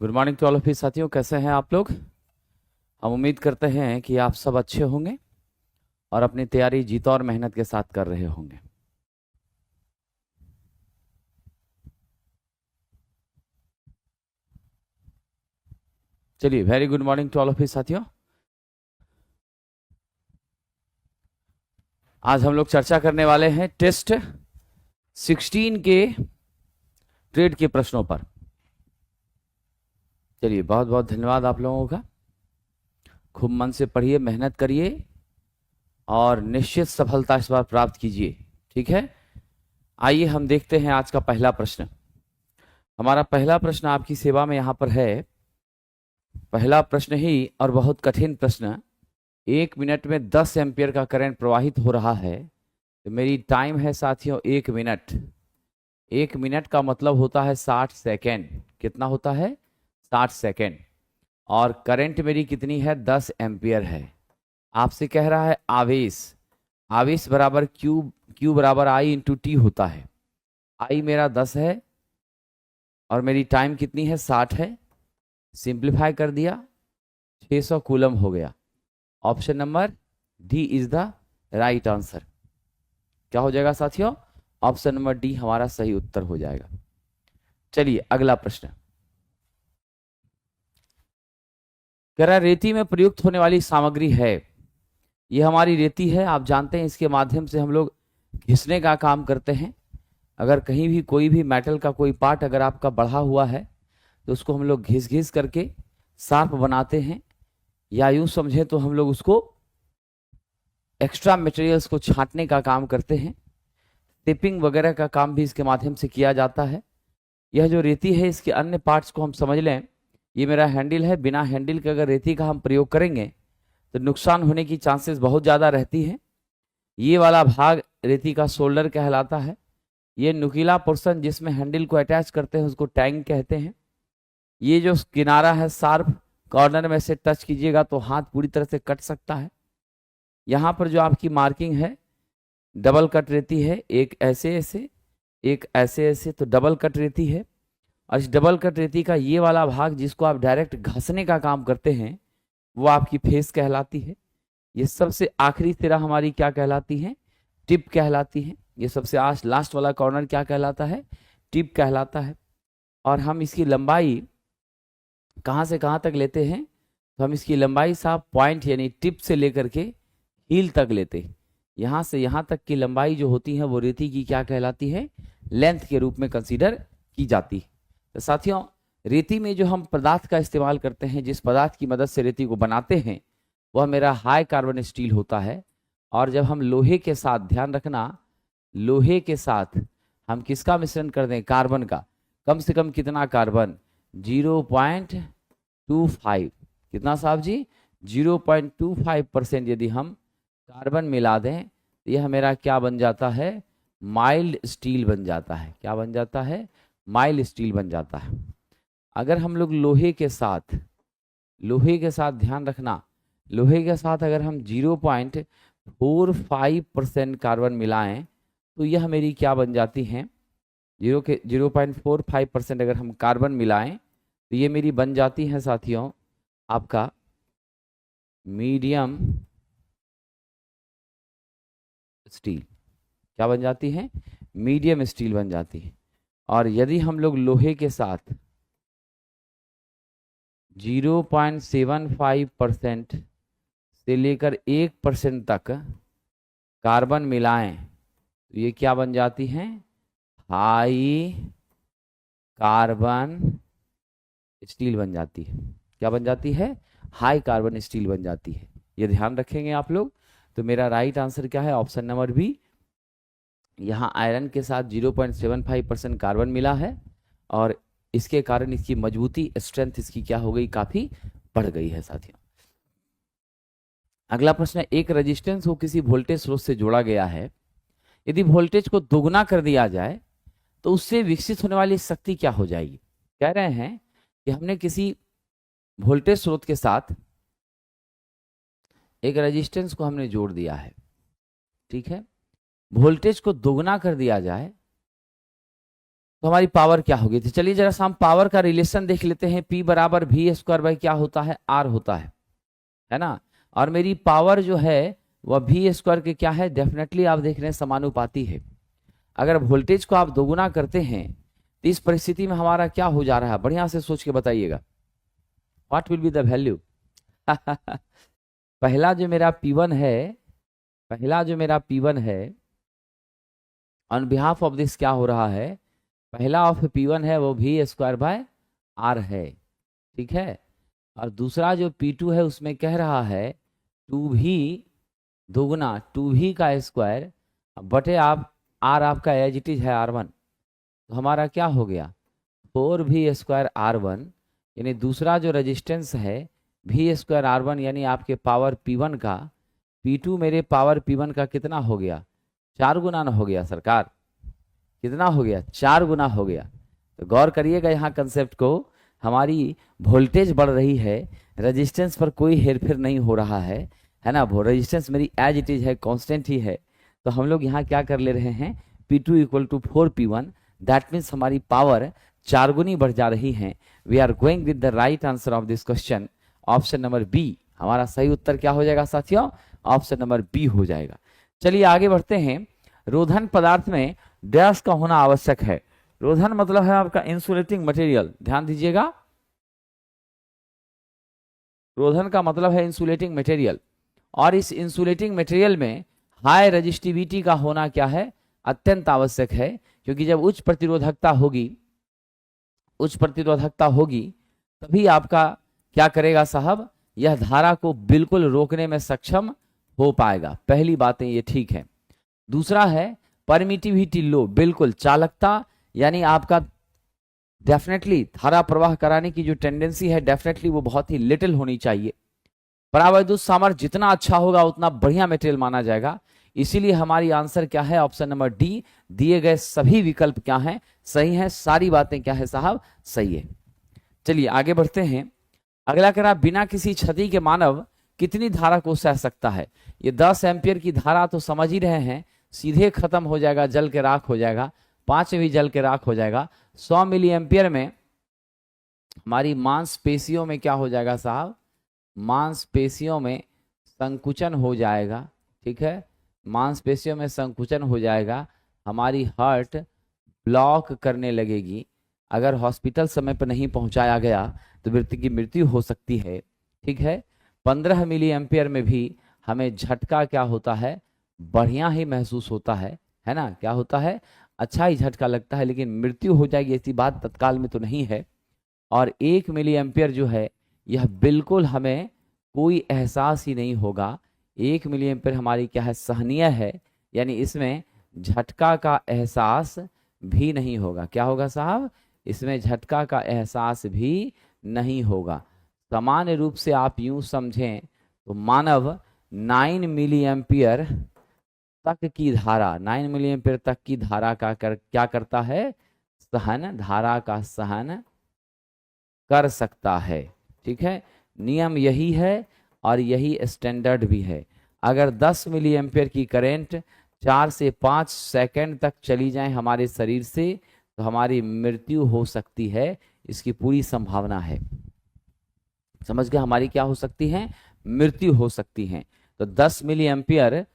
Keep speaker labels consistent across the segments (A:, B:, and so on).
A: Good morning to all of you साथियों, कैसे हैं आप लोग। हम उम्मीद करते हैं कि आप सब अच्छे होंगे और अपनी तैयारी जीत और मेहनत के साथ कर रहे होंगे। चलिए, very good morning to all of you साथियों। आज हम लोग चर्चा करने वाले हैं टेस्ट 16 के ट्रेड के प्रश्नों पर। चलिए, बहुत बहुत धन्यवाद आप लोगों का। खूब मन से पढ़िए, मेहनत करिए और निश्चित सफलता इस बार प्राप्त कीजिए। ठीक है, आइए हम देखते हैं आज का पहला प्रश्न। हमारा पहला प्रश्न आपकी सेवा में यहां पर है। पहला प्रश्न ही और बहुत कठिन प्रश्न। 1 मिनट में 10 एम्पियर का करंट प्रवाहित हो रहा है। तो मेरी टाइम है साथियों 1 मिनट। 1 मिनट का मतलब होता है 60 सेकेंड। कितना होता है? 60 सेकेंड। और करंट मेरी कितनी है? 10 एम्पियर है। आपसे कह रहा है आवेश। आवेश बराबर क्यू बराबर आई इंटू टी होता है। आई मेरा 10 है और मेरी टाइम कितनी है? 60 है। सिंप्लीफाई कर दिया, 600 कूलम हो गया। Option number D is the right answer. क्या हो जाएगा साथियों? ऑप्शन नंबर डी हमारा सही उत्तर हो जाएगा। चलिए अगला प्रश्न। कह रहा रेती में प्रयुक्त होने वाली सामग्री है। ये हमारी रेती है, आप जानते हैं इसके माध्यम से हम लोग घिसने का काम करते हैं। अगर कहीं भी कोई भी मेटल का कोई पार्ट अगर आपका बढ़ा हुआ है तो उसको हम लोग घिस घिस करके शार्प बनाते हैं, या यूं समझे तो हम लोग उसको एक्स्ट्रा मटेरियल्स को छांटने का काम करते हैं। टेपिंग वगैरह का काम भी इसके माध्यम से किया जाता है। यह जो रेती है इसके अन्य पार्ट्स को हम समझ लें। ये मेरा हैंडल है, बिना हैंडल के अगर रेती का हम प्रयोग करेंगे तो नुकसान होने की चांसेस बहुत ज़्यादा रहती है। ये वाला भाग रेती का शोल्डर कहलाता है। ये नुकीला पोर्शन जिसमें हैंडल को अटैच करते हैं उसको टैंग कहते हैं। ये जो किनारा है शार्प कॉर्नर में से टच कीजिएगा तो हाथ पूरी तरह से कट सकता है। यहाँ पर जो आपकी मार्किंग है डबल कट रेती है, एक ऐसे ऐसे एक ऐसे ऐसे, तो डबल कट रेती है। और इस डबल कट रेती का ये वाला भाग जिसको आप डायरेक्ट घसने का काम करते हैं वो आपकी फेस कहलाती है। ये सबसे आखिरी सिरा हमारी क्या कहलाती है? टिप कहलाती है। ये सबसे लास्ट वाला कॉर्नर क्या कहलाता है? टिप कहलाता है। और हम इसकी लंबाई कहाँ से कहाँ तक लेते हैं? तो हम इसकी लंबाई साहब पॉइंट यानी टिप से लेकर के हील तक लेते हैं। यहाँ से यहाँ तक की लंबाई जो होती है वो रेती की क्या कहलाती है? लेंथ के रूप में कंसीडर की जाती है। तो साथियों, रेती में जो हम पदार्थ का इस्तेमाल करते हैं, जिस पदार्थ की मदद से रेती को बनाते हैं, वह मेरा हाई कार्बन स्टील होता है। और जब हम लोहे के साथ, ध्यान रखना, लोहे के साथ हम किसका मिश्रण कर दें? कार्बन का। कम से कम कितना कार्बन? 0.25। कितना साहब जी? 0.25% यदि हम कार्बन मिला दें तो यह मेरा क्या बन जाता है? माइल्ड स्टील बन जाता है। क्या बन जाता है? माइल्ड स्टील बन जाता है। अगर हम लोग लोहे के साथ ध्यान रखना, लोहे के साथ अगर हम 0.45% कार्बन मिलाएं तो यह मेरी क्या बन जाती है? 0.45% अगर हम कार्बन मिलाएं तो ये मेरी बन जाती है साथियों आपका मीडियम स्टील। क्या बन जाती है? मीडियम स्टील बन जाती है। और यदि हम लोग लोहे के साथ 0.75% से लेकर 1% तक कार्बन मिलाएं तो ये क्या बन जाती है? हाई कार्बन स्टील बन जाती है। क्या बन जाती है? हाई कार्बन स्टील बन जाती है। ये ध्यान रखेंगे आप लोग। तो मेरा राइट आंसर क्या है? Option number B. यहाँ आयरन के साथ 0.75% कार्बन मिला है और इसके कारण इसकी मजबूती, स्ट्रेंथ इसकी क्या हो गई? काफी बढ़ गई है साथियों। अगला प्रश्न है, एक रेजिस्टेंस को किसी वोल्टेज स्रोत से जोड़ा गया है। यदि वोल्टेज को दोगुना कर दिया जाए तो उससे विकसित होने वाली शक्ति क्या हो जाएगी? कह रहे हैं कि हमने किसी वोल्टेज स्रोत के साथ एक रेजिस्टेंस को हमने जोड़ दिया है, ठीक है। वोल्टेज को दोगुना कर दिया जाए तो हमारी पावर क्या होगी? तो चलिए जरा सा हम पावर का रिलेशन देख लेते हैं। P बराबर वी स्क्वायर बाई क्या होता है? R होता है ना। और मेरी पावर जो है वह वी स्क्वायर के क्या है? डेफिनेटली आप देख रहे हैं समानुपाती है। अगर वोल्टेज को आप दोगुना करते हैं तो इस परिस्थिति में हमारा क्या हो जा रहा है? बढ़िया से सोच के बताइएगा, what will be the value? पहला जो मेरा P1 है, ऑन बिहाफ ऑफ दिस क्या हो रहा है? पहला ऑफ P1 है वो वी स्क्वायर बाय R है, ठीक है। और दूसरा जो P2 है उसमें कह रहा है 2v दोगुना 2v का स्क्वायर बटे आप R आपका एज इट इज है R1, तो हमारा क्या हो गया? 4v स्क्वायर R1, यानी दूसरा जो रेजिस्टेंस है v स्क्वायर R1 यानी आपके पावर P1 का, P2 मेरे पावर P1 का कितना हो गया? 4 गुना न हो गया सरकार? कितना हो गया? 4 गुना हो गया। तो गौर करिएगा यहाँ कंसेप्ट को, हमारी वोल्टेज बढ़ रही है, रेजिस्टेंस पर कोई हेरफेर नहीं हो रहा है ना। वो रेजिस्टेंस मेरी एज इट इज है, कांस्टेंट ही है। तो हम लोग यहाँ क्या कर ले रहे हैं? P2 equal to 4P1, that means हमारी पावर 4 गुनी बढ़ जा रही है। We are going with the right answer of this question, option number B. हमारा सही उत्तर क्या हो जाएगा साथियों? ऑप्शन नंबर बी हो जाएगा। चलिए आगे बढ़ते हैं। रोधन पदार्थ में डैश का होना आवश्यक है। रोधन मतलब है आपका इंसुलेटिंग मटेरियल, ध्यान दीजिएगा। रोधन का मतलब है इंसुलेटिंग मटेरियल, और इस इंसुलेटिंग मटेरियल में हाई रेजिस्टिविटी का होना क्या है? अत्यंत आवश्यक है, क्योंकि जब उच्च प्रतिरोधकता होगी तभी आपका क्या करेगा साहब? यह धारा को बिल्कुल रोकने में सक्षम हो पाएगा। पहली बातें ये ठीक है। दूसरा है परमिटिविटी लो, बिल्कुल चालकता, यानी आपका डेफिनेटली धारा प्रवाह कराने की जो टेंडेंसी है डेफिनेटली वो बहुत ही लिटिल होनी चाहिए। परावैद्युत सामर्थ्य जितना अच्छा होगा उतना बढ़िया मटेरियल माना जाएगा। इसीलिए हमारी आंसर क्या है? Option number D. दिए गए सभी विकल्प क्या हैं? सही हैं। सारी बातें क्या है साहब? सही है। चलिए आगे बढ़ते हैं। अगला कह रहा, बिना किसी क्षति के मानव कितनी धारा को सह सकता है? ये 10 एम्पियर की धारा तो समझ ही रहे हैं, सीधे खत्म हो जाएगा, जल के राख हो जाएगा। 5 में भी जल के राख हो जाएगा। 100 मिली एम्पियर में हमारी मांसपेशियों में क्या हो जाएगा साहब? मांसपेशियों में संकुचन हो जाएगा, ठीक है। मांसपेशियों में संकुचन हो जाएगा, हमारी हार्ट ब्लॉक करने लगेगी। अगर हॉस्पिटल समय पर नहीं पहुंचाया गया तो व्यक्ति की मृत्यु हो सकती है, ठीक है। 15 मिली एम्पियर में भी हमें झटका क्या होता है? बढ़िया ही महसूस होता है ना। क्या होता है? अच्छा ही झटका लगता है, लेकिन मृत्यु हो जाएगी ऐसी बात तत्काल में तो नहीं है। और 1 मिली एम्पियर जो है यह बिल्कुल हमें कोई एहसास ही नहीं होगा। 1 मिली एम्पियर हमारी क्या है? सहनीय है, यानी इसमें झटका का एहसास भी नहीं होगा। क्या होगा साहब? इसमें झटका का एहसास भी नहीं होगा। सामान्य रूप से आप यूं समझें तो मानव 9 मिली एम्पियर तक की धारा, 9 मिली एम्पियर तक की धारा का क्या करता है? सहन, धारा का सहन कर सकता है, ठीक है। नियम यही है और यही स्टैंडर्ड भी है। अगर 10 मिली एम्पियर की करंट 4 से 5 सेकंड तक चली जाए हमारे शरीर से तो हमारी मृत्यु हो सकती है, इसकी पूरी संभावना है। समझ गए? हमारी क्या हो सकती है? मृत्यु हो सकती है। तो 10 मिली एम्पियर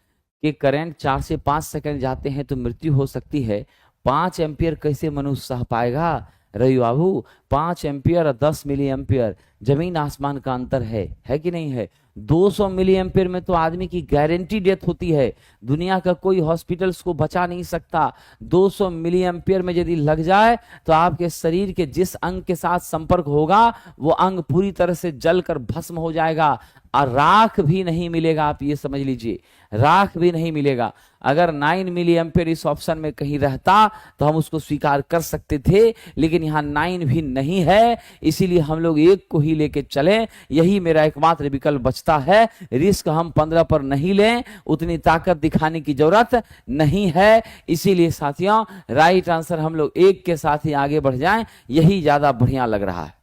A: के करंट 4 से 5 सेकंड जाते हैं तो मृत्यु हो सकती है। 5 एम्पियर कैसे मनुष्य सह पाएगा रवि बाबू? 5 एम्पियर और 10 मिली एम्पियर जमीन आसमान का अंतर है कि नहीं है? 200 मिली एम्पियर में तो आदमी की गारंटी डेथ होती है, दुनिया का कोई हॉस्पिटल्स को बचा नहीं सकता। 200 मिली एम्पियर में यदि लग जाए तो आपके शरीर के जिस अंग के साथ संपर्क होगा वो अंग पूरी तरह से जलकर भस्म हो जाएगा और राख भी नहीं मिलेगा। आप ये समझ लीजिए, राख भी नहीं मिलेगा। अगर 9 मिली एम्पियर इस ऑप्शन में कहीं रहता तो हम उसको स्वीकार कर सकते थे, लेकिन यहाँ 9 भी नहीं है, इसीलिए हम लोग 1 को ही लेके चले। यही मेरा एकमात्र विकल्प बचता है। रिस्क हम 15 पर नहीं लें, उतनी ताकत दिखाने की जरूरत नहीं है। इसीलिए साथियों राइट आंसर हम लोग 1 के साथ ही आगे बढ़ जाएं, यही ज्यादा बढ़िया लग रहा है।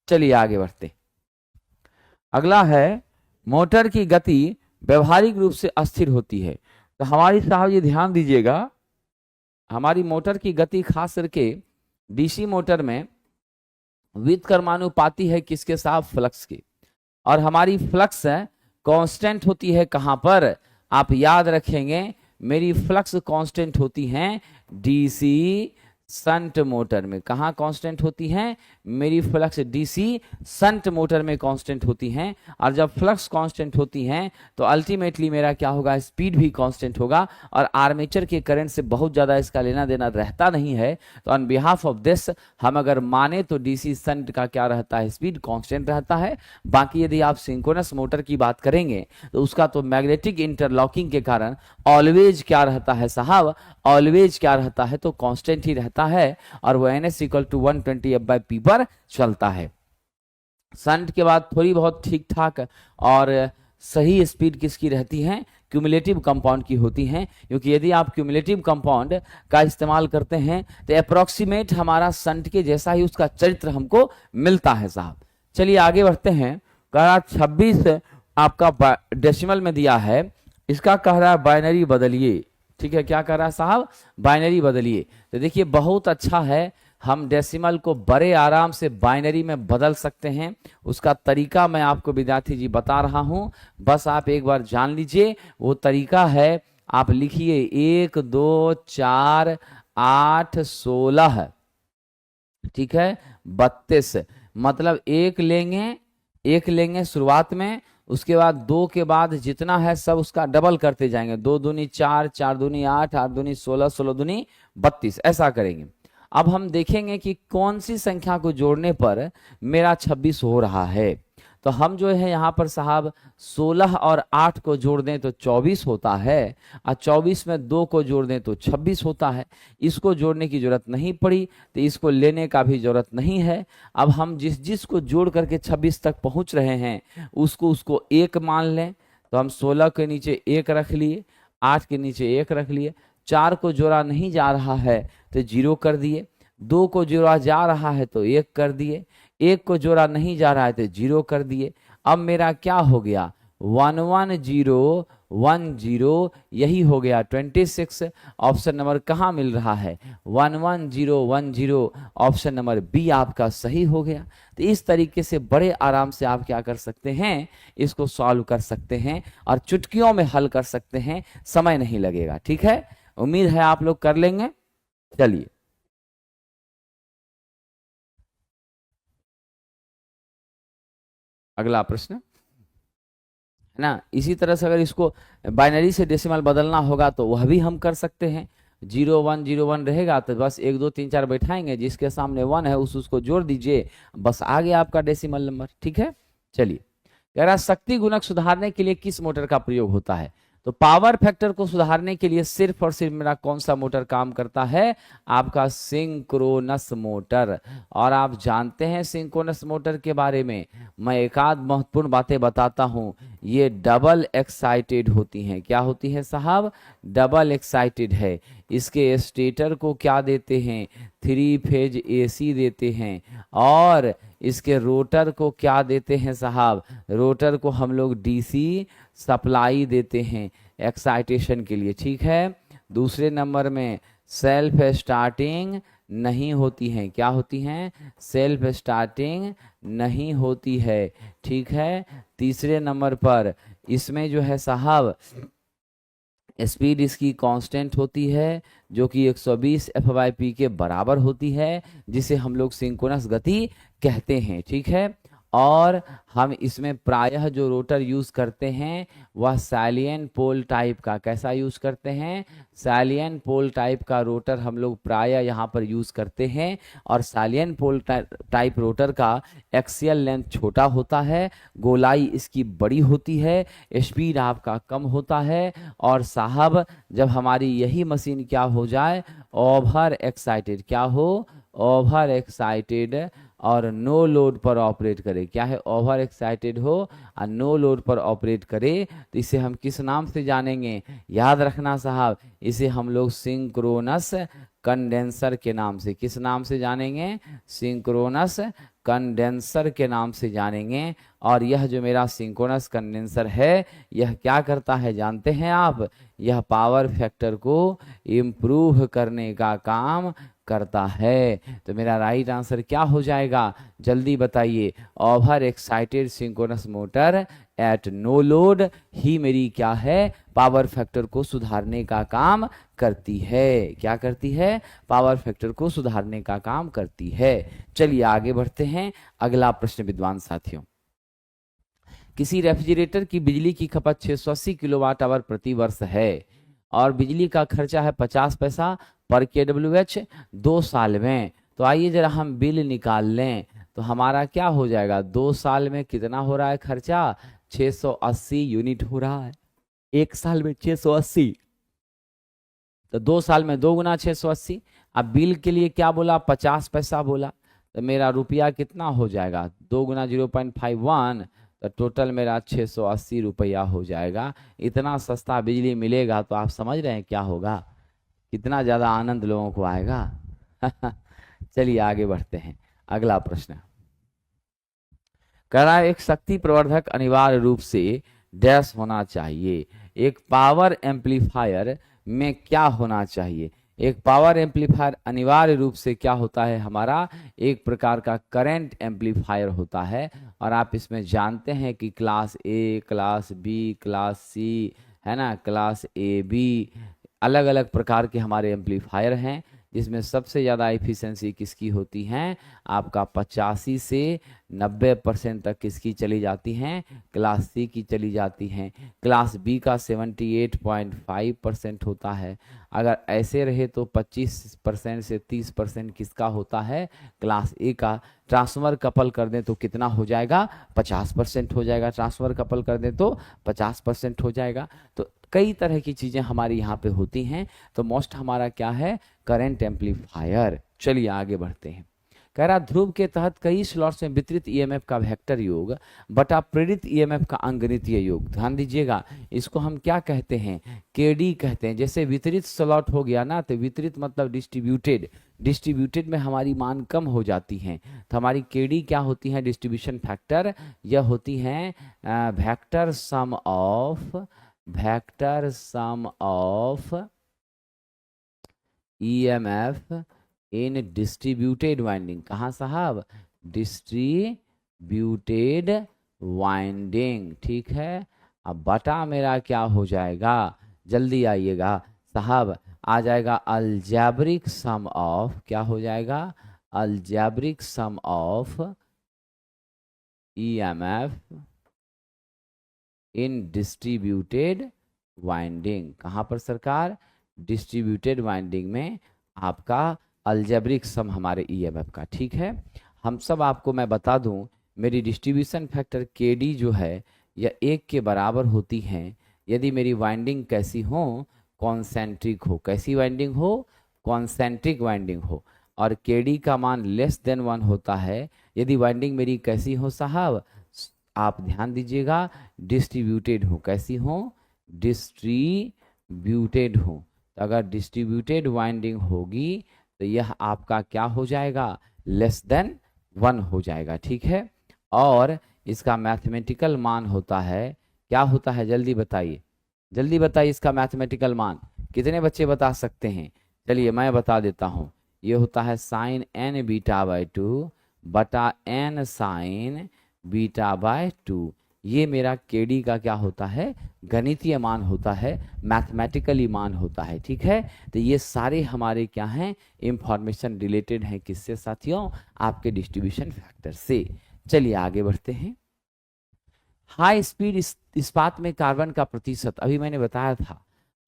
A: चलिए आगे बढ़ते। अगला है, मोटर की गति व्यवहारिक रूप से अस्थिर होती है। तो हमारी साहब ये ध्यान दीजिएगा, हमारी मोटर की गति खास करके डीसी मोटर में व्युत्क्रमानुपाती है किसके साथ, फ्लक्स की। और हमारी फ्लक्स कांस्टेंट होती है कहां पर, आप याद रखेंगे मेरी फ्लक्स कांस्टेंट होती है डीसी संट मोटर में। कहाँ कांस्टेंट होती हैं, मेरी फ्लक्स डीसी संट मोटर में कांस्टेंट होती हैं। और जब फ्लक्स कांस्टेंट होती हैं तो अल्टीमेटली मेरा क्या होगा, स्पीड भी कांस्टेंट होगा। और आर्मेचर के करंट से बहुत ज़्यादा इसका लेना देना रहता नहीं है। तो ऑन बिहाफ ऑफ दिस हम अगर माने तो डीसी संट का क्या रहता है, स्पीड कांस्टेंट रहता है। बाकी यदि आप सिंक्रोनस मोटर की बात करेंगे तो उसका तो मैग्नेटिक इंटरलॉकिंग के कारण ऑलवेज क्या रहता है साहब, ऑलवेज क्या रहता है, तो कांस्टेंट ही रहता है। और वो NS इक्वल टू 120 F/P पर चलता है। संट के बाद थोड़ी बहुत ठीक ठाक और सही स्पीड किसकी रहती है, क्यूमुलेटिव कंपाउंड की होती हैं। क्योंकि यदि आप क्यूमुलेटिव कंपाउंड का इस्तेमाल करते हैं तो अप्रोक्सीमेट हमारा संट के जैसा ही उसका चरित्र हमको मिलता है साहब। चलिए आगे बढ़ते हैं। कह रहा 26 आपका डेसिमल में दिया है, इसका कह रहा है बाइनरी बदलिए। ठीक है, क्या कह रहा है साहब, बाइनरी बदलिए। तो देखिए बहुत अच्छा है, हम डेसिमल को बड़े आराम से बाइनरी में बदल सकते हैं। उसका तरीका मैं आपको विद्यार्थी जी बता रहा हूं, बस आप एक बार जान लीजिए। वो तरीका है, आप लिखिए 1 2 4 8 16, ठीक है, 32। मतलब एक लेंगे शुरुआत में, उसके बाद 2 के बाद जितना है सब उसका डबल करते जाएंगे। 2 दूनी 4, 4 दूनी 8, 8 दूनी 16, 16 दूनी 32, ऐसा करेंगे। अब हम देखेंगे कि कौन सी संख्या को जोड़ने पर मेरा 26 हो रहा है। तो हम जो है यहाँ पर साहब 16 और 8 को जोड़ दें तो 24 होता है, और 24 में 2 को जोड़ दें तो 26 होता है। इसको जोड़ने की जरूरत नहीं पड़ी, तो इसको लेने का भी जरूरत नहीं है। अब हम जिस को जोड़ करके 26 तक पहुँच रहे हैं उसको 1 मान लें। तो हम 16 के नीचे 1 रख लिए, 8 के नीचे 1 रख लिए, 4 को जोड़ा नहीं जा रहा है तो 0 कर दिए, 2 को जोड़ा जा रहा है तो 1 कर दिए, 1 को जोड़ा नहीं जा रहा है तो 0 कर दिए। अब मेरा क्या हो गया, 11010, यही हो गया 26। ऑप्शन नंबर कहाँ मिल रहा है, 11010, ऑप्शन नंबर बी आपका सही हो गया। तो इस तरीके से बड़े आराम से आप क्या कर सकते हैं, इसको सॉल्व कर सकते हैं और चुटकियों में हल कर सकते हैं, समय नहीं लगेगा। ठीक है, उम्मीद है आप लोग कर लेंगे। चलिए अगला प्रश्न है ना। इसी तरह से अगर इसको बाइनरी से डेसिमल बदलना होगा तो वह भी हम कर सकते हैं। 0101 रहेगा तो बस 1 2 3 4 बैठाएंगे, जिसके सामने 1 है उसको जोड़ दीजिए, बस आ गया आपका डेसिमल नंबर। ठीक है, चलिए कह रहा शक्ति गुणक सुधारने के लिए किस मोटर का प्रयोग होता है। तो पावर फैक्टर को सुधारने के लिए सिर्फ और सिर्फ मेरा कौन सा मोटर काम करता है, आपका सिंक्रोनस मोटर। और आप जानते हैं सिंक्रोनस मोटर के बारे में मैं एक आध महत्वपूर्ण बातें बताता हूं। ये डबल एक्साइटेड होती हैं। क्या होती है साहब, डबल एक्साइटेड है। इसके स्टेटर को क्या देते हैं, 3 फेज AC देते हैं। और इसके रोटर को क्या देते हैं साहब, रोटर को हम लोग DC सप्लाई देते हैं एक्साइटेशन के लिए। ठीक है, दूसरे नंबर में सेल्फ स्टार्टिंग नहीं होती हैं। क्या होती हैं, सेल्फ स्टार्टिंग नहीं होती है। ठीक है, तीसरे नंबर पर इसमें जो है साहब स्पीड इसकी कांस्टेंट होती है, जो कि 120 F/P के बराबर होती है, जिसे हम लोग सिंक्रोनस गति कहते हैं। ठीक है, और हम इसमें प्रायः जो रोटर यूज करते हैं वह सैलियन पोल टाइप का, कैसा यूज करते हैं, सैलियन पोल टाइप का रोटर हम लोग प्रायः यहाँ पर यूज करते हैं। और सैलियन पोल टाइप रोटर का एक्सियल लेंथ छोटा होता है, गोलाई इसकी बड़ी होती है, स्पीड आपका कम होता है। और साहब जब हमारी यही मशीन क्या हो जाए, ओवर एक्साइटेड, क्या हो, ओवर एक्साइटेड, और नो लोड पर ऑपरेट करे, क्या है, ओवर एक्साइटेड हो और नो लोड पर ऑपरेट करे, तो इसे हम किस नाम से जानेंगे, याद रखना साहब, इसे हम लोग सिंक्रोनस कंडेंसर के नाम से, किस नाम से जानेंगे, सिंक्रोनस कंडेंसर के नाम से जानेंगे। और यह जो मेरा सिंक्रोनस कंडेंसर है यह क्या करता है जानते हैं आप, यह पावर फैक्टर को इम्प्रूव करने का काम करता है। तो मेरा राइट आंसर क्या हो जाएगा, जल्दी बताइए, over excited synchronous motor at no load ही मेरी क्या है, पावर फैक्टर को सुधारने का काम करती है। क्या करती है, पावर फैक्टर को सुधारने का काम करती है। चलिए आगे बढ़ते हैं, अगला प्रश्न विद्वान साथियों, किसी रेफ्रिजरेटर की बिजली की खपत 680 किलोवाट आवर प्रति वर्ष है और बिजली का खर्चा है 50 पैसा पर kWh 2 साल में। तो आइए जरा हम बिल निकाल लें, तो हमारा क्या हो जाएगा, 2 साल में कितना हो रहा है खर्चा, 680 यूनिट हो रहा है, 1 साल में 680, तो 2 साल में 2 गुना 680। अब बिल के लिए क्या बोला, 50 पैसा बोला, तो मेरा रुपया कितना हो जाएगा, 2 गुना 0.51, तो टोटल मेरा 680 रुपया हो जाएगा। इतना सस्ता बिजली मिलेगा तो आप समझ रहे हैं क्या होगा, कितना ज़्यादा आनंद लोगों को आएगा। चलिए आगे बढ़ते हैं, अगला प्रश्न कह रहा है एक शक्ति प्रवर्धक अनिवार्य रूप से डैश होना चाहिए, एक पावर एम्पलीफायर में क्या होना चाहिए। एक पावर एम्पलीफायर अनिवार्य रूप से क्या होता है, हमारा एक प्रकार का करंट एम्पलीफायर होता है। और आप इसमें जानते हैं कि class A, class B, class C, है ना, क्लास ए बी, अलग अलग प्रकार के हमारे एम्पलीफायर हैं, जिसमें सबसे ज़्यादा एफिशिएंसी किसकी होती है, आपका 85 से 90% तक किसकी चली जाती हैं, क्लास सी की चली जाती हैं। क्लास बी का 78.5% होता है। अगर ऐसे रहे तो 25% से 30% किसका होता है, क्लास ए का। ट्रांसफर कपल कर दें तो कितना हो जाएगा, 50% हो जाएगा, ट्रांसफर कपल कर दें तो 50% हो जाएगा। तो कई तरह की चीज़ें हमारी यहाँ पे होती हैं। तो मोस्ट हमारा क्या है, करंट एम्पलीफायर। चलिए आगे बढ़ते हैं, कह रहा ध्रुव के तहत कई स्लॉट्स में वितरित ईएमएफ का वेक्टर योग बटा प्रेरित ईएमएफ का अंगगणितीय योग। ध्यान दीजिएगा, इसको हम क्या कहते हैं, केडी कहते हैं। जैसे वितरित स्लॉट हो गया ना, तो वितरित मतलब डिस्ट्रीब्यूटेड, डिस्ट्रीब्यूटेड में हमारी मान कम हो जाती हैं, तो हमारी केडी क्या होती है, डिस्ट्रीब्यूशन फैक्टर। यह होती हैं vector sum of EMF in distributed winding. कहाँ साहब, डिस्ट्रीब्यूटेड वाइंडिंग, ठीक है। अब बटा मेरा क्या हो जाएगा, जल्दी आइएगा साहब, आ जाएगा अलजेब्रिक सम ऑफ, क्या हो जाएगा, algebraic sum of EMF in distributed winding. कहाँ पर सरकार, डिस्ट्रीब्यूटेड वाइंडिंग में आपका अलजेब्रिक सम हमारे ईएमएफ का, ठीक है। हम सब आपको मैं बता दूं, मेरी डिस्ट्रीब्यूशन फैक्टर केडी जो है यह 1 के बराबर होती हैं यदि मेरी वाइंडिंग कैसी हो, कॉन्सेंट्रिक हो। कैसी वाइंडिंग हो, कॉन्सेंट्रिक वाइंडिंग हो। और केडी का मान लेस देन 1 होता है यदि वाइंडिंग मेरी कैसी हो साहब, आप ध्यान दीजिएगा, डिस्ट्रीब्यूटेड हो। कैसी हो, डिस्ट्रीब्यूटेड हो। तो अगर डिस्ट्रीब्यूटेड वाइंडिंग होगी तो यह आपका क्या हो जाएगा, लेस देन 1 हो जाएगा, ठीक है। और इसका मैथमेटिकल मान होता है, क्या होता है, जल्दी बताइए, जल्दी बताइए, इसका मैथमेटिकल मान कितने बच्चे बता सकते हैं। चलिए मैं बता देता हूँ, ये होता है साइन एन बीटा बाय 2 बटा एन साइन बीटा बाय 2। ये मेरा केडी का क्या होता है, गणितीय मान होता है, मैथमेटिकली मान होता है, ठीक है। तो ये सारे हमारे क्या हैं, इंफॉर्मेशन रिलेटेड हैं किससे साथियों, आपके डिस्ट्रीब्यूशन फैक्टर से। चलिए आगे बढ़ते हैं, हाई स्पीड इस्पात में कार्बन का प्रतिशत, अभी मैंने बताया था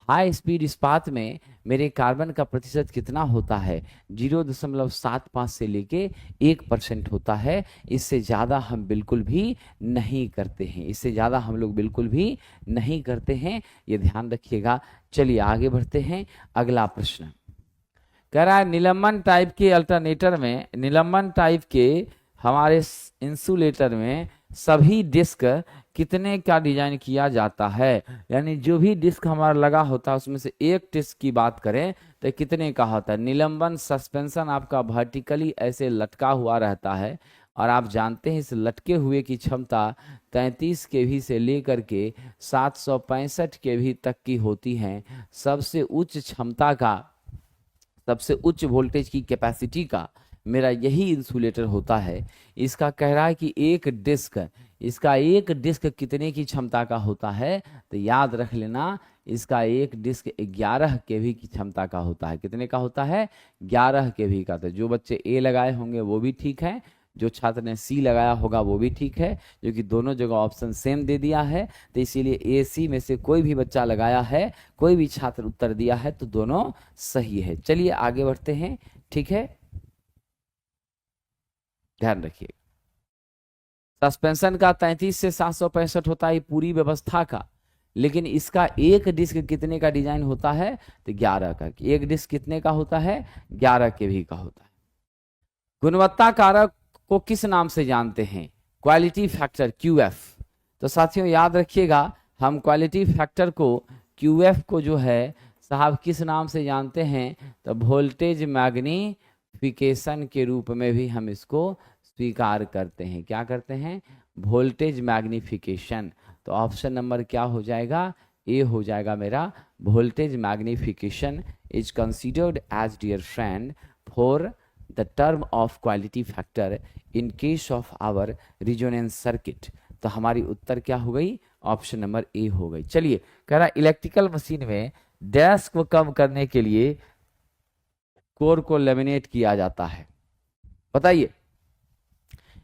A: हाई स्पीड इस्पात में मेरे कार्बन का प्रतिशत कितना होता है, 0.75 से लेके 1% होता है। इससे ज़्यादा हम बिल्कुल भी नहीं करते हैं, इससे ज़्यादा हम लोग बिल्कुल भी नहीं करते हैं, ये ध्यान रखिएगा। चलिए आगे बढ़ते हैं, अगला प्रश्न कह रहा है निलंबन टाइप के अल्टरनेटर में, निलंबन टाइप के हमारे इंसुलेटर में सभी डिस्क कितने का डिजाइन किया जाता है, यानी जो भी डिस्क हमारा लगा होता है उसमें से एक डिस्क की बात करें तो कितने का होता है। निलंबन सस्पेंशन आपका वर्टिकली ऐसे लटका हुआ रहता है और आप जानते हैं इस लटके हुए की क्षमता 33 केवी से लेकर के 765 केवी तक की होती है। सबसे उच्च क्षमता का, सबसे उच्च वोल्टेज की कैपेसिटी का मेरा यही इंसुलेटर होता है। इसका कह रहा है कि इसका एक डिस्क कितने की क्षमता का होता है, तो याद रख लेना इसका एक डिस्क 11 केवी की क्षमता का होता है। कितने का होता है? 11 केवी का। तो जो बच्चे ए लगाए होंगे वो भी ठीक है, जो छात्र ने सी लगाया होगा वो भी ठीक है, जो कि दोनों जगह ऑप्शन सेम दे दिया है। तो इसीलिए ए सी में से कोई भी बच्चा लगाया है, कोई भी छात्र उत्तर दिया है तो दोनों सही है। चलिए आगे बढ़ते हैं, ठीक है, ध्यान रखिए। सस्पेंशन का 33 से 765 होता है पूरी व्यवस्था का, लेकिन इसका एक डिस्क कितने का डिजाइन होता है, तो 11 का। एक डिस्क कितने का होता है? 11 केवी का होता है। गुणवत्ता कारक को किस नाम से जानते हैं? Quality factor, QF। तो साथियों याद रखिएगा, हम क्वालिटी फैक्टर को, QF को जो है साहब किस नाम से जानते हैं, तो वोल्टेज मैग्निफिकेशन के रूप में भी हम इसको स्वीकार करते हैं। क्या करते हैं? Voltage magnification. तो ऑप्शन नंबर क्या हो जाएगा? ए हो जाएगा मेरा। Voltage magnification is considered as, dear friend, for the term of quality factor in case of our resonance circuit। तो हमारी उत्तर क्या हो गई? ऑप्शन नंबर ए हो गई। चलिए, कह रहा इलेक्ट्रिकल मशीन में डैश को कम करने के लिए कोर को लेमिनेट किया जाता है। बताइए,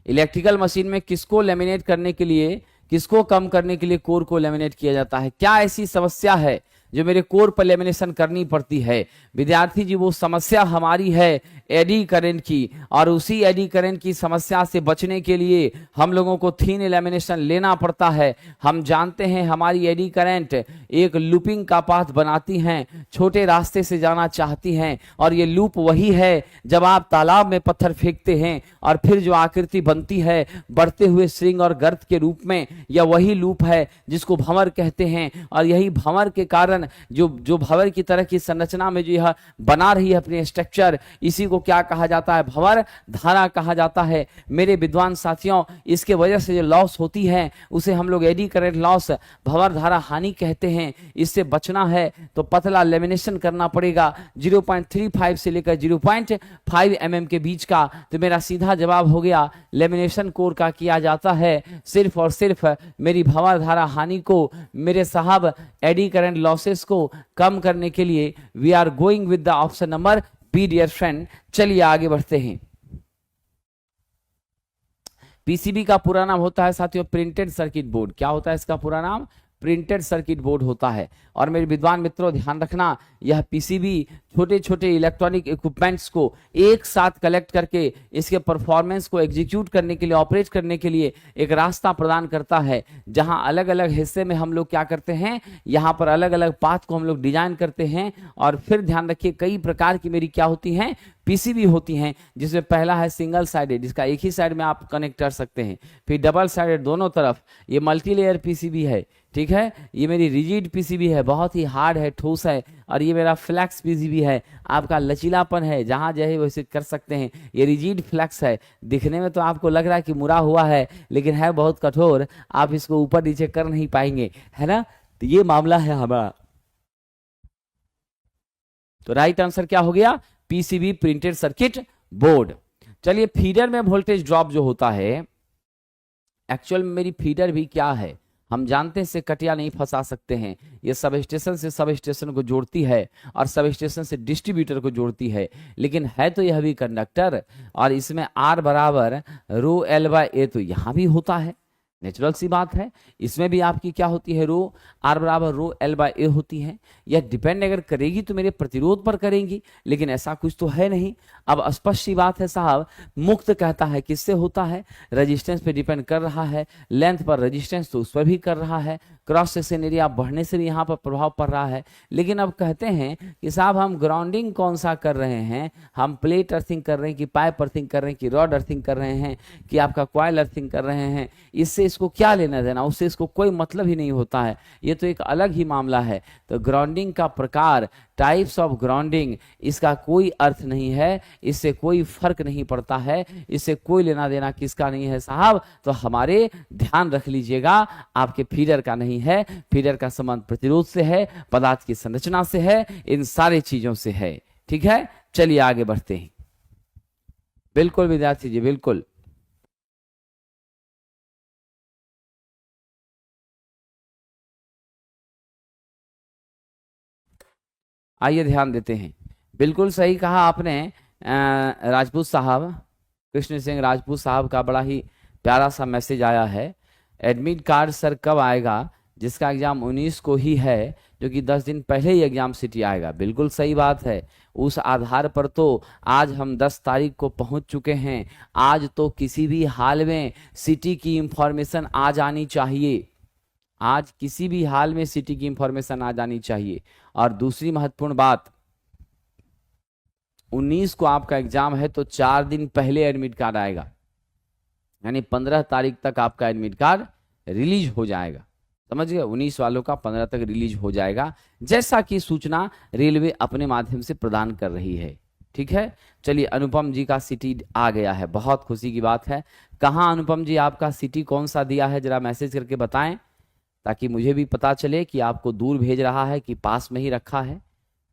A: इलेक्ट्रिकल मशीन में किसको लेमिनेट करने के लिए, किसको कम करने के लिए कोर को लेमिनेट किया जाता है? क्या ऐसी समस्या है जो मेरे कोर पर लेमिनेशन करनी पड़ती है? विद्यार्थी जी, वो समस्या हमारी है एडी करंट की, और उसी एडी करंट की समस्या से बचने के लिए हम लोगों को थीन लेमिनेशन लेना पड़ता है। हम जानते हैं हमारी एडी करंट एक लूपिंग का पाथ बनाती हैं, छोटे रास्ते से जाना चाहती हैं, और ये लूप वही है जब आप तालाब में पत्थर फेंकते हैं और फिर जो आकृति बनती है बढ़ते हुए श्रृंग और गर्त के रूप में, यह वही लूप है जिसको भंवर कहते हैं। और यही भंवर के कारण जो भंवर की तरह की संरचना में जो यह बना रही है अपने स्ट्रक्चर, इसी को क्या कहा जाता है? भंवर धारा कहा जाता है। मेरे विद्वान साथियों, इसके वजह से जो लॉस होती है उसे हम लोग एडी करंट लॉस, भंवर धारा हानि कहते हैं। इससे बचना है तो पतला लेमिनेशन करना पड़ेगा, 0.35 से लेकर 0.5 mm के बीच का। तो मेरा सीधा जवाब हो गया, लेमिनेशन कोर का किया जाता है सिर्फ और सिर्फ मेरी भंवर धारा हानि को, मेरे साहब एडी करंट लॉसेस को कम करने के लिए। We are going with the option number B, dear friend. चलिए आगे बढ़ते हैं। पीसीबी का पूरा नाम होता है साथियों प्रिंटेड सर्किट बोर्ड। क्या होता है इसका पूरा नाम? प्रिंटेड सर्किट बोर्ड होता है। और मेरे विद्वान मित्रों ध्यान रखना, यह पीसीबी छोटे छोटे इलेक्ट्रॉनिक इक्विपमेंट्स को एक साथ कलेक्ट करके इसके परफॉर्मेंस को एग्जीक्यूट करने के लिए, ऑपरेट करने के लिए एक रास्ता प्रदान करता है, जहां अलग अलग हिस्से में हम लोग क्या करते हैं, यहां पर अलग अलग पाथ को हम लोग डिजाइन करते हैं। और फिर ध्यान रखिए, कई प्रकार की मेरी क्या होती हैं? पीसीबी होती हैं, जिसमें पहला है सिंगल साइडेड, जिसका एक ही साइड में आप कनेक्ट कर सकते हैं। फिर डबल साइडेड दोनों तरफ, ये मल्टी लेयर पीसीबी है, ठीक है। ये मेरी रिजिड पीसीबी है, बहुत ही हार्ड है, ठोस है। और ये मेरा फ्लैक्स पीसीबी है, आपका लचीलापन है, जहां चाहे वैसे कर सकते हैं। ये रिजिड फ्लैक्स है, दिखने में तो आपको लग रहा है कि मुड़ा हुआ है, लेकिन है बहुत कठोर, आप इसको ऊपर नीचे कर नहीं पाएंगे, है ना। तो ये मामला है हमारा। तो राइट आंसर क्या हो गया? PCB printed circuit board. चलिए, फीडर में वोल्टेज ड्रॉप जो होता है, एक्चुअल में मेरी फीडर भी क्या है हम जानते हैं, इससे कटिया नहीं फंसा सकते हैं। ये सब स्टेशन से सब स्टेशन को जोड़ती है और सब स्टेशन से डिस्ट्रीब्यूटर को जोड़ती है, लेकिन है तो यह भी कंडक्टर। और इसमें R बराबर रो L बाय A तो यहां भी होता है, नेचुरल सी बात है। इसमें भी आपकी क्या होती है? रो R बराबर रो L बाय A होती है। यह डिपेंड अगर करेगी तो मेरे प्रतिरोध पर करेंगी, लेकिन ऐसा कुछ तो है नहीं। अब स्पष्ट सी बात है साहब, मुक्त कहता है किससे होता है? रेजिस्टेंस पे डिपेंड कर रहा है, लेंथ पर रेजिस्टेंस तो उस पर भी कर रहा है। क्रॉस सेक्शन एरिया बढ़ने से भी यहाँ पर प्रभाव पड़ रहा है। लेकिन अब कहते हैं कि साहब हम ग्राउंडिंग कौन सा कर रहे हैं, हम प्लेट अर्थिंग कर रहे हैं कि पाइप अर्थिंग कर रहे हैं कि रॉड अर्थिंग कर रहे हैं कि आपका कॉइल अर्थिंग कर रहे हैं, इससे इसको क्या लेना देना, उससे इसको कोई मतलब ही नहीं होता है, ये तो एक अलग ही मामला है। तो ग्राउंडिंग का प्रकार, टाइप्स ऑफ ग्राउंडिंग, इसका कोई अर्थ नहीं है, इससे कोई फर्क नहीं पड़ता है, इससे कोई लेना देना किसका नहीं है साहब। तो हमारे ध्यान रख लीजिएगा, आपके फीडर का नहीं है, फीडर का संबंध प्रतिरोध से है, पदार्थ की संरचना से है, इन सारी चीजों से है। ठीक है, चलिए आगे बढ़ते हैं। बिल्कुल विद्यार्थी जी, बिल्कुल। आइए ध्यान देते हैं। बिल्कुल सही कहा आपने राजपूत साहब, कृष्ण सिंह राजपूत साहब का बड़ा ही प्यारा सा मैसेज आया है। एडमिट कार्ड सर कब आएगा, जिसका एग्जाम 19 को ही है, जो कि 10 दिन पहले ही एग्जाम सिटी आएगा। बिल्कुल सही बात है। उस आधार पर तो आज हम 10 तारीख को पहुंच चुके हैं। आज तो किसी भी हाल में सिटी की इंफॉर्मेशन आ जानी चाहिए, आज किसी भी हाल में सिटी की इंफॉर्मेशन आ जानी चाहिए। और दूसरी महत्वपूर्ण बात, 19 को आपका एग्जाम है तो 4 दिन पहले एडमिट कार्ड आएगा, यानी 15 तारीख तक आपका एडमिट कार्ड रिलीज हो जाएगा। समझ गए, 19 वालों का 15 तक रिलीज हो जाएगा, जैसा कि सूचना रेलवे अपने माध्यम से प्रदान कर रही है। ठीक है, चलिए अनुपम जी का सिटी आ गया है, बहुत खुशी की बात है। कहाँ अनुपम जी आपका सिटी कौन सा दिया है, जरा मैसेज करके बताएं, ताकि मुझे भी पता चले कि आपको दूर भेज रहा है कि पास में ही रखा है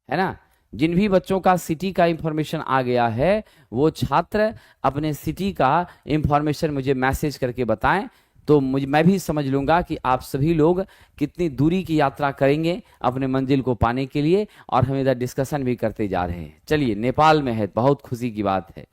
A: ना। जिन भी बच्चों का सिटी का इंफॉर्मेशन आ गया है, वो छात्र अपने सिटी का इंफॉर्मेशन मुझे मैसेज करके बताएं, तो मैं भी समझ लूंगा कि आप सभी लोग कितनी दूरी की यात्रा करेंगे अपने मंजिल को पाने के लिए। और हम इधर डिस्कशन भी करते जा रहे हैं। चलिए, नेपाल में है, बहुत खुशी की बात है।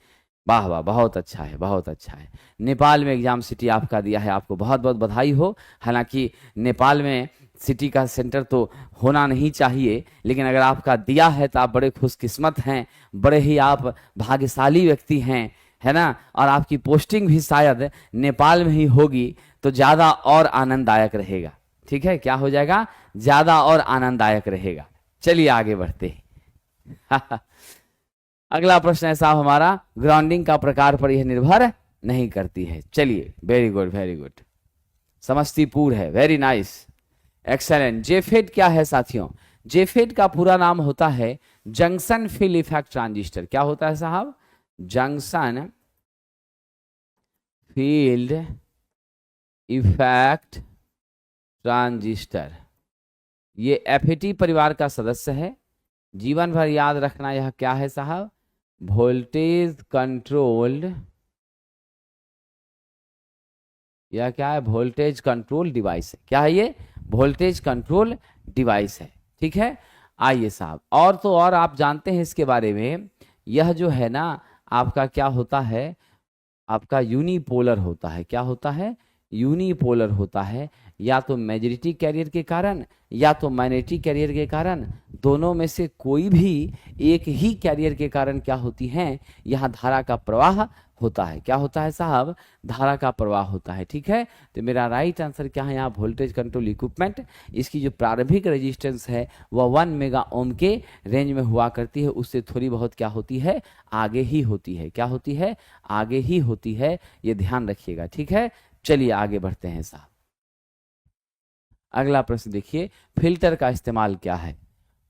A: वाह वाह, बहुत अच्छा है, बहुत अच्छा है। नेपाल में एग्जाम सिटी आपका दिया है, आपको बहुत बहुत बधाई हो। हालांकि नेपाल में सिटी का सेंटर तो होना नहीं चाहिए, लेकिन अगर आपका दिया है तो आप बड़े खुशकिस्मत हैं, बड़े ही आप भाग्यशाली व्यक्ति हैं, है ना। और आपकी पोस्टिंग भी शायद नेपाल में ही होगी, तो ज़्यादा और आनंददायक रहेगा। ठीक है, क्या हो जाएगा, ज़्यादा और आनंददायक रहेगा। चलिए आगे बढ़ते हैं। अगला प्रश्न है साहब हमारा, ग्राउंडिंग का प्रकार पर यह निर्भर नहीं करती है। चलिए, very good very good, Samastipur है, वेरी नाइस, एक्सेलेंट। जेफेट क्या है साथियों, जेफेट का पूरा नाम होता है जंक्शन फिल इफेक्ट ट्रांजिस्टर। क्या होता है साहब, जंक्शन फील्ड इफेक्ट ट्रांजिस्टर। ये एफईटी परिवार का सदस्य है। जीवन भर याद रखना, यह क्या है साहब, वोल्टेज कंट्रोल्ड, यह क्या है, वोल्टेज कंट्रोल डिवाइस है। क्या है ये, वोल्टेज कंट्रोल डिवाइस है। ठीक है, आइए साहब, और तो और आप जानते हैं इसके बारे में, यह जो है ना आपका क्या होता है, आपका यूनिपोलर होता है। क्या होता है, यूनिपोलर होता है, या तो मेजॉरिटी कैरियर के कारण या तो माइनॉरिटी कैरियर के कारण, दोनों में से कोई भी एक ही कैरियर के कारण क्या होती हैं, यहाँ धारा का प्रवाह होता है। क्या होता है साहब, धारा का प्रवाह होता है। ठीक है, तो मेरा राइट आंसर क्या है यहाँ, वोल्टेज कंट्रोल इक्विपमेंट। इसकी जो प्रारंभिक रेजिस्टेंस है वह 1 मेगा ओम के रेंज में हुआ करती है, उससे थोड़ी बहुत क्या होती है, आगे ही होती है। क्या होती है, आगे ही होती है, ये ध्यान रखिएगा। ठीक है, चलिए आगे बढ़ते हैं साहब। अगला प्रश्न देखिए, फिल्टर का इस्तेमाल क्या है।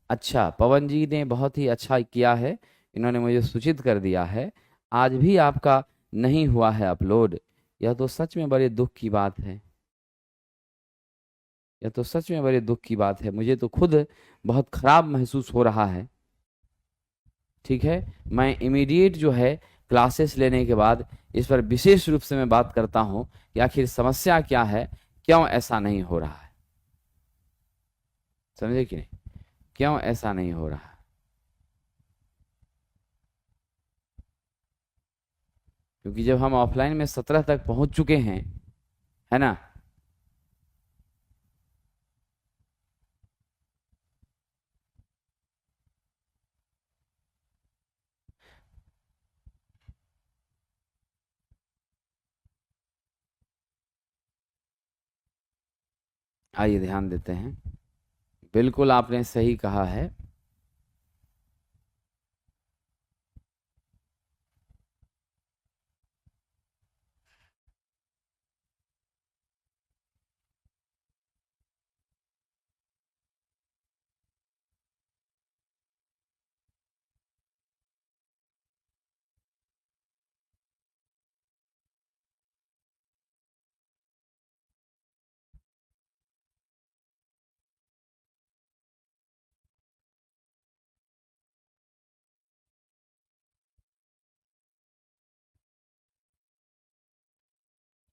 A: अच्छा, पवन जी ने बहुत ही अच्छा किया है, इन्होंने मुझे सूचित कर दिया है, आज भी आपका नहीं हुआ है अपलोड। यह तो सच में बड़े दुख की बात है, यह तो सच में बड़े दुख की बात है, मुझे तो खुद बहुत खराब महसूस हो रहा है। ठीक है, मैं इमीडिएट जो है क्लासेस लेने के बाद इस पर विशेष रूप से मैं बात करता हूं कि आखिर समस्या क्या है, क्यों ऐसा नहीं हो रहा है। समझे कि नहीं, क्यों ऐसा नहीं हो रहा है। क्योंकि जब हम ऑफलाइन में 17 तक पहुंच चुके हैं, है ना, आइए ध्यान देते हैं। बिल्कुल आपने सही कहा है।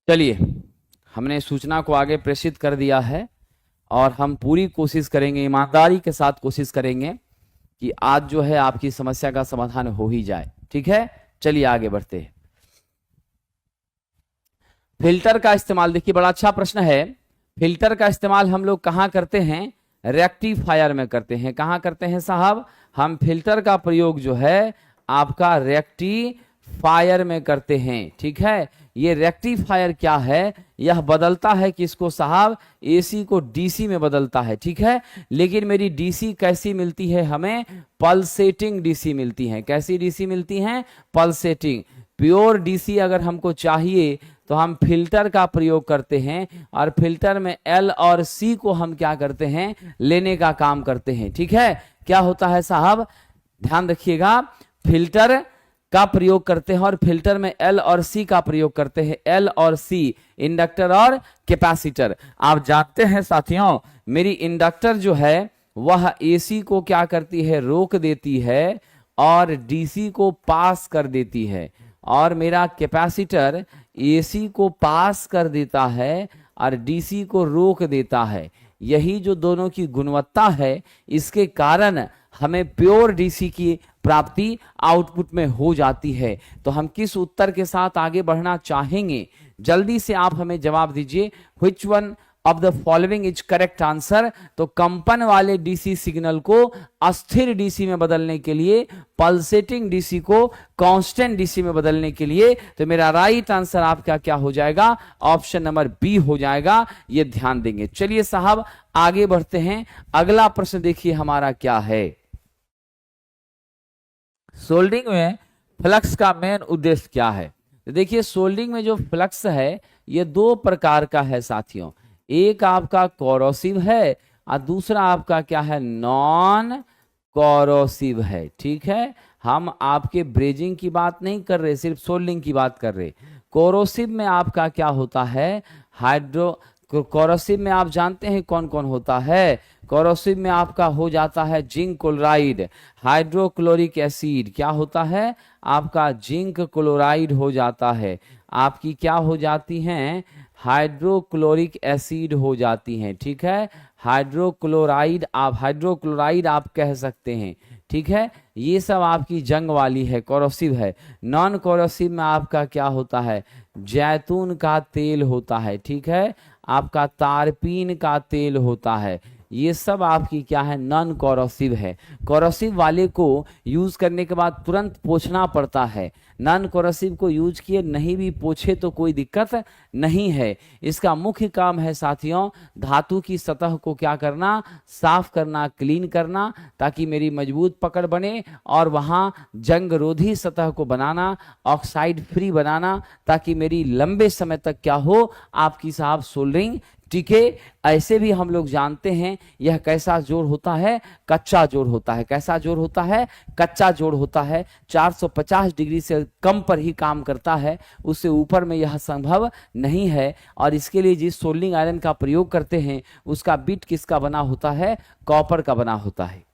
A: चलिए, हमने सूचना को आगे प्रेषित कर दिया है और हम पूरी कोशिश करेंगे, ईमानदारी के साथ कोशिश करेंगे कि आज जो है आपकी समस्या का समाधान हो ही जाए। ठीक है, चलिए आगे बढ़ते हैं। फिल्टर का इस्तेमाल देखिए, बड़ा अच्छा प्रश्न है। फिल्टर का इस्तेमाल हम लोग कहाँ करते हैं? रेक्टिफायर में करते हैं। कहाँ करते हैं साहब? हम फिल्टर का प्रयोग जो है आपका रेक्टिफायर में करते हैं। ठीक है, ये रेक्टिफायर क्या है? यह बदलता है किसको साहब? एसी को डीसी में बदलता है। ठीक है, लेकिन मेरी डीसी कैसी मिलती है हमें? पल्सेटिंग डीसी मिलती है। कैसी डीसी मिलती है? पल्सेटिंग। प्योर डीसी अगर हमको चाहिए तो हम फिल्टर का प्रयोग करते हैं और फिल्टर में एल और सी को हम क्या करते हैं? लेने का काम करते हैं। ठीक है, क्या होता है साहब? ध्यान रखिएगा, फिल्टर का प्रयोग करते हैं और फिल्टर में एल और सी का प्रयोग करते हैं। एल और सी, इंडक्टर और कैपेसिटर। आप जानते हैं साथियों, मेरी इंडक्टर जो है वह एसी को क्या करती है? रोक देती है और डीसी को पास कर देती है, और मेरा कैपेसिटर एसी को पास कर देता है और डीसी को रोक देता है। यही जो दोनों की गुणवत्ता है, इसके कारण हमें प्योर डीसी की प्राप्ति आउटपुट में हो जाती है। तो हम किस उत्तर के साथ आगे बढ़ना चाहेंगे? जल्दी से आप हमें जवाब दीजिए। Which one of the following is correct answer? तो कंपन वाले डीसी सिग्नल को अस्थिर डीसी में बदलने के लिए, पल्सेटिंग डीसी को कांस्टेंट डीसी में बदलने के लिए, तो मेरा राइट आंसर आपका क्या हो जाएगा? ऑप्शन नंबर बी हो जाएगा। ये ध्यान देंगे। चलिए साहब आगे बढ़ते हैं। अगला प्रश्न देखिए हमारा क्या है। सोल्डरिंग में फ्लक्स का मेन उद्देश्य क्या है? तो देखिए, सोल्डरिंग में जो फ्लक्स है ये दो प्रकार का है साथियों। एक आपका कोरोसिव है और दूसरा आपका क्या है? नॉन कोरोसिव है। ठीक है, हम आपके ब्रेजिंग की बात नहीं कर रहे, सिर्फ सोल्डरिंग की बात कर रहे। कोरोसिव में आपका क्या होता है? कोरोसिव में आप जानते हैं कौन कौन होता है? कोरोसिव में आपका हो जाता है जिंक क्लोराइड, हाइड्रोक्लोरिक एसिड। क्या होता है? आपका जिंक क्लोराइड हो जाता है। आपकी क्या हो जाती हैं? हाइड्रोक्लोरिक एसिड हो जाती हैं। ठीक है, हाइड्रोक्लोराइड आप कह सकते हैं। ठीक है, ये सब आपकी जंग वाली है, कोरोसिव है। नॉन कोरोसिव में आपका क्या होता है? जैतून का तेल होता है। ठीक है, आपका तारपीन का तेल होता है। ये सब आपकी क्या है? नॉन कोरोसिव है। कोरोसिव वाले को यूज करने के बाद तुरंत पोंछना पड़ता है। नॉन कोरोसिव को यूज किए नहीं भी पोछे तो कोई दिक्कत नहीं है। इसका मुख्य काम है साथियों, धातु की सतह को क्या करना? साफ करना, क्लीन करना, ताकि मेरी मजबूत पकड़ बने, और वहां जंग रोधी सतह को बनाना, ऑक्साइड फ्री बनाना, ताकि मेरी लंबे समय तक क्या हो? आपकी साहब सोल्डरिंग टिके। ऐसे भी हम लोग जानते हैं यह कैसा जोड़ होता है? कच्चा जोड़ होता है। कैसा जोड़ होता है? कच्चा जोड़ होता है। 450 डिग्री से कम पर ही काम करता है, उससे ऊपर में यह संभव नहीं है। और इसके लिए जिस सोल्डरिंग आयरन का प्रयोग करते हैं उसका बिट किसका बना होता है? कॉपर का बना होता है।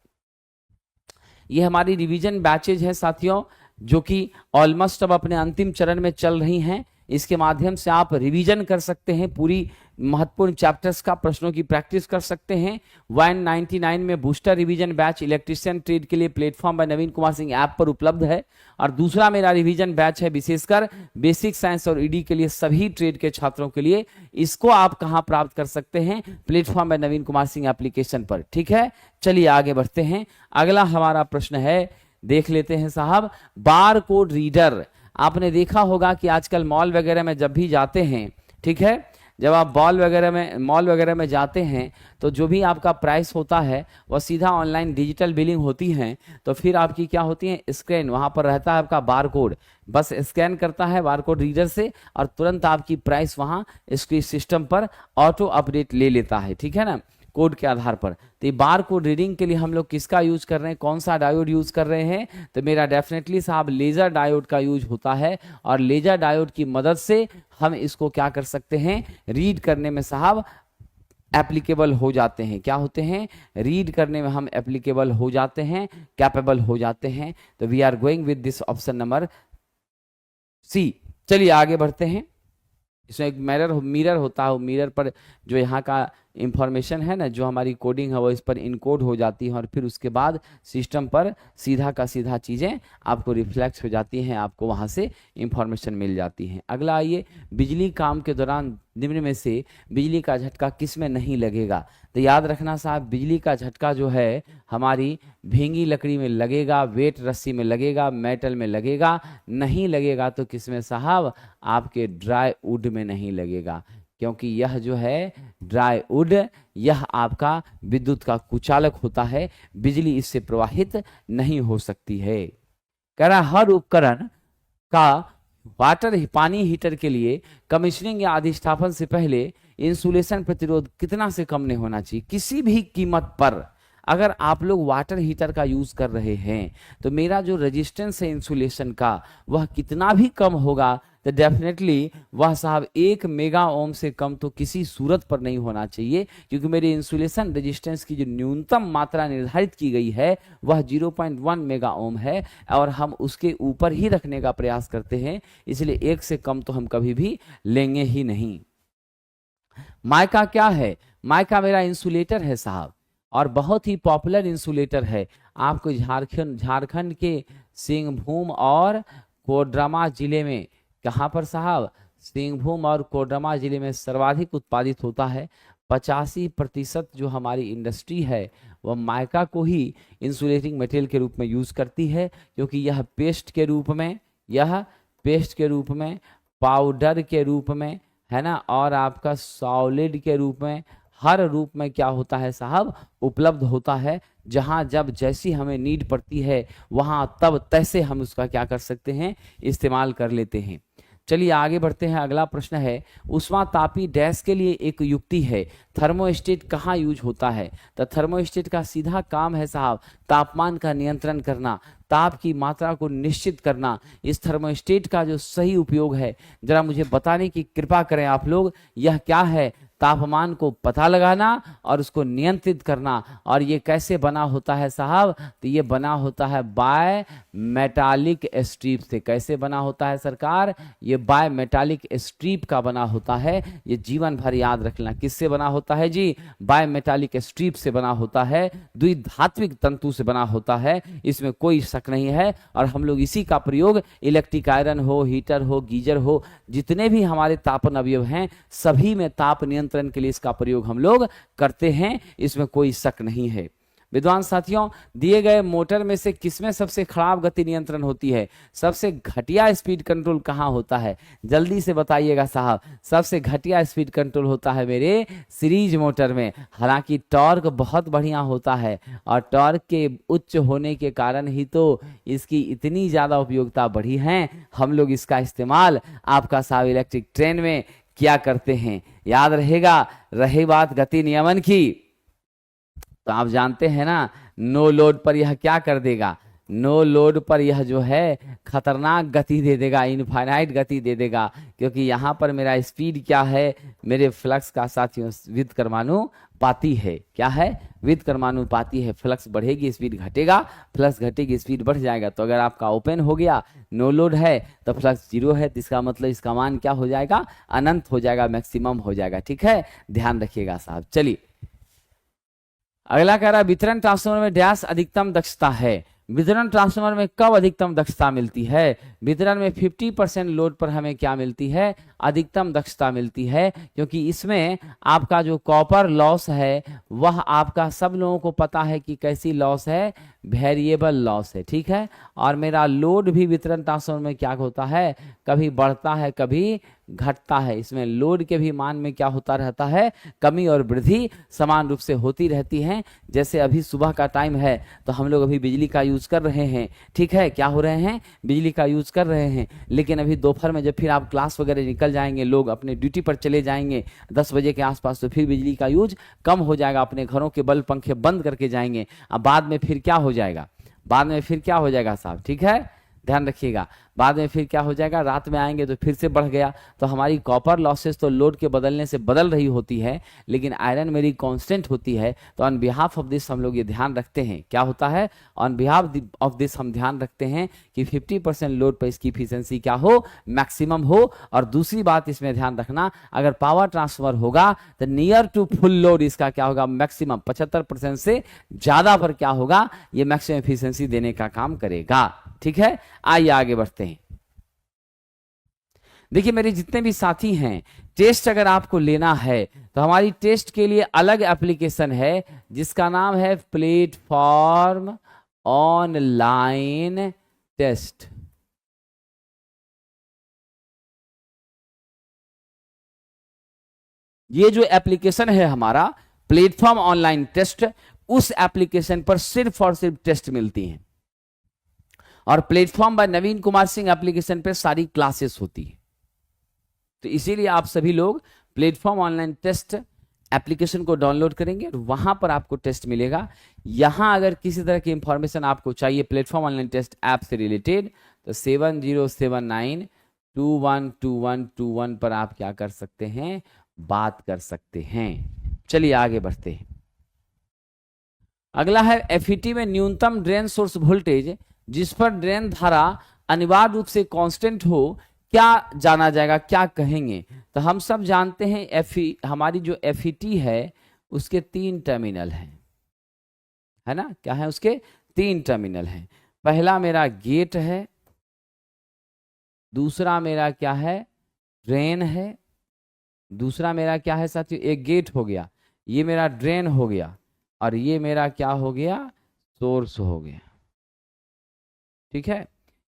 A: ये हमारी रिवीजन बैचेज हैं साथियों, जो कि ऑलमोस्ट अब अपने अंतिम चरण में चल रही हैं। इसके माध्यम से आप रिवीजन कर सकते हैं, पूरी महत्वपूर्ण चैप्टर्स का प्रश्नों की प्रैक्टिस कर सकते हैं। 199 में booster revision batch electrician trade के लिए प्लेटफॉर्म बाय नवीन कुमार सिंह ऐप पर उपलब्ध है, और दूसरा मेरा रिवीजन बैच है विशेषकर बेसिक साइंस और ईडी के लिए, सभी ट्रेड के छात्रों के लिए। इसको आप कहां प्राप्त कर सकते हैं? प्लेटफॉर्म बाय नवीन कुमार सिंह एप्लीकेशन पर। ठीक है, चलिए आगे बढ़ते हैं। अगला हमारा प्रश्न है, देख लेते हैं साहब। बार कोड रीडर, आपने देखा होगा कि आजकल मॉल वगैरह में जब भी जाते हैं, ठीक है, जब आप मॉल वगैरह में जाते हैं तो जो भी आपका प्राइस होता है वह सीधा ऑनलाइन डिजिटल बिलिंग होती है। तो फिर आपकी क्या होती है, स्कैन, वहां पर रहता है आपका बार कोड, बस स्कैन करता है बार कोड रीडर से और तुरंत आपकी प्राइस वहां इसकी सिस्टम पर ऑटो अपडेट ले लेता है, ठीक है ना, कोड के आधार पर। तो ये बार कोड रीडिंग के लिए हम लोग किसका यूज कर रहे हैं, कौन सा डायोड यूज कर रहे हैं, तो मेरा डेफिनेटली साहब लेजर डायोड का यूज होता है। और लेजर डायोड की मदद से हम इसको क्या कर सकते हैं, रीड करने में साहब एप्लीकेबल हो जाते हैं। क्या होते हैं, रीड करने में हम एप्लीकेबल हो जाते हैं, कैपेबल हो जाते हैं। तो we are going with this option number C. चलिए आगे बढ़ते हैं। इसमें एक मिरर होता है, मिरर पर जो यहाँ का इंफॉर्मेशन है ना, जो हमारी कोडिंग है वो इस पर इनकोड हो जाती है और फिर उसके बाद सिस्टम पर सीधा का सीधा चीज़ें आपको रिफ्लेक्ट हो जाती हैं, आपको वहाँ से इंफॉर्मेशन मिल जाती है। अगला आइए, बिजली काम के दौरान निम्न में से बिजली का झटका किस में नहीं लगेगा। तो याद रखना साहब, बिजली का झटका जो है हमारी भींगी लकड़ी में लगेगा, वेट रस्सी में लगेगा, मेटल में लगेगा, नहीं लगेगा तो किस में साहब, आपके ड्राई वुड में नहीं लगेगा, क्योंकि यह जो है ड्राई वुड, यह आपका विद्युत का कुचालक होता है, बिजली इससे प्रवाहित नहीं हो सकती है। कह रहा हर उपकरण का पानी हीटर के लिए कमीशनिंग या अधिष्ठापन से पहले इंसुलेशन प्रतिरोध कितना से कम नहीं होना चाहिए। किसी भी कीमत पर अगर आप लोग वाटर हीटर का यूज कर रहे हैं तो मेरा जो रेजिस्टेंस है इंसुलेशन का वह कितना भी कम होगा, तो डेफिनेटली वह साहब 1 मेगा ओम से कम तो किसी सूरत पर नहीं होना चाहिए, क्योंकि मेरे इंसुलेशन रेजिस्टेंस की जो न्यूनतम मात्रा निर्धारित की गई है वह 0.1 मेगा ओम है और हम उसके ऊपर ही रखने का प्रयास करते हैं, इसलिए 1 से कम तो हम कभी भी लेंगे ही नहीं। माइका क्या है, माइका मेरा इंसुलेटर है साहब और बहुत ही पॉपुलर इंसुलेटर है। आपको झारखंड के सिंहभूम और कोडरमा जिले में, कहाँ पर साहब, सिंहभूम और कोडरमा जिले में सर्वाधिक उत्पादित होता है। 85% जो हमारी इंडस्ट्री है वह माइका को ही इंसुलेटिंग मटेरियल के रूप में यूज करती है, क्योंकि यह पेस्ट के रूप में, पाउडर के रूप में, है ना, और आपका सॉलिड के रूप में, हर रूप में क्या होता है साहब, उपलब्ध होता है। जहां जब जैसी हमें नीड पड़ती है वहां तब तैसे हम उसका क्या कर सकते हैं, इस्तेमाल कर लेते हैं। चलिए आगे बढ़ते हैं। अगला प्रश्न है, उष्मातापी डैश के लिए एक युक्ति है, थर्मोस्टेट कहाँ यूज होता है। तो थर्मोस्टेट का सीधा काम है साहब तापमान का नियंत्रण करना, ताप की मात्रा को निश्चित करना। इस थर्मोस्टेट का जो सही उपयोग है जरा मुझे बताने की कृपा करें आप लोग, यह क्या है, तापमान को पता लगाना और उसको नियंत्रित करना। और ये कैसे बना होता है साहब, तो ये बना होता है बाय मेटालिक स्ट्रिप से। कैसे बना होता है सरकार, ये बाय मेटालिक स्ट्रिप का बना होता है। ये जीवन भर याद रखना, किससे बना होता है जी, बाय मेटालिक स्ट्रिप से बना होता है, द्विधात्विक तंतु से बना होता है, इसमें कोई शक नहीं है। और हम लोग इसी का प्रयोग इलेक्ट्रिक आयरन हो, हीटर हो, गीजर हो, जितने भी हमारे तापन अवयव हैं सभी में ताप नियंत्रण के लिए इसका प्रयोग हम लोग करते हैं, इसमें कोई शक नहीं है। विद्वान साथियों, दिए गए मोटर में से किसमें सबसे खराब गति नियंत्रण होती है, सबसे घटिया स्पीड कंट्रोल कहाँ होता है, जल्दी से बताइएगा साहब। सबसे घटिया स्पीड कंट्रोल होता है मेरे सीरीज मोटर में। हालांकि टॉर्क बहुत बढ़िया होता है और टॉर्क के उच्च होने के कारण ही तो इसकी इतनी ज्यादा उपयोगिता बढ़ी है। हम लोग इसका इस्तेमाल आपका साहब इलेक्ट्रिक ट्रेन में क्या करते हैं, याद रहेगा। रही बात गति नियमन की, तो आप जानते हैं ना, नो लोड पर यह क्या कर देगा, नो लोड पर यह जो है खतरनाक गति दे देगा, इनफाइनाइट गति दे देगा, क्योंकि यहाँ पर मेरा स्पीड क्या है, मेरे फ्लक्स का साथियों व्युत्क्रमानुपाती है। क्या है, व्युत्क्रमानुपाती है। फ्लक्स बढ़ेगी स्पीड घटेगा, फ्लक्स घटेगी स्पीड बढ़ जाएगा। तो अगर आपका ओपन हो गया, नो लोड है, तो फ्लक्स 0 है, तो इसका मतलब इसका मान क्या हो जाएगा, अनंत हो जाएगा, मैक्सिमम हो जाएगा। ठीक है, ध्यान रखिएगा साहब। चलिए अगला कह रहा है, वितरण ट्रांसफार्मर में डैश अधिकतम दक्षता है। वितरण ट्रांसफार्मर में कब अधिकतम दक्षता मिलती है, वितरण में 50% लोड पर हमें क्या मिलती है, अधिकतम दक्षता मिलती है, क्योंकि इसमें आपका जो कॉपर लॉस है वह आपका सब लोगों को पता है कि कैसी लॉस है, वेरिएबल लॉस है, ठीक है। और मेरा लोड भी वितरण ट्रांसफार्मर में क्या होता है, कभी बढ़ता है कभी घटता है। इसमें लोड के भी मान में क्या होता रहता है, कमी और वृद्धि समान रूप से होती रहती है। जैसे अभी सुबह का टाइम है तो हम लोग अभी बिजली का यूज कर रहे हैं, ठीक है, क्या हो रहे हैं, बिजली का यूज कर रहे हैं। लेकिन अभी दोपहर में जब फिर आप क्लास वगैरह निकल जाएंगे, लोग अपने ड्यूटी पर चले जाएंगे 10 बजे के आसपास, तो फिर बिजली का यूज कम हो जाएगा, अपने घरों के बल्ब पंखे बंद करके जाएंगे। अब बाद में फिर क्या हो जाएगा, बाद में फिर क्या हो जाएगा साहब, ठीक है, ध्यान रखिएगा। बाद में फिर क्या हो जाएगा, रात में आएंगे तो फिर से बढ़ गया। तो हमारी कॉपर लॉसेस तो लोड के बदलने से बदल रही होती है, लेकिन आयरन मेरी कांस्टेंट होती है। तो ऑन बिहाफ ऑफ दिस हम लोग ये ध्यान रखते हैं, क्या होता है, ऑन बिहाफ ऑफ दिस हम ध्यान रखते हैं कि 50% लोड पर इसकी इफिशिएंसी क्या हो, मैक्सिमम हो। और दूसरी बात इसमें ध्यान रखना, अगर पावर ट्रांसफर होगा तो नियर टू फुल लोड इसका क्या होगा, मैक्सिमम 75% से ज्यादा पर क्या होगा, ये मैक्सिमम इफिशिएंसी देने का काम करेगा, ठीक है। आइए आगे बढ़ते हैं। देखिए मेरे जितने भी साथी हैं, टेस्ट अगर आपको लेना है तो हमारी टेस्ट के लिए अलग एप्लीकेशन है जिसका नाम है प्लेटफॉर्म ऑनलाइन टेस्ट। ये जो एप्लीकेशन है हमारा प्लेटफॉर्म ऑनलाइन टेस्ट, उस एप्लीकेशन पर सिर्फ और सिर्फ टेस्ट मिलती हैं। और प्लेटफॉर्म बाय नवीन कुमार सिंह एप्लीकेशन पे सारी क्लासेस होती है। तो इसीलिए आप सभी लोग प्लेटफॉर्म ऑनलाइन टेस्ट एप्लीकेशन को डाउनलोड करेंगे और वहां पर आपको टेस्ट मिलेगा। यहां अगर किसी तरह की इंफॉर्मेशन आपको चाहिए प्लेटफॉर्म ऑनलाइन टेस्ट ऐप से रिलेटेड, तो 7079212121 पर आप क्या कर सकते हैं, बात कर सकते हैं। चलिए आगे बढ़ते हैं। अगला है एफईटी में न्यूनतम ड्रेन सोर्स वोल्टेज जिस पर ड्रेन धारा अनिवार्य रूप से कांस्टेंट हो, क्या जाना जाएगा, क्या कहेंगे। तो हम सब जानते हैं हमारी जो एफईटी है उसके 3 टर्मिनल हैं, है ना, क्या है, उसके 3 टर्मिनल हैं। पहला मेरा गेट है, दूसरा मेरा क्या है, ड्रेन है, दूसरा मेरा क्या है साथियों, एक गेट हो गया, ये मेरा ड्रेन हो गया, और ये मेरा क्या हो गया, सोर्स हो गया, ठीक है।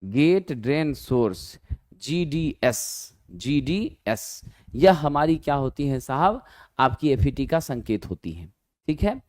A: गेट ड्रेन सोर्स, जीडीएस यह हमारी क्या होती है साहब, आपकी एफईटी का संकेत होती है, ठीक है।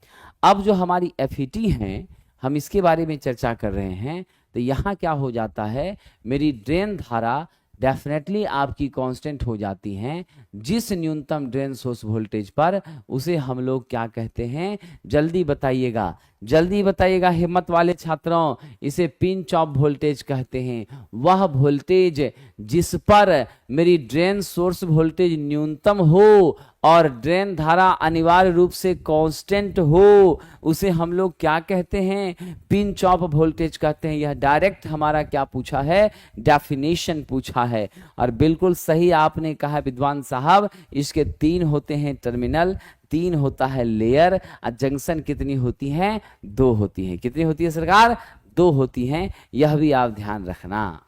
A: अब जो हमारी एफईटी है हम इसके बारे में चर्चा कर रहे हैं। तो यहाँ क्या हो जाता है, मेरी ड्रेन धारा डेफिनेटली आपकी कांस्टेंट हो जाती हैं। जिस न्यूनतम ड्रेन सोर्स वोल्टेज पर, उसे हम लोग क्या कहते हैं, जल्दी बताइएगा, जल्दी बताइएगा हिम्मत वाले छात्रों, इसे पिंच ऑफ वोल्टेज कहते हैं। वह वोल्टेज जिस पर मेरी ड्रेन सोर्स वोल्टेज न्यूनतम हो और ड्रेन धारा अनिवार्य रूप से कांस्टेंट हो, उसे हम लोग क्या कहते हैं, पिंच ऑफ वोल्टेज कहते हैं। यह डायरेक्ट हमारा क्या पूछा है, डेफिनेशन पूछा है। और बिल्कुल सही आपने कहा विद्वान साहब, इसके 3 होते हैं टर्मिनल, 3 होता है लेयर, और जंक्शन कितनी होती हैं, 2 होती हैं। कितनी होती है सरकार, 2 होती हैं, यह भी आप ध्यान रखना।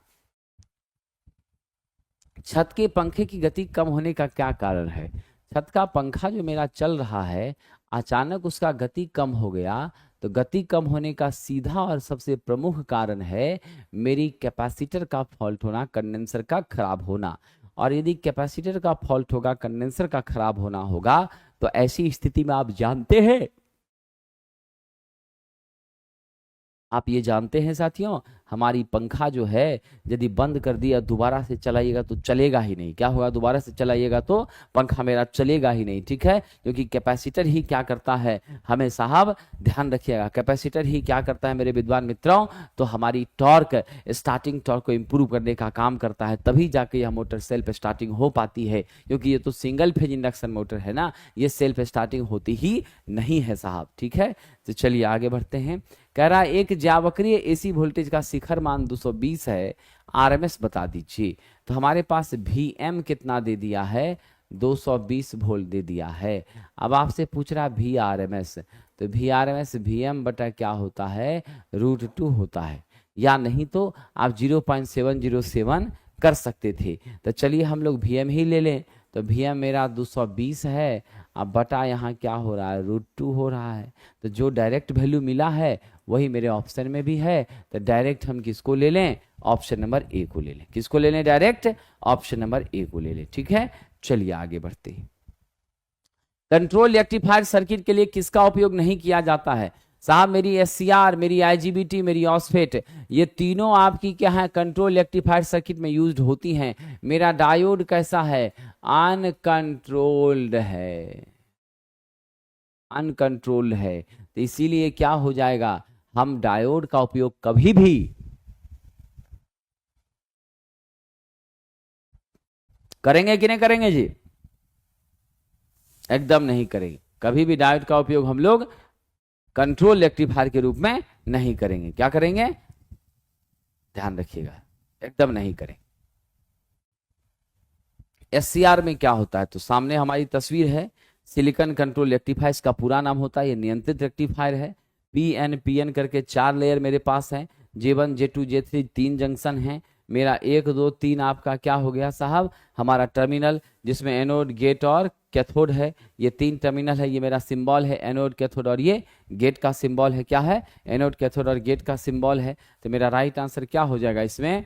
A: छत के पंखे की गति कम होने का क्या कारण है। छत का पंखा जो मेरा चल रहा है, अचानक उसका गति कम हो गया, तो गति कम होने का सीधा और सबसे प्रमुख कारण है मेरी कैपेसिटर का फॉल्ट होना, कंडेंसर का खराब होना। और यदि कैपेसिटर का फॉल्ट होगा, कंडेंसर का खराब होना होगा, तो ऐसी स्थिति में आप जानते हैं, आप ये जानते हैं साथियों, हमारी पंखा जो है यदि बंद कर दिया दोबारा से चलाइएगा तो चलेगा ही नहीं। क्या होगा, दोबारा से चलाइएगा तो पंखा मेरा चलेगा ही नहीं, ठीक है। क्योंकि कैपेसिटर ही क्या करता है, हमें साहब ध्यान रखिएगा, कैपेसिटर ही क्या करता है मेरे विद्वान मित्रों, तो हमारी टॉर्क, स्टार्टिंग टॉर्क को इंप्रूव करने का काम करता है। तभी जाके यह मोटर सेल्फ स्टार्टिंग हो पाती है, क्योंकि ये तो सिंगल फेज इंडक्शन मोटर है ना, ये सेल्फ स्टार्टिंग होती ही नहीं है साहब, ठीक है। तो चलिए आगे बढ़ते हैं। कह रहा है एक ज्यावक्रीय एसी वोल्टेज का शिखर मान 220 है, आरएमएस बता दीजिए। तो हमारे पास वीएम कितना दे दिया है, 220 वोल्ट दे दिया है। अब आपसे पूछ रहा वी आरएमएस, तो वी आरएमएस वीएम बटा क्या होता है, √2 होता है। या नहीं तो आप 0.707 कर सकते थे। तो चलिए हम लोग Vm ही ले लें। तो Vm मेरा 220 है, अब बटा यहाँ क्या हो रहा है, √2 हो रहा है। तो जो डायरेक्ट वैल्यू मिला है वही मेरे ऑप्शन में भी है। तो डायरेक्ट हम किसको ले लें, ऑप्शन नंबर ए को ले लें। किसको ले लें, डायरेक्ट ऑप्शन नंबर ए को ले लें। ठीक है, चलिए आगे बढ़ते हैं। कंट्रोल रेक्टिफायर सर्किट के लिए किसका उपयोग नहीं किया जाता है? साहब मेरी SCR, मेरी IGBT, मेरी ऑसफेट, ये तीनों आपकी क्या है, कंट्रोल रेक्टिफायर सर्किट में यूज्ड होती हैं। मेरा डायोड कैसा है, अनकंट्रोल्ड है, अनकंट्रोल्ड है। तो इसीलिए क्या हो जाएगा, हम डायोड का उपयोग कभी भी करेंगे कि नहीं करेंगे जी? एकदम नहीं करेंगे। कभी भी डायोड का उपयोग हम लोग कंट्रोल रेक्टिफायर के रूप में नहीं करेंगे। क्या करेंगे, ध्यान रखिएगा, एकदम नहीं करेंगे। SCR में क्या होता है, तो सामने हमारी तस्वीर है, सिलिकॉन कंट्रोल रेक्टिफायर इसका पूरा नाम होता है। ये नियंत्रित रेक्टिफायर है। PN करके 4 लेयर मेरे पास है। J1 J2 J3 3 जंक्शन है। मेरा 1 2 3 आपका क्या हो गया साहब, हमारा टर्मिनल, जिसमें एनोड गेट और कैथोड है। ये 3 टर्मिनल है। ये मेरा सिंबल है एनोड कैथोड, और ये गेट का सिंबल है। क्या है, एनोड कैथोड और गेट का सिंबल है। तो मेरा राइट आंसर क्या हो जाएगा, इसमें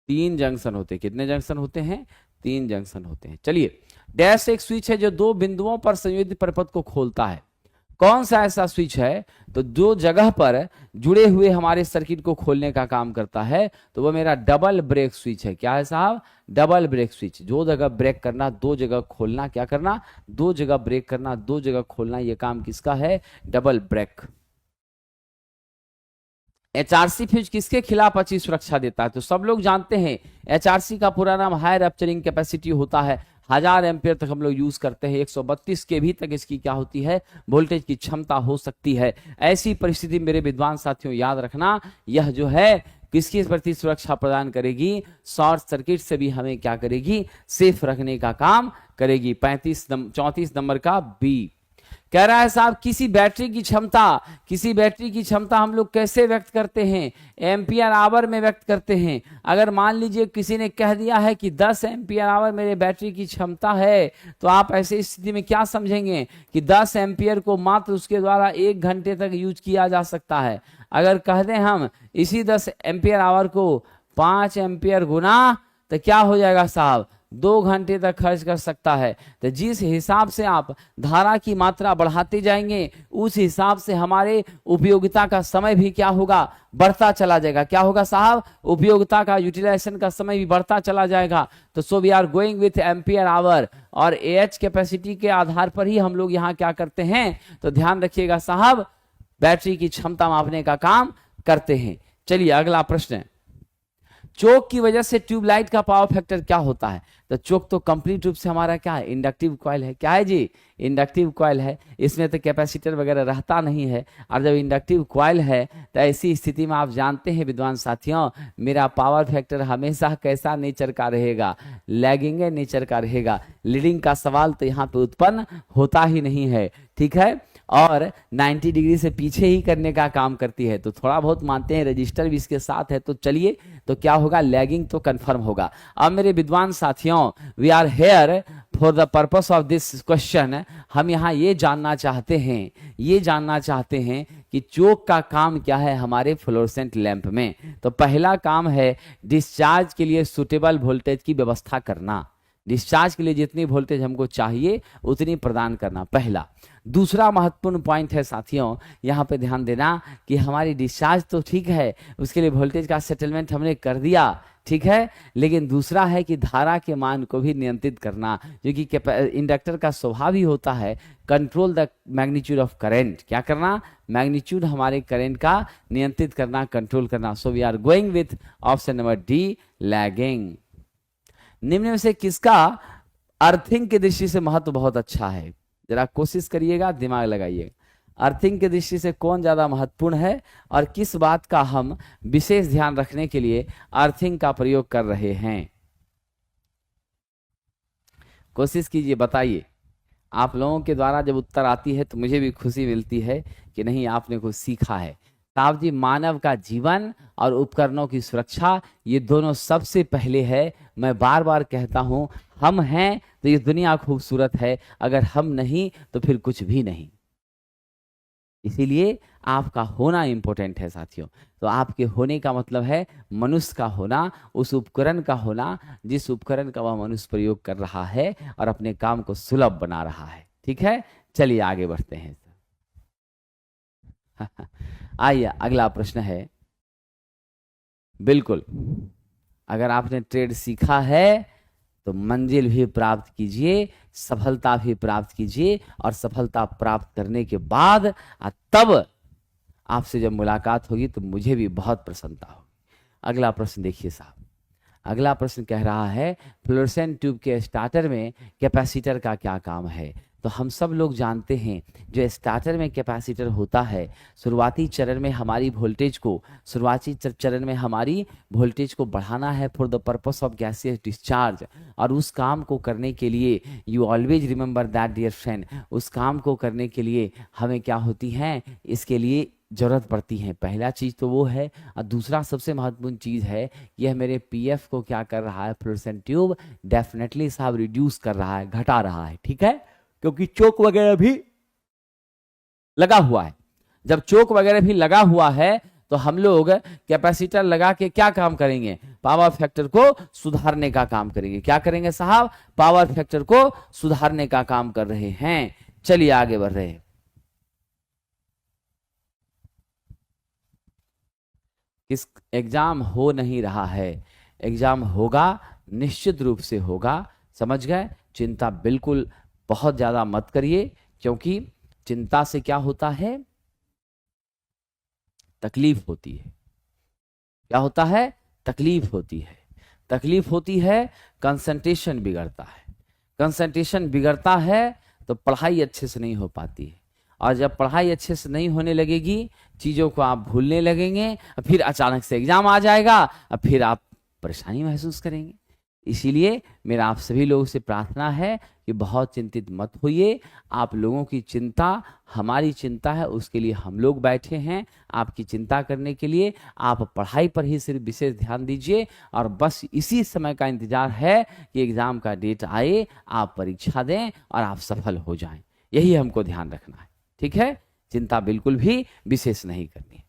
A: 3 जंक्शन होते हैं। कितने जंक्शन होते हैं, 3 जंक्शन होते हैं। चलिए, डैश एक स्विच है जो 2 बिंदुओं पर संयोजित परिपथ को खोलता है। कौन सा ऐसा स्विच है, तो जो जगह पर जुड़े हुए हमारे सर्किट को खोलने का काम करता है, तो वो मेरा डबल ब्रेक स्विच है। क्या है साहब, डबल ब्रेक स्विच। जो जगह ब्रेक करना, 2 जगह खोलना, क्या करना, 2 जगह ब्रेक करना, 2 जगह खोलना, ये काम किसका है, डबल ब्रेक। HRC फ्यूज किसके खिलाफ अच्छी सुरक्षा देता है, तो सब लोग जानते हैं HRC का पूरा नाम हाई रप्चरिंग कैपेसिटी होता है। 1000 एम्पियर तक हम लोग यूज करते हैं। 132 kV तक इसकी क्या होती है, वोल्टेज की क्षमता हो सकती है। ऐसी परिस्थिति मेरे विद्वान साथियों याद रखना, यह जो है किसकी प्रति सुरक्षा प्रदान करेगी, शॉर्ट सर्किट से भी हमें क्या करेगी, सेफ रखने का काम करेगी। 34 नंबर का बी कह रहा है साहब, किसी बैटरी की क्षमता हम लोग कैसे व्यक्त करते हैं, एम्पियर आवर में व्यक्त करते हैं। अगर मान लीजिए किसी ने कह दिया है कि 10 एम्पियर आवर मेरे बैटरी की क्षमता है, तो आप ऐसे स्थिति में क्या समझेंगे कि 10 एम्पियर को मात्र उसके द्वारा 1 घंटे तक यूज किया जा सकता है। अगर कह दें हम इसी 10 एम्पियर आवर को 5 एम्पियर गुना, तो क्या हो जाएगा साहब, 2 घंटे तक खर्च कर सकता है। तो जिस हिसाब से आप धारा की मात्रा बढ़ाते जाएंगे, उस हिसाब से हमारे उपयोगिता का समय भी क्या होगा, बढ़ता चला जाएगा। क्या होगा साहब, उपयोगिता का, यूटिलाइजेशन का समय भी बढ़ता चला जाएगा। तो so we are going with ampere hour, और AH कैपेसिटी के आधार पर ही हम लोग यहाँ क्या करते हैं, तो ध्यान रखिएगा साहब, बैटरी की क्षमता मापने का काम करते हैं। चलिए अगला प्रश्न है, चोक की वजह से ट्यूबलाइट का पावर फैक्टर क्या होता है? तो चोक तो कंप्लीट रूप से हमारा क्या है, इंडक्टिव कॉइल है। क्या है जी, इंडक्टिव कॉइल है। इसमें तो कैपेसिटर वगैरह रहता नहीं है। और जब इंडक्टिव कॉइल है तो ऐसी स्थिति में आप जानते हैं विद्वान साथियों, मेरा पावर फैक्टर हमेशा कैसा नेचर का रहेगा, लैगिंग नेचर का रहेगा। लीडिंग का सवाल तो यहाँ पे उत्पन्न होता ही नहीं है। ठीक है, और 90 डिग्री से पीछे ही करने का काम करती है। तो थोड़ा बहुत मानते हैं रजिस्टर भी इसके साथ है। तो चलिए, तो क्या होगा, लैगिंग तो कंफर्म होगा। अब मेरे विद्वान साथियों, we are here for the purpose of this question. हम यहाँ ये जानना चाहते हैं कि चोक का काम क्या है हमारे फ्लोरोसेंट लैंप में। तो पहला काम है डिस्चार्ज के लिए सुटेबल वोल्टेज की व्यवस्था करना। डिस्चार्ज के लिए जितनी वोल्टेज हमको चाहिए उतनी प्रदान करना, पहला। दूसरा महत्वपूर्ण पॉइंट है साथियों, यहाँ पे ध्यान देना कि हमारी डिस्चार्ज तो ठीक है, उसके लिए वोल्टेज का सेटलमेंट हमने कर दिया, ठीक है, लेकिन दूसरा है कि धारा के मान को भी नियंत्रित करना, जो कि इंडक्टर का स्वभाव ही होता है control the magnitude of current. क्या करना, मैग्नीट्यूड हमारे करंट का नियंत्रित करना, कंट्रोल करना। So we are going with option number D, lagging. निम्न में से किसका अर्थिंग की दृष्टि से महत्व बहुत अच्छा है? जरा कोशिश करिएगा, दिमाग लगाइए। अर्थिंग की दृष्टि से कौन ज्यादा महत्वपूर्ण है और किस बात का हम विशेष ध्यान रखने के लिए अर्थिंग का प्रयोग कर रहे हैं? कोशिश कीजिए, बताइए। आप लोगों के द्वारा जब उत्तर आती है तो मुझे भी खुशी मिलती है कि नहीं, आपने कुछ सीखा है। साहब जी, मानव का जीवन और उपकरणों की सुरक्षा, ये दोनों सबसे पहले है। मैं बार बार कहता हूं, हम हैं तो ये दुनिया खूबसूरत है, अगर हम नहीं तो फिर कुछ भी नहीं। इसीलिए आपका होना इंपॉर्टेंट है साथियों। तो आपके होने का मतलब है मनुष्य का होना, उस उपकरण का होना जिस उपकरण का वह मनुष्य प्रयोग कर रहा है और अपने काम को सुलभ बना रहा है। ठीक है, चलिए आगे बढ़ते हैं। आइए, अगला प्रश्न है। बिल्कुल, अगर आपने ट्रेड सीखा है तो मंजिल भी प्राप्त कीजिए, सफलता भी प्राप्त कीजिए, और सफलता प्राप्त करने के बाद तब आपसे जब मुलाकात होगी तो मुझे भी बहुत प्रसन्नता होगी। अगला प्रश्न देखिए साहब। अगला प्रश्न कह रहा है, फ्लोरेसेंट ट्यूब के स्टार्टर में कैपेसिटर का क्या काम है? तो हम सब लोग जानते हैं, जो स्टार्टर में कैपेसिटर होता है, शुरुआती चरण में हमारी वोल्टेज को बढ़ाना है for the purpose of gaseous discharge. और उस काम को करने के लिए, you always remember that dear friend, उस काम को करने के लिए हमें क्या होती है, इसके लिए जरूरत पड़ती है। पहला चीज तो वो है, और दूसरा सबसे महत्वपूर्ण चीज है, यह मेरे पीएफ को क्या कर रहा है, फ्लोरेसेंट ट्यूब डेफिनेटली साहब रिड्यूस कर रहा है, घटा रहा है। ठीक है, क्योंकि चोक वगैरह भी लगा हुआ है। जब चोक वगैरह भी लगा हुआ है तो हम लोग कैपेसिटर लगा के क्या काम करेंगे, पावर फैक्टर को सुधारने का काम करेंगे। क्या करेंगे साहब, पावर फैक्टर को सुधारने का काम कर रहे हैं। चलिए आगे बढ़ रहे हैं। किस एग्जाम हो नहीं रहा है, एग्जाम होगा, निश्चित रूप से होगा, समझ गए। चिंता बिल्कुल बहुत ज्यादा मत करिए, क्योंकि चिंता से क्या होता है, तकलीफ होती है। क्या होता है, तकलीफ होती है। तकलीफ होती है, कंसंट्रेशन बिगड़ता है। कंसंट्रेशन बिगड़ता है तो पढ़ाई अच्छे से नहीं हो पाती है, और जब पढ़ाई अच्छे से नहीं होने लगेगी, चीजों को आप भूलने लगेंगे, फिर अचानक से एग्जाम आ जाएगा, और फिर आप परेशानी महसूस करेंगे। इसीलिए मेरा आप सभी लोगों से प्रार्थना है कि बहुत चिंतित मत होइए। आप लोगों की चिंता हमारी चिंता है, उसके लिए हम लोग बैठे हैं आपकी चिंता करने के लिए। आप पढ़ाई पर ही सिर्फ विशेष ध्यान दीजिए, और बस इसी समय का इंतजार है कि एग्जाम का डेट आए, आप परीक्षा दें और आप सफल हो जाएं। यही हमको ध्यान रखना है। ठीक है, चिंता बिल्कुल भी विशेष नहीं करनी।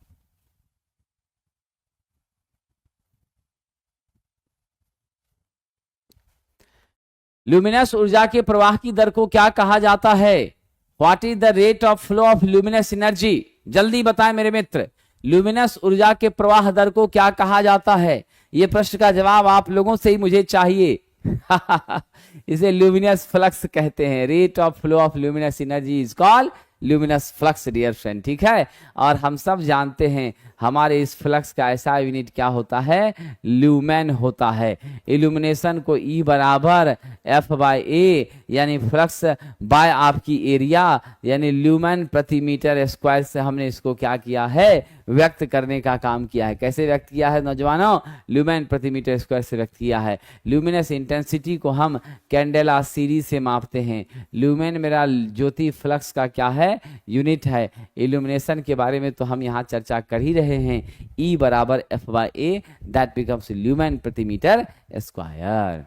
A: ल्यूमिनस ऊर्जा के प्रवाह की दर को क्या कहा जाता है? What is the rate of flow of luminous energy? जल्दी बताएं मेरे मित्र, ल्यूमिनस ऊर्जा के प्रवाह दर को क्या कहा जाता है? यह प्रश्न का जवाब आप लोगों से ही मुझे चाहिए। इसे ल्यूमिनस फ्लक्स कहते हैं। Rate of flow of luminous energy is called luminous flux dear friend. ठीक है, और हम सब जानते हैं हमारे इस फ्लक्स का ऐसा यूनिट क्या होता है, ल्यूमेन होता है। इल्यूमिनेशन को E बराबर F/A यानी फ्लक्स बाय आपकी एरिया यानी ल्यूमेन प्रति मीटर स्क्वायर से हमने इसको क्या किया है, व्यक्त करने का काम किया है। कैसे व्यक्त किया है नौजवानों? ल्यूमेन प्रति मीटर स्क्वायर से व्यक्त किया है। ल्यूमिनस इंटेंसिटी को हम कैंडेला सीरीज से मापते हैं। ल्यूमेन मेरा ज्योति फ्लक्स का क्या है, यूनिट है। इल्यूमिनेशन के बारे में तो हम यहाँ चर्चा कर ही रहे हैं। E बराबर F/A दैट बिकम्स ल्यूमेन प्रति मीटर स्क्वायर।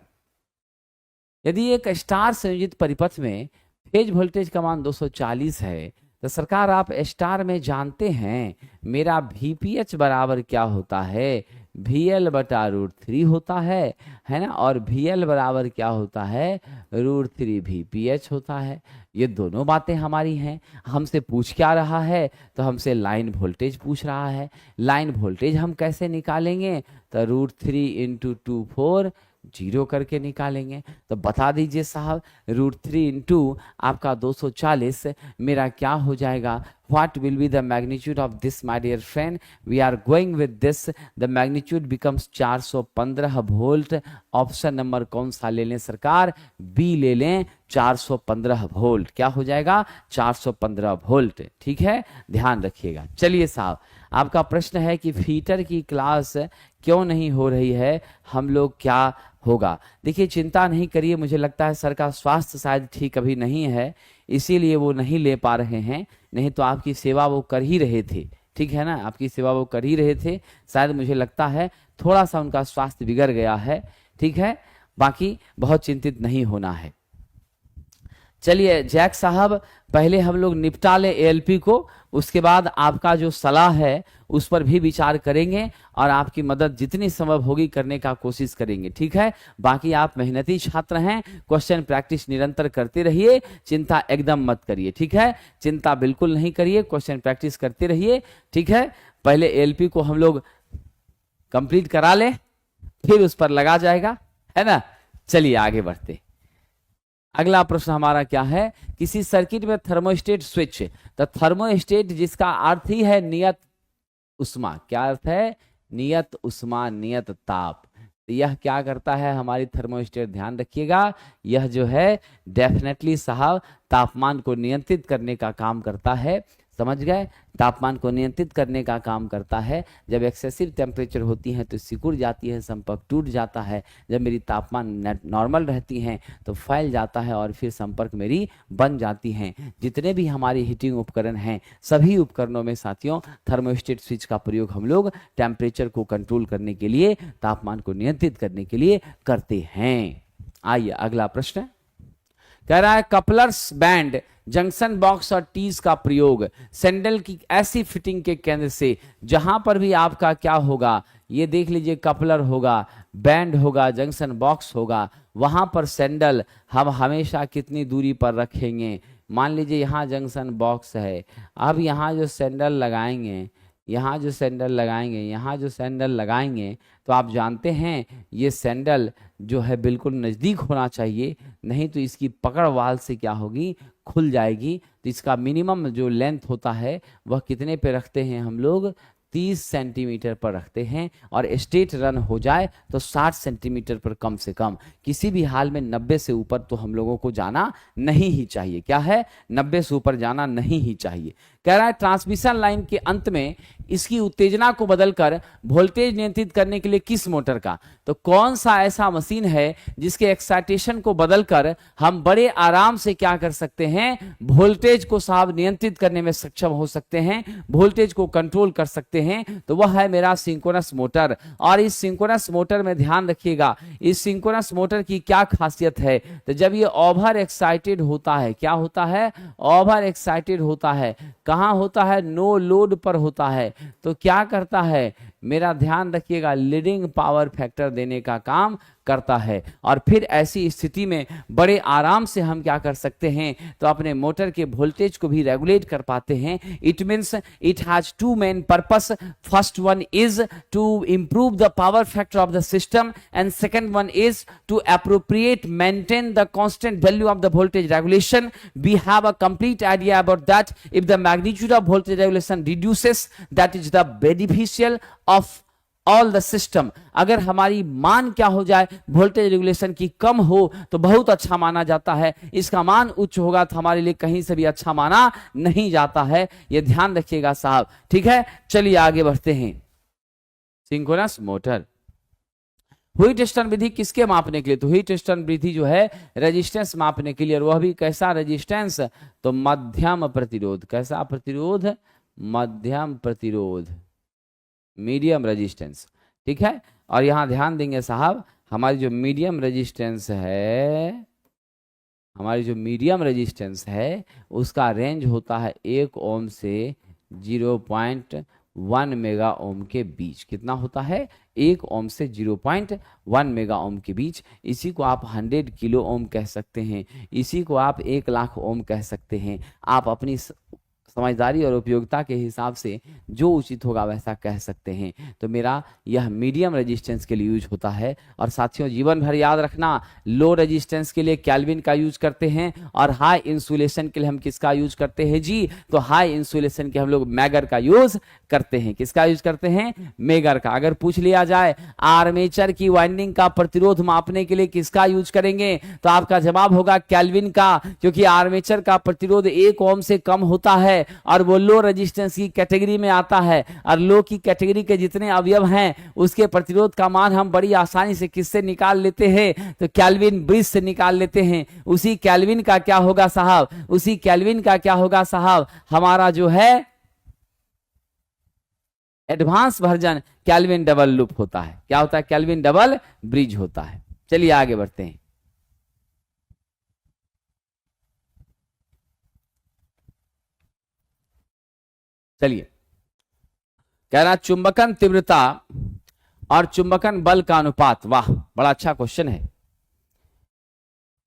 A: यदि एक स्टार संयोजित परिपथ में फेज वोल्टेज का मान 240 है, तो सरकार आप स्टार में जानते हैं मेरा VPH बराबर क्या होता है, VL/√3 होता है ना, और VL बराबर क्या होता है, √3 VPH होता है। ये दोनों बातें हमारी हैं। हमसे पूछ क्या रहा है, तो हमसे लाइन वोल्टेज पूछ रहा है। लाइन वोल्टेज हम कैसे निकालेंगे, तो √3 × 2 4 0 करके निकालेंगे। तो बता दीजिए साहब, √3 × आपका 240 मेरा क्या हो जाएगा? What will be the magnitude of this, my dear friend? We are going with this. The magnitude becomes 415 volt. Option number कौन सा ले लें सरकार? बी ले लें, 415 वोल्ट। क्या हो जाएगा? 415 वोल्ट। ठीक है, ध्यान रखिएगा। चलिए साहब, आपका प्रश्न है कि फीटर की क्लास क्यों नहीं हो रही है, हम लोग क्या होगा? देखिए, चिंता नहीं करिए, मुझे लगता है सर का स्वास्थ्य शायद ठीक अभी नहीं है, इसीलिए वो नहीं ले पा रहे हैं, नहीं तो आपकी सेवा वो कर ही रहे थे। ठीक है ना, आपकी सेवा वो कर ही रहे थे। शायद मुझे लगता है थोड़ा सा उनका स्वास्थ्य बिगड़ गया है, ठीक है, बाकी बहुत चिंतित नहीं होना है। चलिए जैक साहब, पहले हम लोग निपटा ले एएलपी को, उसके बाद आपका जो सलाह है उस पर भी विचार करेंगे और आपकी मदद जितनी संभव होगी करने का कोशिश करेंगे, ठीक है। बाकी आप मेहनती छात्र हैं, क्वेश्चन प्रैक्टिस निरंतर करते रहिए, चिंता एकदम मत करिए, ठीक है, चिंता बिल्कुल नहीं करिए, क्वेश्चन प्रैक्टिस करते रहिए, ठीक है। पहले एएलपी को हम लोग कंप्लीट करा ले, फिर उस पर लगा जाएगा, है ना। चलिए आगे बढ़ते। अगला प्रश्न हमारा क्या है, किसी सर्किट में थर्मोस्टेट स्विच, तो थर्मोस्टेट जिसका अर्थ ही है नियत उष्मा, क्या अर्थ है, नियत उष्मा, नियत ताप। तो यह क्या करता है हमारी थर्मोस्टेट, ध्यान रखिएगा, यह जो है डेफिनेटली साहब तापमान को नियंत्रित करने का काम करता है, समझ गए, तापमान को नियंत्रित करने का काम करता है। जब एक्सेसिव टेम्परेचर होती है तो सिकुड़ जाती है, संपर्क टूट जाता है, जब मेरी तापमान नॉर्मल रहती हैं तो फैल जाता है और फिर संपर्क मेरी बन जाती हैं। जितने भी हमारी हीटिंग उपकरण हैं, सभी उपकरणों में साथियों थर्मोस्टेट स्विच का प्रयोग हम लोग टेम्परेचर को कंट्रोल करने के लिए, तापमान को नियंत्रित करने के लिए करते हैं। आइए अगला प्रश्न कह रहा है, कपलर्स बैंड, जंक्शन बॉक्स और टीज का प्रयोग सैंडल की ऐसी फिटिंग के केंद्र से जहां पर भी आपका क्या होगा, ये देख लीजिए, कपलर होगा, बैंड होगा, जंक्शन बॉक्स होगा, वहां पर सैंडल हम हमेशा कितनी दूरी पर रखेंगे। मान लीजिए यहाँ जंक्शन बॉक्स है, अब यहाँ जो सैंडल लगाएंगे, यहाँ जो सैंडल लगाएंगे, यहाँ जो सैंडल लगाएंगे, तो आप जानते हैं ये सैंडल जो है बिल्कुल नज़दीक होना चाहिए, नहीं तो इसकी पकड़ वाल से क्या होगी, खुल जाएगी। तो इसका मिनिमम जो लेंथ होता है वह कितने पे रखते हैं हम लोग, 30 सेंटीमीटर पर रखते हैं, और स्ट्रेट रन हो जाए तो 60 सेंटीमीटर पर कम से कम, किसी भी हाल में 90 से ऊपर तो हम लोगों को जाना नहीं ही चाहिए। क्या है, 90 से ऊपर जाना नहीं ही चाहिए। कह रहा है ट्रांसमिशन लाइन के अंत में इसकी उत्तेजना को बदलकर वोल्टेज नियंत्रित करने के लिए किस मोटर का, तो कौन सा ऐसा मशीन है जिसके एक्साइटेशन को बदलकर हम बड़े आराम से क्या कर सकते हैं, वोल्टेज को साहब नियंत्रित करने में सक्षम हो सकते हैं, वोल्टेज को कंट्रोल कर सकते हैं, तो वह है मेरा सिंक्रोनस मोटर। और इस सिंक्रोनस मोटर में ध्यान रखिएगा, इस सिंक्रोनस मोटर की क्या खासियत है, तो जब ये ओवर एक्साइटेड होता है, क्या होता है, ओवर एक्साइटेड होता है, कहां होता है, नो लोड पर होता है, तो क्या करता है, मेरा ध्यान रखिएगा, लीडिंग पावर फैक्टर देने का काम करता है। और फिर ऐसी स्थिति में बड़े आराम से हम क्या कर सकते हैं, तो अपने मोटर के वोल्टेज को भी रेगुलेट कर पाते हैं। It means it has two main purpose, first one is to improve the power factor of the system and second one is to appropriate maintain the constant value of the voltage regulation. We have a complete idea about that. If the magnitude of voltage regulation reduces, that is the beneficial of all the system. अगर हमारी मान क्या हो जाए, voltage regulation की कम हो तो बहुत अच्छा माना जाता है, इसका मान उच्च होगा तो हमारे लिए कहीं से भी अच्छा माना नहीं जाता है, ये ध्यान रखिएगा साहब, ठीक है। चलिए आगे बढ़ते हैं। सिंक्रोनस मोटर, व्हीटस्टोन विधि किसके मापने के लिए, तो व्हीटस्टोन विधि जो है रेजिस्टेंस मापने के लिए, और वह भी कैसा रेजिस्टेंस, तो मध्यम प्रतिरोध। कैसा प्रतिरोध, मध्यम प्रतिरोध, मीडियम रेजिस्टेंस, ठीक है। और यहां ध्यान देंगे साहब, हमारी जो मीडियम रेजिस्टेंस है, हमारी जो मीडियम रेजिस्टेंस है उसका रेंज होता है 1 ओम से 0.1 मेगा ओम के बीच। कितना होता है, 1 ओम से 0.1 मेगा ओम के बीच। इसी को आप 100 किलो ओम कह सकते हैं, इसी को आप 1 लाख ओम कह सकते हैं। आप अपनी समझदारी और उपयोगिता के हिसाब से जो उचित होगा वैसा कह सकते हैं। तो मेरा यह मीडियम रेजिस्टेंस के लिए यूज होता है। और साथियों जीवन भर याद रखना, लो रेजिस्टेंस के लिए केल्विन का यूज करते हैं, और हाई इंसुलेशन के लिए हम किसका यूज करते हैं जी, तो हाई इंसुलेशन के हम लोग मैगर का यूज करते हैं। किसका यूज करते हैं, मेगर का। अगर पूछ लिया जाए आर्मेचर की वाइंडिंग का प्रतिरोध मापने के लिए किसका यूज करेंगे, तो आपका जवाब होगा केल्विन का, क्योंकि आर्मेचर का प्रतिरोध 1 ओम से कम होता है और वो लो रेजिस्टेंस की कैटेगरी में आता है। और लो की कैटेगरी के जितने अवयव हैं उसके प्रतिरोध का मान हम बड़ी आसानी से किससे निकाल लेते हैं, तो केल्विन ब्रिज से निकाल लेते हैं। उसी केल्विन का क्या होगा साहब, उसी केल्विन का क्या होगा साहब, हमारा जो है advance version kelvin double loop होता है। क्या होता है? केल्विन डबल ब्रिज होता है। चलिए आगे बढ़ते हैं। चलिए, कह रहा चुंबकन तीव्रता और चुंबकन बल का अनुपात। वाह, बड़ा अच्छा क्वेश्चन है,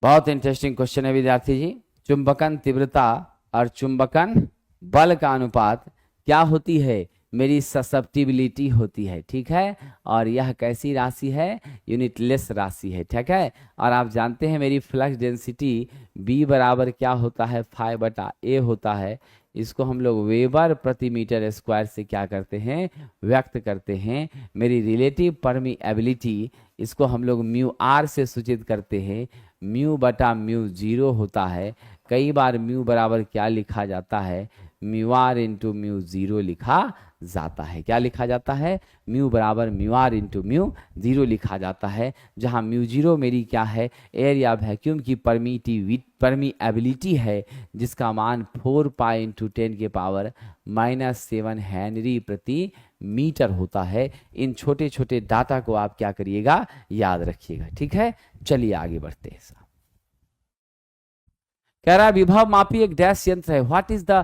A: बहुत इंटरेस्टिंग क्वेश्चन है विद्यार्थी जी। चुंबकन तीव्रता और चुंबकन बल का अनुपात क्या होती है? मेरी ससेप्टिबिलिटी होती है, ठीक है। और यह कैसी राशि है? यूनिटलेस राशि है, ठीक है। और आप जानते हैं मेरी फ्लक्स डेंसिटी B बराबर क्या होता है? 5/A होता है। इसको हम लोग वेबर प्रति मीटर स्क्वायर से क्या करते हैं? व्यक्त करते हैं। मेरी रिलेटिव परमीएबिलिटी, इसको हम लोग म्यू आर से सूचित करते हैं। म्यू बटा म्यू 0 होता है। कई बार म्यू बराबर क्या लिखा जाता है? म्यू आर इंटू म्यू 0 लिखा जाता है। क्या लिखा जाता है? म्यू बराबर म्यू आर इंटू म्यू 0 लिखा जाता है। जहां म्यू 0 मेरी क्या है? एयर या वैक्यूम की परमीएबिलिटी है, जिसका मान 4 पाई इंटू 10 के पावर -7 हेनरी प्रति मीटर होता है। इन छोटे छोटे डाटा को आप क्या करिएगा? याद रखिएगा, ठीक है। चलिए आगे बढ़ते हैं। कह रहा है विभव मापी एक डैश यंत्र है। What is the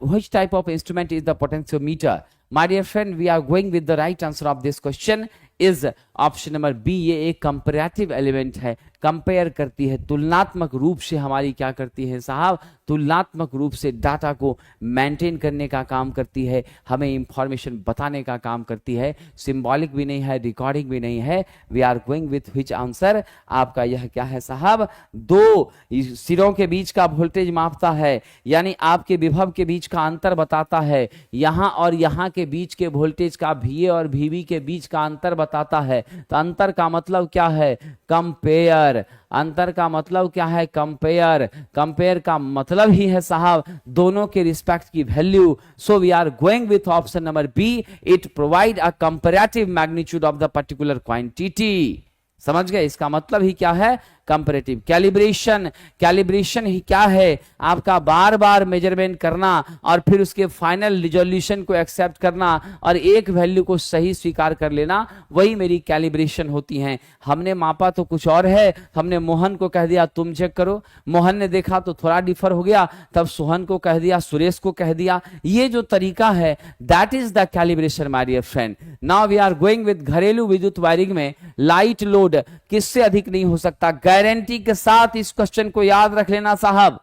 A: which type of instrument is the potentiometer? My dear friend, we are going with the right answer of this question is option number B. ये एक कंपैरेटिव एलिमेंट है, कंपेयर करती है, तुलनात्मक रूप से हमारी क्या करती है साहब? तुलनात्मक रूप से डाटा को मेंटेन करने का काम करती है, हमें इंफॉर्मेशन बताने का काम करती है। सिंबॉलिक भी नहीं है, रिकॉर्डिंग भी नहीं है। We are going with which answer? आपका यह क्या है साहब? दो सिरों के बीच का वोल्टेज मापता है, यानी आपके विभव के बीच का अंतर बताता है। यहां और यहां के बीच के वोल्टेज का VA और VB के बीच का अंतर बताता है। तो अंतर का मतलब क्या है? कंपेयर। अंतर का मतलब क्या है? कंपेयर। कंपेयर का मतलब ही है साहब दोनों के रिस्पेक्ट की value. So we are going with option number B. It provide a comparative magnitude of the particular quantity. समझ गए? इसका मतलब ही क्या है? कंपैरेटिव। कैलिब्रेशन, कैलिब्रेशन ही क्या है? आपका बार बार मेजरमेंट करना और फिर उसके फाइनल रिजोल्यूशन को एक्सेप्ट करना और एक वैल्यू को सही स्वीकार कर लेना, वही मेरी कैलिब्रेशन होती है। हमने मापा तो कुछ और है, हमने मोहन को कह दिया तुम चेक करो, मोहन ने देखा तो थोड़ा डिफर हो गया, तब सोहन को कह दिया, सुरेश को कह दिया। ये जो तरीका है that is the calibration my dear friend. Now we are going with घरेलू विद्युत वायरिंग में लाइट लोड किससे अधिक नहीं हो सकता? गारंटी के साथ इस क्वेश्चन को याद रख लेना साहब।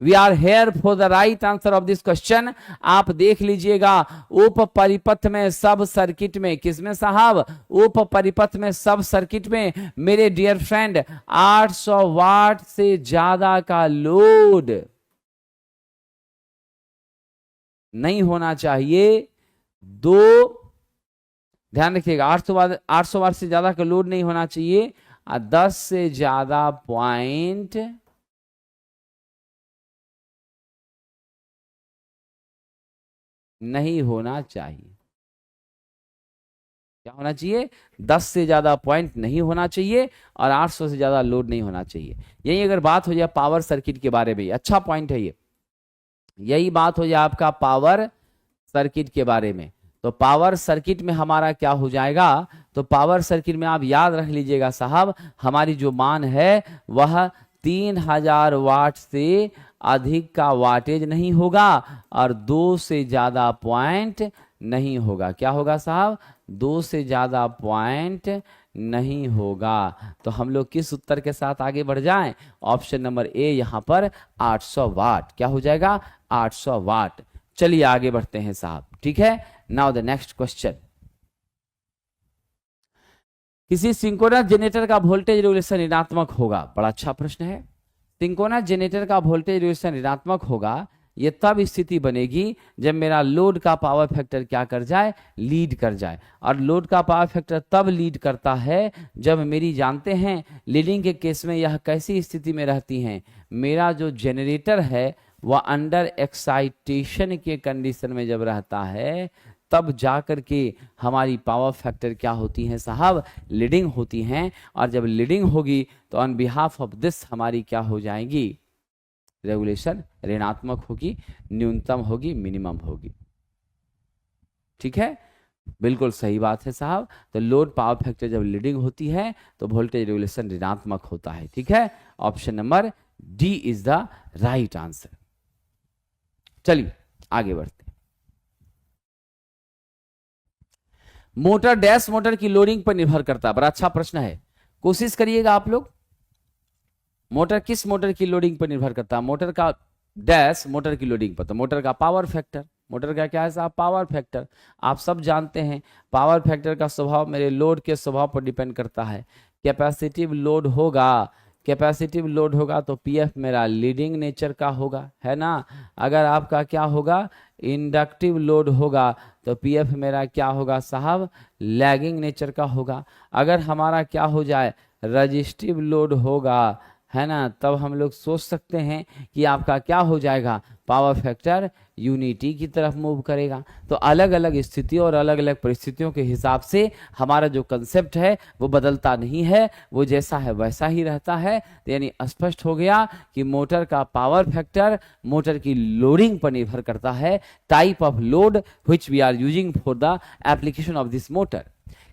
A: We are here for the right answer of this question. आप देख लीजिएगा उप परिपथ में सब सर्किट में, किसमें साहब? उप परिपथ में सब सर्किट में मेरे डियर फ्रेंड 800 वाट से ज्यादा का लोड नहीं होना चाहिए। ध्यान रखिएगा, 800 वाट से ज्यादा का लोड नहीं होना चाहिए। 10 से ज्यादा पॉइंट नहीं होना चाहिए। क्या होना चाहिए? 10 से ज्यादा पॉइंट नहीं होना चाहिए और 800 से ज्यादा लोड नहीं होना चाहिए। यही अगर बात हो जाए पावर सर्किट के बारे में, अच्छा पॉइंट है ये, यही बात हो जाए आपका पावर सर्किट के बारे में, तो पावर सर्किट में हमारा क्या हो जाएगा? तो पावर सर्किट में आप याद रख लीजिएगा साहब, हमारी जो मान है वह 3000 वाट से अधिक का वाटेज नहीं होगा और 2 से ज्यादा पॉइंट नहीं होगा। क्या होगा साहब? 2 से ज्यादा पॉइंट नहीं होगा। तो हम लोग किस उत्तर के साथ आगे बढ़ जाएं? ऑप्शन नंबर ए, यहां पर 800 वाट। क्या हो जाएगा? 800 वाट। चलिए आगे बढ़ते हैं साहब, ठीक है। Now the next question. किसी सिंक्रोनस जनरेटर का वोल्टेज रेगुलेशन ऋणात्मक होगा। बड़ा अच्छा प्रश्न है। सिंक्रोनस जनरेटर का वोल्टेज रेगुलेशन ऋणात्मक होगा, ये तब स्थिति बनेगी जब मेरा लोड का पावर फैक्टर क्या कर जाए? लीड कर जाए। और लोड का पावर फैक्टर तब लीड करता है जब मेरी, जानते हैं लीडिंग के केस में यह कैसी स्थिति में रहती है? मेरा जो जनरेटर है वह अंडर एक्साइटेशन के कंडीशन में जब रहता है, तब जाकर के हमारी पावर फैक्टर क्या होती है साहब? लीडिंग होती हैं। और जब लीडिंग होगी तो ऑन बिहाफ ऑफ दिस हमारी क्या हो जाएगी? रेगुलेशन ऋणात्मक होगी, न्यूनतम होगी, मिनिमम होगी, ठीक है। बिल्कुल सही बात है साहब। तो लोड पावर फैक्टर जब लीडिंग होती है तो वोल्टेज रेगुलेशन ऋणात्मक होता है। ठीक है, option number D is the right answer. चलिए आगे बढ़ते हैं। मोटर डैश मोटर की लोडिंग पर निर्भर करता है। बड़ा अच्छा प्रश्न है, कोशिश करिएगा आप लोग। मोटर किस मोटर की लोडिंग पर निर्भर करता है? मोटर का डैश मोटर की लोडिंग पर, तो मोटर का पावर फैक्टर। मोटर का क्या है साहब? Power factor. आप सब जानते हैं पावर फैक्टर का स्वभाव मेरे लोड के स्वभाव पर डिपेंड करता है। कैपेसिटिव लोड होगा, कैपेसिटिव लोड होगा तो पीएफ मेरा लीडिंग नेचर का होगा, है ना। अगर आपका क्या होगा? इंडक्टिव लोड होगा तो पीएफ मेरा क्या होगा साहब? लैगिंग नेचर का होगा। अगर हमारा क्या हो जाए? रजिस्टिव लोड होगा, है ना, तब हम लोग सोच सकते हैं कि आपका क्या हो जाएगा? पावर फैक्टर यूनिटी की तरफ मूव करेगा। तो अलग अलग स्थितियों और अलग अलग परिस्थितियों के हिसाब से हमारा जो कंसेप्ट है वो बदलता नहीं है, वो जैसा है वैसा ही रहता है। तो यानी स्पष्ट हो गया कि मोटर का पावर फैक्टर मोटर की लोडिंग पर निर्भर करता है, type of load which we are using for the application of this motor.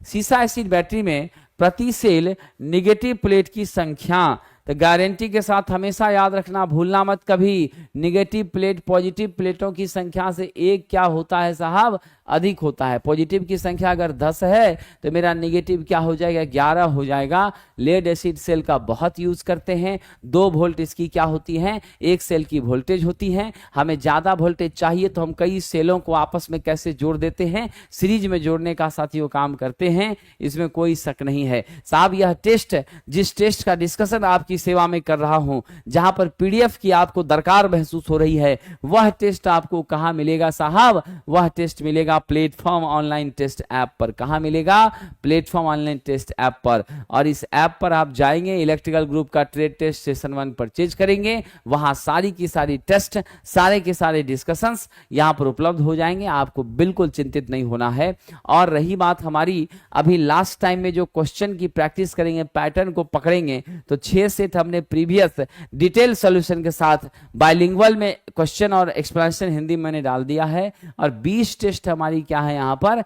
A: सीसा एसिड बैटरी में प्रति सेल निगेटिव प्लेट की संख्या, तो गारंटी के साथ हमेशा याद रखना, भूलना मत कभी, निगेटिव प्लेट पॉजिटिव प्लेटों की संख्या से एक क्या होता है साहब? अधिक होता है। पॉजिटिव की संख्या अगर 10 है तो मेरा निगेटिव क्या हो जाएगा? 11 हो जाएगा। लेड एसिड सेल का बहुत यूज करते हैं। 2 वोल्ट इसकी क्या होती है? एक सेल की वोल्टेज होती है। हमें ज्यादा वोल्टेज चाहिए तो हम कई सेलों को आपस में कैसे जोड़ देते हैं? सीरीज में जोड़ने का साथियों काम करते हैं, इसमें कोई शक नहीं है साहब। यह टेस्ट, जिस टेस्ट का डिस्कशन आपकी सेवा में कर रहा हूं, जहां पर पीडीएफ की आपको दरकार महसूस हो रही है, वह टेस्ट आपको कहां मिलेगा साहब? वह टेस्ट मिलेगा प्लेटफॉर्म ऑनलाइन टेस्ट ऐप पर। कहां मिलेगा? प्लेटफॉर्म ऑनलाइन टेस्ट ऐप पर। और इस ऐप पर आप जाएंगे, इलेक्ट्रिकल ग्रुप का ट्रेड टेस्ट सेशन 1 परचेज करेंगे, वहां सारी की सारी टेस्ट, सारे के सारे डिस्कशंस यहां पर उपलब्ध हो जाएंगे। आपको बिल्कुल चिंतित नहीं होना है। और रही बात हमारी अभी लास्ट टाइम में जो क्वेश्चन की प्रैक्टिस करेंगे, पैटर्न को पकड़ेंगे, तो 6 सेट हमने प्रीवियस डिटेल सॉल्यूशन के साथ बाइलिंगुअल में क्वेश्चन और एक्सप्लेनेशन हिंदी में मैंने डाल दिया है। और 20 टेस्ट हमारी क्या है यहां पर?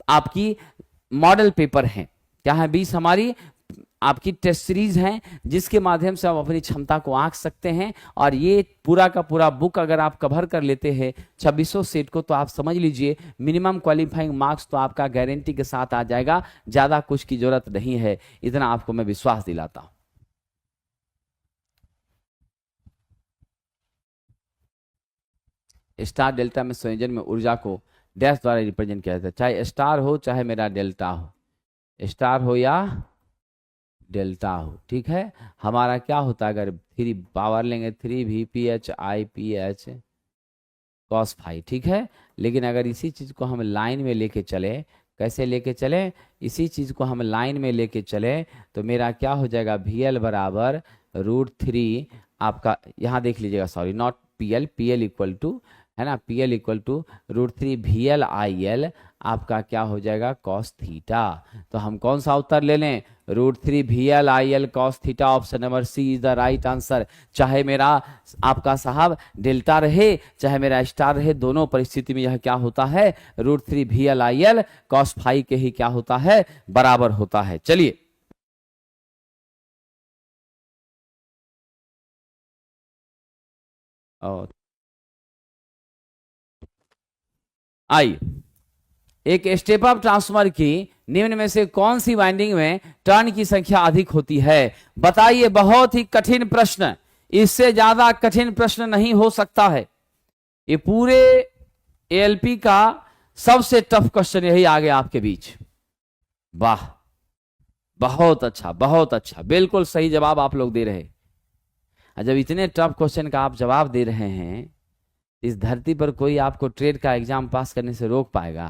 A: आपकी मॉडल पेपर है। क्या है? 20 हमारी आपकी टेस्ट सीरीज है, जिसके माध्यम से आप अपनी क्षमता को आंक सकते हैं। और ये पूरा का पूरा बुक अगर आप कवर कर लेते हैं 2600 सेट को, तो आप समझ लीजिए मिनिमम क्वालिफाइंग मार्क्स तो आपका गारंटी के साथ आ जाएगा। ज्यादा कुछ की जरूरत नहीं है, इतना आपको मैं विश्वास दिलाता हूं। स्टार डेल्टा में संयोजन में ऊर्जा को डैश द्वारा रिप्रेजेंट किया जाता है, चाहे स्टार हो चाहे मेरा डेल्टा हो, स्टार हो या डेल्टा हो। ठीक है, हमारा क्या होता है? अगर 3 पावर लेंगे 3 VPH IPH cos फाई। ठीक है, लेकिन अगर इसी चीज को हम लाइन में लेके चले, कैसे लेके चले? इसी चीज को हम लाइन में लेके चले तो मेरा क्या हो जाएगा? VL बराबर √3 आपका, यहां देख लीजिएगा, sorry not PL, PL equal to, है ना, PL equal to √3 VL IL आपका क्या हो जाएगा? cos theta. तो हम कौन सा उत्तर ले लें? √3 VL IL cos theta. Option number C is the right answer. चाहे मेरा आपका साहब डेल्टा रहे चाहे मेरा स्टार रहे, दोनों परिस्थिति में यह क्या होता है? √3 VL IL cos फाई के ही क्या होता है? बराबर होता है। चलिए और आइए, एक स्टेप अप ट्रांसफार्मर की निम्न में से कौन सी वाइंडिंग में टर्न की संख्या अधिक होती है? बताइए। बहुत ही कठिन प्रश्न, इससे ज्यादा कठिन प्रश्न नहीं हो सकता है। ये पूरे एएलपी का सबसे टफ क्वेश्चन यही आ गया आपके बीच। वाह, बहुत अच्छा, बहुत अच्छा, बिल्कुल सही जवाब आप लोग दे रहे। जब इतने टफ क्वेश्चन का आप जवाब दे रहे हैं, इस धरती पर कोई आपको ट्रेड का एग्जाम पास करने से रोक पाएगा?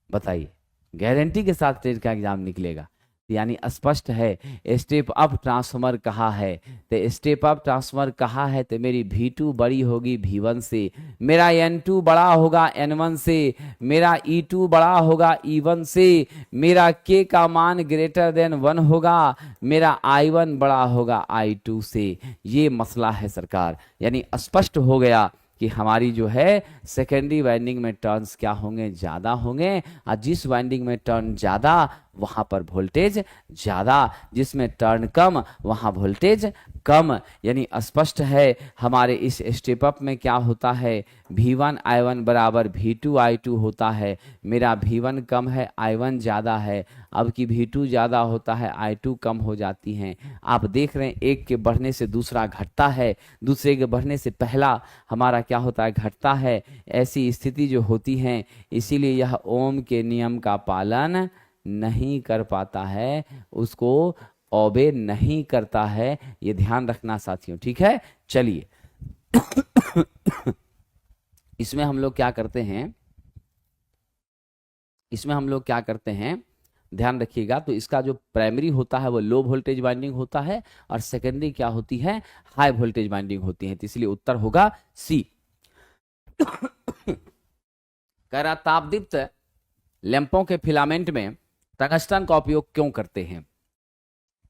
A: बताइए। गारंटी के साथ ट्रेड का एग्जाम निकलेगा। यानी स्पष्ट है, स्टेप अप ट्रांसफार्मर कहा है, तो स्टेप अप ट्रांसफार्मर कहा है तो मेरी V2 बड़ी होगी V1 से, मेरा N2 बड़ा होगा N1 से, मेरा E2 बड़ा होगा E1 से, मेरा K का मान ग्रेटर देन 1 होगा, मेरा I1 बड़ा होगा I2 से। ये मसला है सरकार। यानी स्पष्ट हो गया कि हमारी जो है सेकेंडरी वाइंडिंग में टर्न्स क्या होंगे, ज्यादा होंगे, और जिस वाइंडिंग में टर्न ज्यादा वहां पर वोल्टेज ज्यादा, जिसमें टर्न कम वहां वोल्टेज कम। यानी स्पष्ट है हमारे इस स्टेप अप में क्या होता है, V1 I1 बराबर V2 I2 होता है। मेरा V1 कम है, I1 ज़्यादा है। अब कि V2 ज़्यादा होता है, I2 कम हो जाती हैं। आप देख रहे हैं एक के बढ़ने से दूसरा घटता है, दूसरे के बढ़ने से पहला हमारा क्या होता है, घटता है। ऐसी स्थिति जो होती है, इसीलिए यह ओम के नियम का पालन नहीं कर पाता है, उसको ओबे नहीं करता है। ये ध्यान रखना साथियों, ठीक है। चलिए इसमें हम लोग क्या करते हैं, ध्यान रखिएगा। तो इसका जो प्राइमरी होता है वो लो वोल्टेज वाइंडिंग होता है, और सेकेंडरी क्या होती है, हाई वोल्टेज वाइंडिंग होती है। तो इसलिए उत्तर होगा सी। कह रहा तापदीप्त लैंपों के फिलामेंट में टंगस्टन का उपयोग क्यों करते हैं।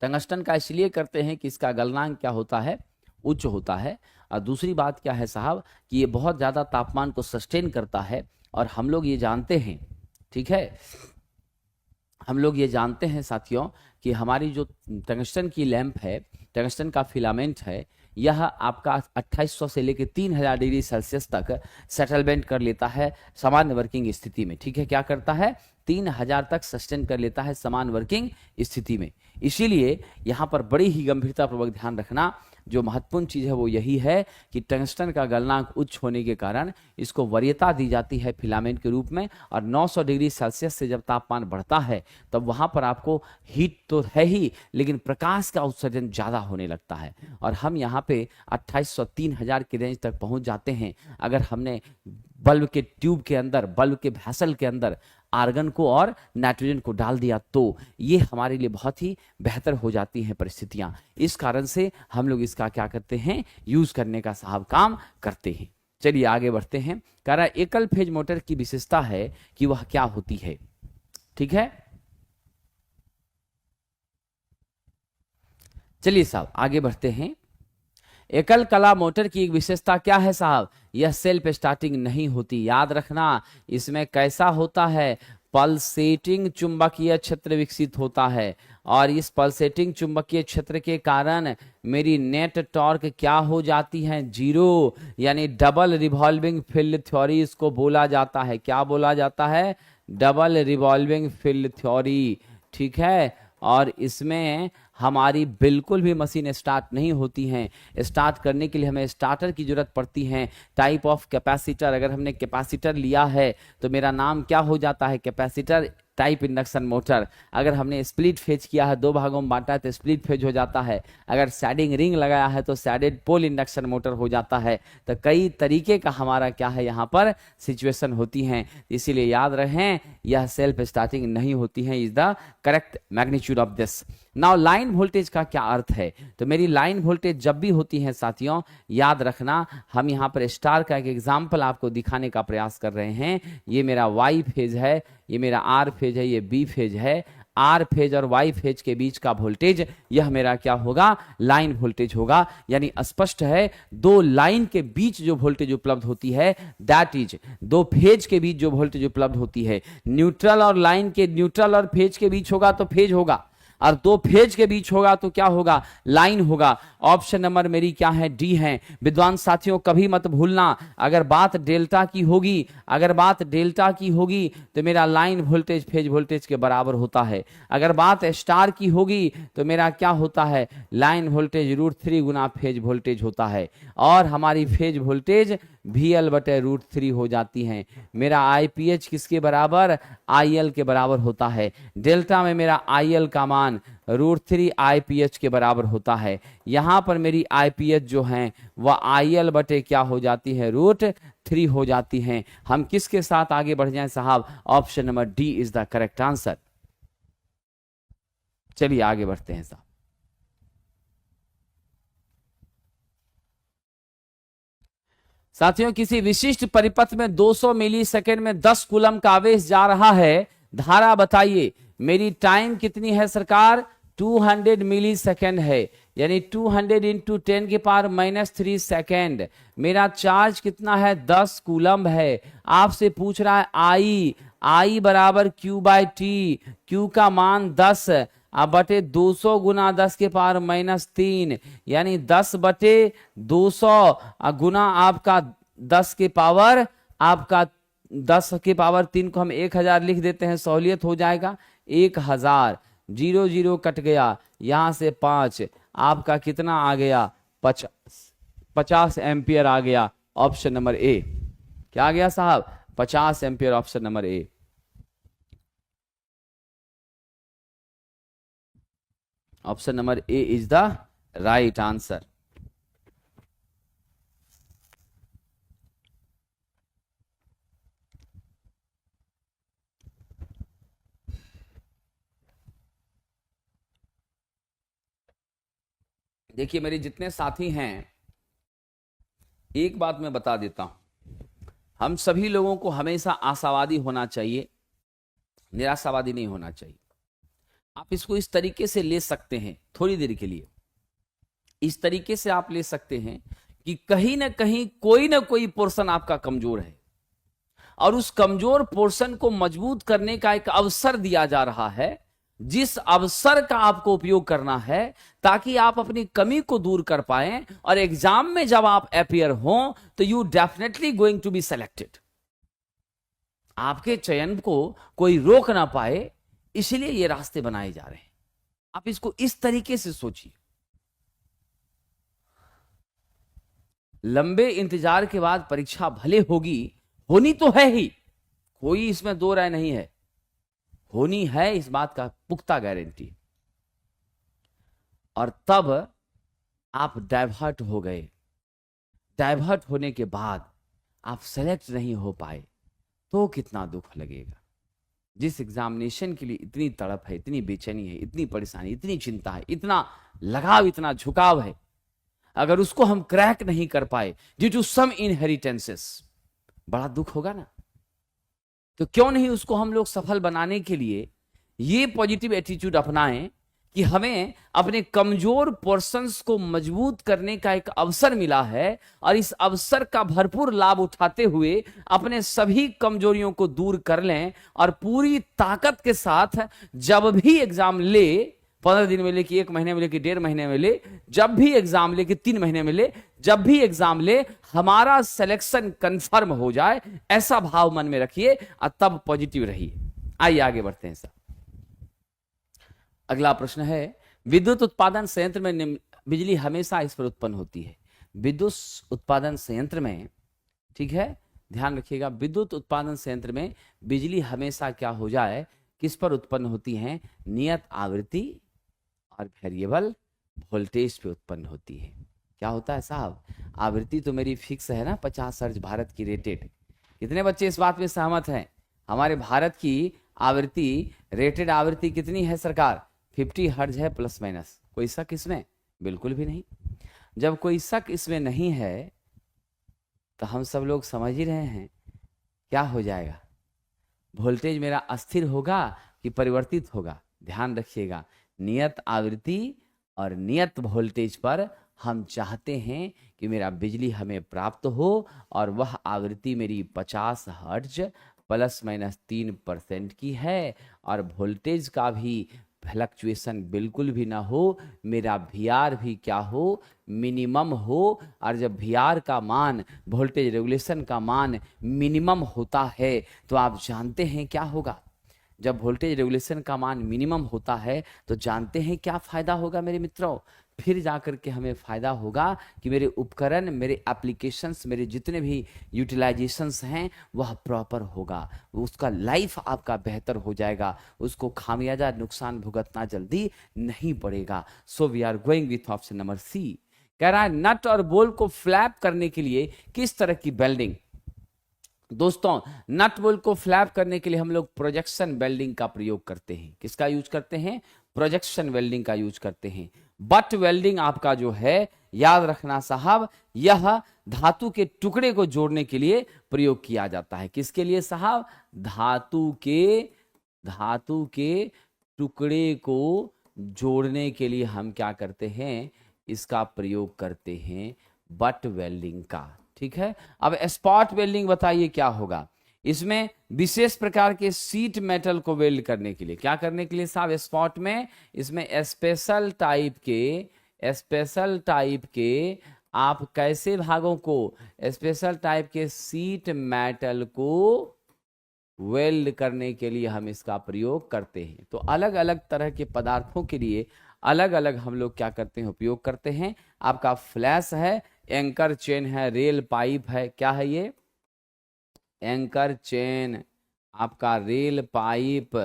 A: टंगस्टन का इसलिए करते हैं कि इसका गलनांक क्या होता है, उच्च होता है। और दूसरी बात क्या है साहब, कि ये बहुत ज़्यादा तापमान को सस्टेन करता है। और हम लोग ये जानते हैं, ठीक है, हम लोग ये जानते हैं साथियों कि हमारी जो टंगस्टन की लैंप है, टंगस्टन का फिलामेंट है, यह आपका 2800 से लेकर 3000 डिग्री सेल्सियस तक सेटलमेंट कर लेता है सामान्य वर्किंग स्थिति में। ठीक है, क्या करता है, 3000 तक सस्टेन कर लेता है समान वर्किंग स्थिति में। इसीलिए यहाँ पर बड़ी ही गंभीरतापूर्वक ध्यान रखना, जो महत्वपूर्ण चीज है वो यही है कि टंगस्टन का गलनांक उच्च होने के कारण इसको वरीयता दी जाती है फिलामेंट के रूप में। और 900 डिग्री सेल्सियस से जब तापमान बढ़ता है तब वहां पर आपको हीट तो है ही, लेकिन प्रकाश का उत्सर्जन ज्यादा होने लगता है। और हम यहाँ पे 2800 3000 की रेंज तक पहुंच जाते हैं अगर हमने बल्ब के ट्यूब के अंदर, बल्ब के भैसल के अंदर आर्गन को और नाइट्रोजन को डाल दिया, तो ये हमारे लिए बहुत ही बेहतर हो जाती हैं परिस्थितियां। इस कारण से हम लोग इसका क्या करते हैं, यूज करने का साहब काम करते हैं। चलिए आगे बढ़ते हैं। कह रहा है एकल फेज मोटर की विशेषता है कि वह क्या होती है। ठीक है, चलिए साहब आगे बढ़ते हैं। एकल कला मोटर की एक विशेषता क्या है साहब, यह सेल्फ स्टार्टिंग नहीं होती। याद रखना, इसमें कैसा होता है, पल्सेटिंग चुंबकीय क्षेत्र विकसित होता है। और इस पल्सेटिंग चुंबकीय क्षेत्र के कारण मेरी नेट टॉर्क क्या हो जाती है, जीरो। यानी डबल रिवॉल्विंग फील्ड थ्योरी इसको बोला जाता है। क्या बोला जाता है, डबल रिवॉल्विंग फील्ड थ्योरी। ठीक है, और इसमें हमारी बिल्कुल भी मशीन स्टार्ट नहीं होती हैं। स्टार्ट करने के लिए हमें स्टार्टर की जरूरत पड़ती है। टाइप ऑफ कैपेसिटर, अगर हमने कैपेसिटर लिया है तो मेरा नाम क्या हो जाता है, कैपेसिटर टाइप इंडक्शन मोटर। अगर हमने स्प्लिट फेज किया है, दो भागों में बांटा है तो स्प्लिट फेज हो जाता है। अगर सैडिंग रिंग लगाया है तो सैडेड पोल इंडक्शन मोटर हो जाता है। तो कई तरीके का हमारा क्या है यहाँ पर सिचुएशन होती हैं। इसीलिए याद रखें, यह सेल्फ स्टार्टिंग नहीं होती है। Is the correct magnitude of this. Now line voltage का क्या अर्थ है, तो मेरी लाइन वोल्टेज जब भी होती है साथियों, याद रखना, हम यहाँ पर स्टार का एक एग्जाम्पल आपको दिखाने का प्रयास कर रहे हैं। ये मेरा वाई फेज है, ये मेरा आर फेज है, ये बी फेज है। आर फेज और वाई फेज के बीच का वोल्टेज यह मेरा क्या होगा, लाइन वोल्टेज होगा। यानी स्पष्ट है, दो लाइन के बीच जो वोल्टेज उपलब्ध होती है, दैट इज, दो फेज के बीच जो वोल्टेज उपलब्ध होती है, न्यूट्रल और लाइन के, न्यूट्रल और फेज के बीच होगा तो फेज होगा, और दो फेज के बीच होगा तो क्या होगा, लाइन होगा। ऑप्शन नंबर मेरी क्या है, डी है। विद्वान साथियों कभी मत भूलना, अगर बात डेल्टा की होगी, अगर बात डेल्टा की होगी तो मेरा लाइन वोल्टेज फेज वोल्टेज के बराबर होता है। अगर बात स्टार की होगी तो मेरा क्या होता है, लाइन वोल्टेज √3 गुना फेज वोल्टेज होता है। और हमारी फेज वोल्टेज VL/√3 हो जाती है। मेरा IPH किसके बराबर, IL के बराबर होता है। डेल्टा में मेरा IL का मान √3 IPH के बराबर होता है। यहां पर मेरी IPH जो है वह IL बटे क्या हो जाती है, √3 हो जाती है। हम किसके साथ आगे बढ़ जाएं साहब, option number D is the correct answer. चलिए आगे बढ़ते हैं साहब। साथियों किसी विशिष्ट परिपथ में 200 मिलीसेकंड में 10 कूलम का आवेश जा रहा है, धारा बताइए। मेरी टाइम कितनी है सरकार, 200 मिलीसेकंड है। यानी 200 इंटू 10⁻³ सेकेंड। मेरा चार्ज कितना है? 10 कूलम्ब है। आपसे पूछ रहा है आई बराबर Q/T। Q का मान 10 अब बटे 200 गुना 10⁻³ यानी 10/200 गुना आपका 10⁻³ को हम 1000 लिख देते हैं, सहूलियत हो जाएगा। 1000, 0 0 कट गया, यहां से 5, आपका कितना आ गया? 50 एम्पियर आ गया। ऑप्शन नंबर ए क्या आ गया साहब? 50 ampere, option number A. Option number A is the right answer. देखिए मेरे जितने साथी हैं, एक बात मैं बता देता हूं, हम सभी लोगों को हमेशा आशावादी होना चाहिए, निराशावादी नहीं होना चाहिए। आप इसको इस तरीके से ले सकते हैं, थोड़ी देर के लिए इस तरीके से आप ले सकते हैं कि कहीं ना कहीं कोई ना कोई पोर्शन आपका कमजोर है और उस कमजोर पोर्शन को मजबूत करने का एक अवसर दिया जा रहा है, जिस अवसर का आपको उपयोग करना है ताकि आप अपनी कमी को दूर कर पाएं और एग्जाम में जब आप अपीयर हो तो you definitely going to be selected. आपके चयन को कोई रोक ना पाए, इसलिए ये रास्ते बनाए जा रहे हैं। आप इसको इस तरीके से सोचिए। लंबे इंतजार के बाद परीक्षा भले होगी, होनी तो है ही, कोई इसमें दो राय नहीं है, होनी है, इस बात का पुख्ता गारंटी। और तब आप डाइवर्ट हो गए, डाइवर्ट होने के बाद आप सेलेक्ट नहीं हो पाए तो कितना दुख लगेगा। जिस एग्जामिनेशन के लिए इतनी तड़प है, इतनी बेचैनी है, इतनी परेशानी, इतनी चिंता है, इतना लगाव, इतना झुकाव है, अगर उसको हम क्रैक नहीं कर पाए ड्यू टू सम इनहेरिटेंसेस, बड़ा दुख होगा ना। तो क्यों नहीं उसको हम लोग सफल बनाने के लिए ये पॉजिटिव एटीट्यूड अपनाएं कि हमें अपने कमजोर पोर्शंस को मजबूत करने का एक अवसर मिला है और इस अवसर का भरपूर लाभ उठाते हुए अपने सभी कमजोरियों को दूर कर लें और पूरी ताकत के साथ जब भी एग्जाम ले, 15 दिन में ले कि 1 महीने में ले कि 1.5 महीने में ले, जब भी एग्जाम ले कि 3 महीने में ले, जब भी एग्जाम ले हमारा सिलेक्शन कंफर्म हो जाए, ऐसा भाव मन में रखिए और तब पॉजिटिव रहिए। आइए आगे बढ़ते हैं सर। अगला प्रश्न है, विद्युत उत्पादन संयंत्र में बिजली हमेशा इस पर उत्पन्न होती है। विद्युत उत्पादन संयंत्र में, ठीक है, ध्यान रखिएगा, विद्युत उत्पादन संयंत्र में बिजली हमेशा क्या हो जाए, किस पर उत्पन्न होती है? नियत आवृत्ति और वेरिएबल वोल्टेज पे उत्पन्न होती है। क्या होता है साहब? आवृत्ति तो मेरी फिक्स है ना, 50 हर्ट्ज भारत की रेटेड। कितने बच्चे इस बात में सहमत हैं? हमारे भारत की आवृत्ति, रेटेड आवृत्ति कितनी है सरकार? 50 हर्ट्ज है प्लस माइनस। कोई शक इसमें? बिल्कुल भी नहीं। जब कोई शक इसमें नहीं है तो हम सब लोग समझ ही रहे हैं क्या हो जाएगा, वोल्टेज मेरा अस्थिर होगा कि परिवर्तित होगा। ध्यान रखिएगा, नियत आवृत्ति और नियत वोल्टेज पर हम चाहते हैं कि मेरा बिजली हमें प्राप्त हो और वह आवृत्ति मेरी 50 हर्ट्ज प्लस माइनस 3% की है और वोल्टेज का भी फ्लक्चुएशन बिल्कुल भी ना हो, मेरा VR भी क्या हो, मिनिमम हो। और जब VR का मान, वोल्टेज रेगुलेशन का मान मिनिमम होता है तो आप जानते हैं क्या होगा। जब वोल्टेज रेगुलेशन का मान मिनिमम होता है तो जानते हैं क्या फायदा होगा मेरे मित्रों? फिर जाकर के हमें फायदा होगा कि मेरे उपकरण, मेरे एप्लीकेशंस, मेरे जितने भी यूटिलाइजेशंस हैं वह प्रॉपर होगा, उसका लाइफ आपका बेहतर हो जाएगा, उसको खामियाजा नुकसान भुगतना जल्दी नहीं पड़ेगा। So we are going with option number C. कह रहा है नट और बोल्ट को फ्लैप करने के लिए किस तरह की वेल्डिंग? दोस्तों, नट बोल्ट को फ्लैप करने के लिए हम लोग प्रोजेक्शन वेल्डिंग का प्रयोग करते हैं। किसका यूज करते हैं? प्रोजेक्शन वेल्डिंग का यूज करते हैं। बट वेल्डिंग आपका जो है, याद रखना साहब, यह धातु के टुकड़े को जोड़ने के लिए प्रयोग किया जाता है। किसके लिए साहब? धातु के टुकड़े को जोड़ने के लिए हम क्या करते हैं? इसका प्रयोग करते हैं बट वेल्डिंग का। ठीक है, अब स्पॉट वेल्डिंग बताइए क्या होगा। इसमें विशेष प्रकार के शीट मेटल को वेल्ड करने के लिए, क्या करने के लिए साहब, स्पॉट में इसमें स्पेशल टाइप के आप कैसे भागों को, स्पेशल टाइप के शीट मेटल को वेल्ड करने के लिए हम इसका प्रयोग करते हैं। तो अलग अलग तरह के पदार्थों के लिए अलग अलग हम लोग क्या करते हैं, उपयोग करते हैं। आपका फ्लैश है, एंकर चेन है, रेल पाइप है, क्या है ये, एंकर चेन, आपका रेल पाइप,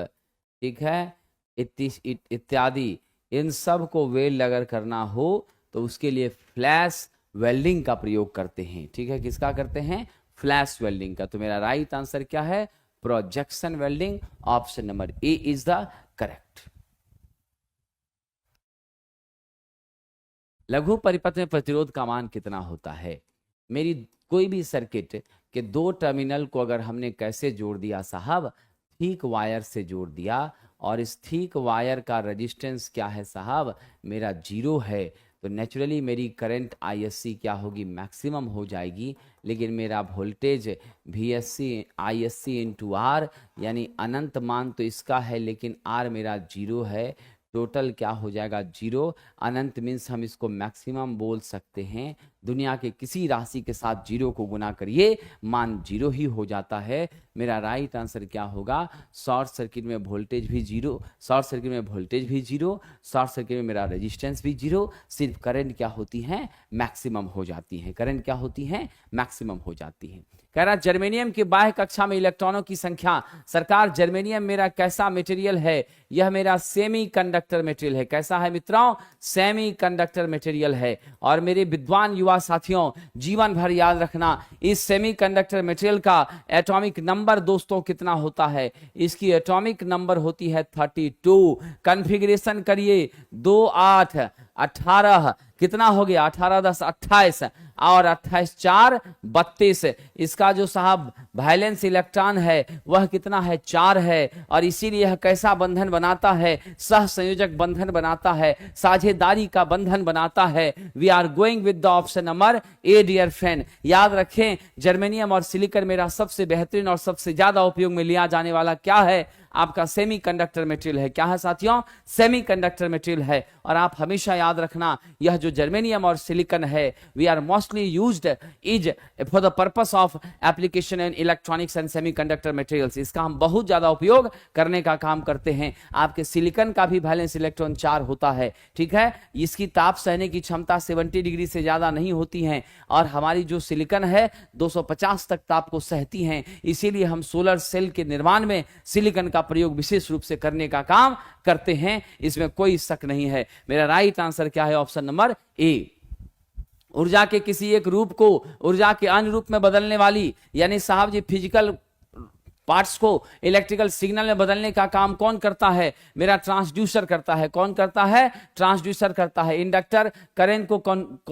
A: ठीक है, इत्यादि। इन सब को वेल्ड अगर करना हो तो उसके लिए फ्लैश वेल्डिंग का प्रयोग करते हैं। ठीक है, किसका करते हैं, फ्लैश वेल्डिंग का। तो मेरा राइट आंसर क्या है, projection welding, option number A is the correct. लघु परिपथ में प्रतिरोध का मान कितना होता है। मेरी कोई भी सर्किट के दो टर्मिनल को अगर हमने कैसे जोड़ दिया साहब, थीक वायर से जोड़ दिया, और इस थीक वायर का रेजिस्टेंस क्या है साहब, मेरा 0 है, तो नेचुरली मेरी करंट आईएससी क्या होगी, मैक्सिमम हो जाएगी। लेकिन मेरा voltage VSC ISC into R यानी अनंत मान तो इसका है, लेकिन आर मेरा 0 है, टोटल क्या हो जाएगा 0। अनंत मीन्स हम इसको मैक्सिमम बोल सकते हैं। दुनिया के किसी राशि के साथ 0 को गुना करिए, मान 0 ही हो जाता है। मेरा राइट आंसर क्या होगा, शॉर्ट सर्किट में वोल्टेज भी 0, शॉर्ट सर्किट में वोल्टेज भी 0, शॉर्ट सर्किट में मेरा रेजिस्टेंस भी 0, सिर्फ करंट क्या होती है, मैक्सिमम हो जाती है, करंट क्या होती है, मैक्सिमम हो जाती है। कह रहा जर्मेनियम के बाह्य कक्षा में इलेक्ट्रॉनों की संख्या, सरकार जर्मेनियम मेरा कैसा मटेरियल है, यह मेरा सेमी कंडक्टर मटेरियल है। कैसा है मित्रों, सेमी कंडक्टर मटेरियल है। और मेरे विद्वान युवा साथियों, जीवन भर याद रखना, इस सेमी कंडक्टर मटेरियल का एटॉमिक नंबर दोस्तों कितना होता है, इसकी एटॉमिक नंबर होती है 32। कॉन्फ़िगरेशन करिए 2 8 18, कितना हो गया, 18 10 28, और 28 4 32। इसका जो साहब वैलेंस इलेक्ट्रॉन है वह कितना है, 4 है। और इसीलिए यह कैसा बंधन बनाता है, सह संयोजक बंधन बनाता है, साझेदारी का बंधन बनाता है। We are going with the option number A dear friend. याद रखें, जर्मेनियम और सिलिकॉन मेरा सबसे बेहतरीन और सबसे ज्यादा उपयोग में लिया जाने वाला क्या है, आपका सेमी कंडक्टर मटेरियल है। क्या है साथियों, सेमी कंडक्टर मटेरियल है। और आप हमेशा याद रखना, यह जो जर्मेनियम और सिलिकॉन है, we are mostly used is for the purpose of application in electronics and semi conductor materials. इसका हम बहुत ज्यादा उपयोग करने का काम करते हैं। आपके सिलिकॉन का भी वैलेंस इलेक्ट्रॉन 4 होता है, ठीक है। इसकी ताप सहने की क्षमता 70 डिग्री से ज्यादा नहीं होती है, और हमारी जो सिलिकॉन है 250 तक ताप को सहती है। इसीलिए हम सोलर सेल के निर्माण में सिलिकॉन का प्रयोग विशेष रूप से करने का काम करते हैं, इसमें कोई शक नहीं है। मेरा राइट आंसर क्या है, ऑप्शन नंबर ए। ऊर्जा के किसी एक रूप को ऊर्जा के अन्य रूप में बदलने वाली, यानी साहब जी फिजिकल पार्ट्स को इलेक्ट्रिकल सिग्नल में बदलने का काम कौन करता है, मेरा ट्रांसड्यूसर करता है। कौन करता है, ट्रांसड्यूसर करता है। इंडक्टर करंट को